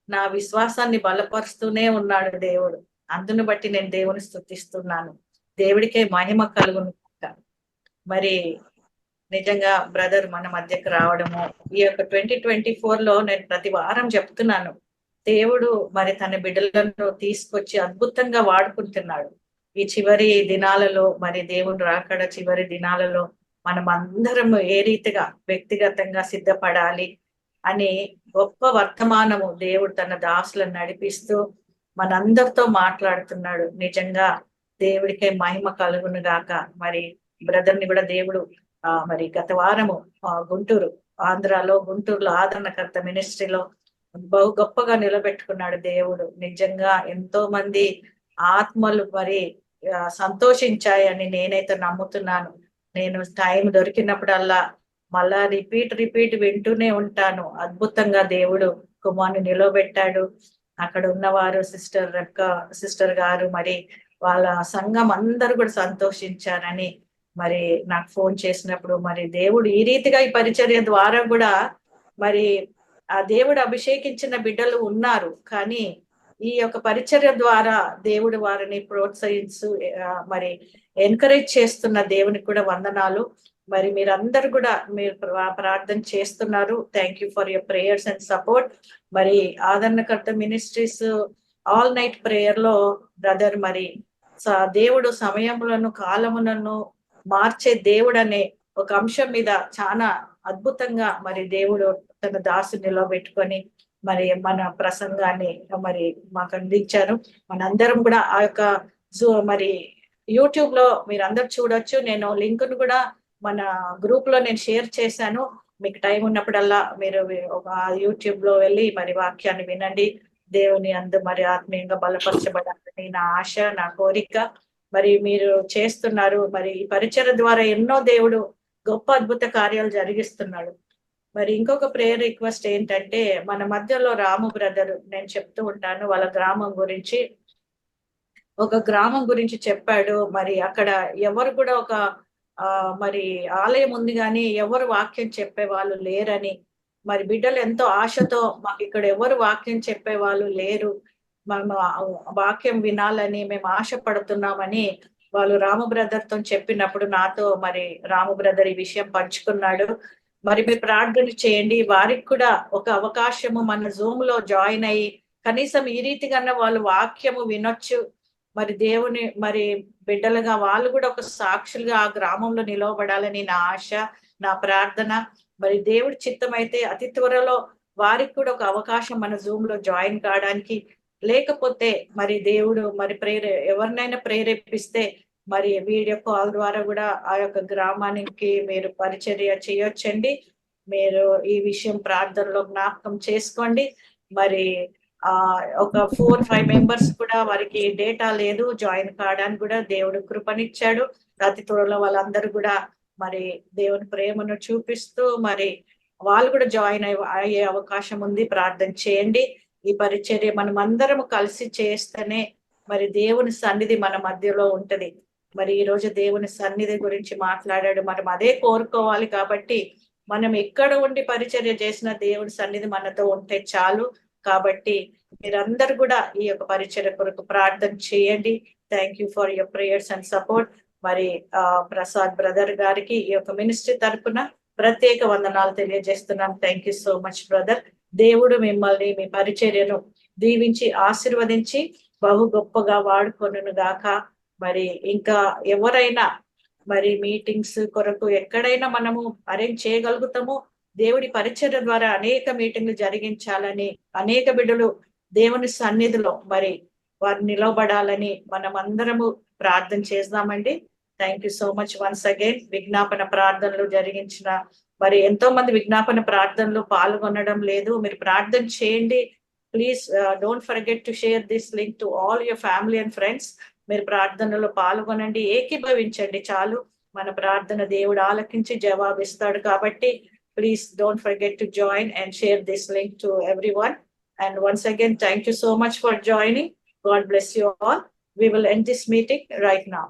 నా విశ్వాసాన్ని బలపరుస్తూనే ఉన్నాడు దేవుడు. అందును బట్టి నేను దేవుని స్తుతిస్తున్నాను. దేవుడికే మహిమ కలుగును. మరి నిజంగా బ్రదర్ మన మధ్యకు రావడము, ఈ యొక్క 2024 లో నేను ప్రతి వారం చెప్తున్నాను, దేవుడు మరి తన బిడ్డలను తీసుకొచ్చి అద్భుతంగా వాడుకుంటున్నాడు. ఈ చివరి దినాలలో మరి దేవుడు రాకడ చివరి దినాలలో మనం అందరం ఏ రీతిగా వ్యక్తిగతంగా సిద్ధపడాలి అని గొప్ప వర్తమానము దేవుడు తన దాసులను నడిపిస్తూ మనందరితో మాట్లాడుతున్నాడు. నిజంగా దేవుడికే మహిమ కలుగును గాక. మరి బ్రదర్ ని కూడా దేవుడు మరి గత వారము గుంటూరులో ఆదరణకర్త మినిస్ట్రీలో బహు గొప్పగా నిలబెట్టుకున్నాడు దేవుడు. నిజంగా ఎంతో మంది ఆత్మలు మరి సంతోషించాయని నేనైతే నమ్ముతున్నాను. నేను టైం దొరికినప్పుడల్లా మళ్ళా రిపీట్ వింటూనే ఉంటాను. అద్భుతంగా దేవుడు కుమార్ని నిలబెట్టాడు. అక్కడ ఉన్నవారు సిస్టర్ గారు మరి వాళ్ళ సంఘం అందరూ కూడా సంతోషించారని మరి నాకు ఫోన్ చేసినప్పుడు, మరి దేవుడు ఈ రీతిగా ఈ పరిచర్య ద్వారా కూడా మరి ఆ దేవుడు అభిషేకించిన బిడ్డలు ఉన్నారు. కానీ ఈ యొక్క పరిచర్య ద్వారా దేవుడు వారిని ప్రోత్సహించు మరి ఎంకరేజ్ చేస్తున్న దేవునికి కూడా వందనాలు. మరి మీరందరూ కూడా మీరు ప్రార్థన చేస్తున్నారు. Thank you for your prayers and support. మరి ఆదరణకర్త మినిస్ట్రీస్ ఆల్ నైట్ ప్రేయర్ లో బ్రదర్ మరి దేవుడు సమయములను కాలములను మార్చే దేవుడు అనే ఒక అంశం మీద చాలా అద్భుతంగా మరి దేవుడు తన దాసు నిలబెట్టుకొని మరి మన ప్రసంగాన్ని మరి మాకు అందించారు. మనందరం కూడా ఆ యొక్క మరి యూట్యూబ్ లో మీరు అందరు చూడొచ్చు. నేను లింక్ ను కూడా మన గ్రూప్ లో నేను షేర్ చేశాను. మీకు టైం ఉన్నప్పుడల్లా మీరు ఒక యూట్యూబ్ లో వెళ్ళి మరి వాక్యాన్ని వినండి. దేవుని అందు మరి ఆత్మీయంగా బలపరచబడాలని నా ఆశ, నా కోరిక. మరి మీరు చేస్తున్నారు. మరి ఈ పరిచర్య ద్వారా ఎన్నో దేవుడు గొప్ప అద్భుత కార్యాలు జరిగిస్తున్నాడు. మరి ఇంకొక ప్రేయర్ రిక్వెస్ట్ ఏంటంటే, మన మధ్యలో రాము బ్రదర్ నేను చెప్తూ ఉంటాను వాళ్ళ గ్రామం గురించి చెప్పాడు. మరి అక్కడ ఎవరు కూడా ఒక మరి ఆలయం ఉంది కానీ ఎవరు వాక్యం చెప్పే వాళ్ళు లేరని, మరి బిడ్డలు ఎంతో ఆశతో మాకు ఇక్కడ ఎవరు వాక్యం చెప్పే వాళ్ళు లేరు, మేము వాక్యం వినాలని మేము ఆశపడుతున్నామని వాళ్ళు రాము బ్రదర్ తో చెప్పినప్పుడు నాతో మరి రాము బ్రదర్ ఈ విషయం పంచుకున్నాడు. మరి మీరు ప్రార్థన చేయండి, వారికి కూడా ఒక అవకాశము మన జూమ్ లో జాయిన్ అయ్యి కనీసం ఈ రీతిగా వాళ్ళు వాక్యము వినొచ్చు. మరి దేవుని మరి బిడ్డలుగా వాళ్ళు కూడా ఒక సాక్షులుగా ఆ గ్రామంలో నిలవబడాలని నా ఆశ, నా ప్రార్థన. మరి దేవుడి చిత్తం అయితే అతి త్వరలో వారికి కూడా ఒక అవకాశం మన జూమ్ లో జాయిన్ కావడానికి, లేకపోతే మరి దేవుడు మరి ఎవరినైనా ప్రేరేపిస్తే మరి వీడియో కాల్ ద్వారా కూడా ఆ యొక్క గ్రామానికి మీరు పరిచర్య చేయొచ్చండి. మీరు ఈ విషయం ప్రార్థనలో జ్ఞాపకం చేసుకోండి. మరి ఒక 4-5 మెంబర్స్ కూడా వారికి డేటా లేదు జాయిన్ కావడానికి కూడా దేవుడు కృపనిచ్చాడు. అతి త్వరలో వాళ్ళందరూ కూడా మరి దేవుని ప్రేమను చూపిస్తూ మరి వాళ్ళు కూడా జాయిన్ అయ్యే అవకాశం ఉంది. ప్రార్థన చేయండి. ఈ పరిచర్య మనం అందరము కలిసి చేస్తేనే మరి దేవుని సన్నిధి మన మధ్యలో ఉంటది. మరి ఈ రోజు దేవుని సన్నిధి గురించి మాట్లాడాడు, మనం అదే కోరుకోవాలి. కాబట్టి మనం ఎక్కడ ఉండి పరిచర్య చేసిన దేవుని సన్నిధి మనతో ఉంటే చాలు. కాబట్టి మీరందరూ కూడా ఈ యొక్క పరిచర్య కొరకు ప్రార్థన చేయండి. Thank you for your prayers and support. మరి ప్రసాద్ బ్రదర్ గారికి ఈ యొక్క మినిస్ట్రీ తరఫున ప్రత్యేక వందనాలు తెలియజేస్తున్నాను. Thank you so much brother. దేవుడు మిమ్మల్ని మీ పరిచర్యను దీవించి ఆశీర్వదించి బహు గొప్పగా వాడుకొనును గాక. మరి ఇంకా ఎవరైనా మరి మీటింగ్స్ కొరకు ఎక్కడైనా మనము అరేంజ్ చేయగలుగుతామో దేవుడి పరిచర్య ద్వారా అనేక మీటింగ్లు జరిగించాలని, అనేక బిడ్డలు దేవుని సన్నిధిలో మరి వారు నిలవబడాలని మనం అందరము ప్రార్థన చేద్దామండి. Thank you so much once again. విజ్ఞాపన ప్రార్థనలు జరిగించిన మరి ఎంతో మంది విజ్ఞాపన ప్రార్థనలు పాల్గొనడం లేదు. మీరు ప్రార్థన చేయండి please. Don't forget to share this link to all your family and friends. మీరు ప్రార్థనలో పాల్గొనండి, ఏకీభవించండి చాలు. మన ప్రార్థన దేవుడు ఆలకించి జవాబిస్తాడు కాబట్టి please don't forget to join and share this link to everyone. And once again, thank you so much for joining. God bless you all. We will end this meeting right now.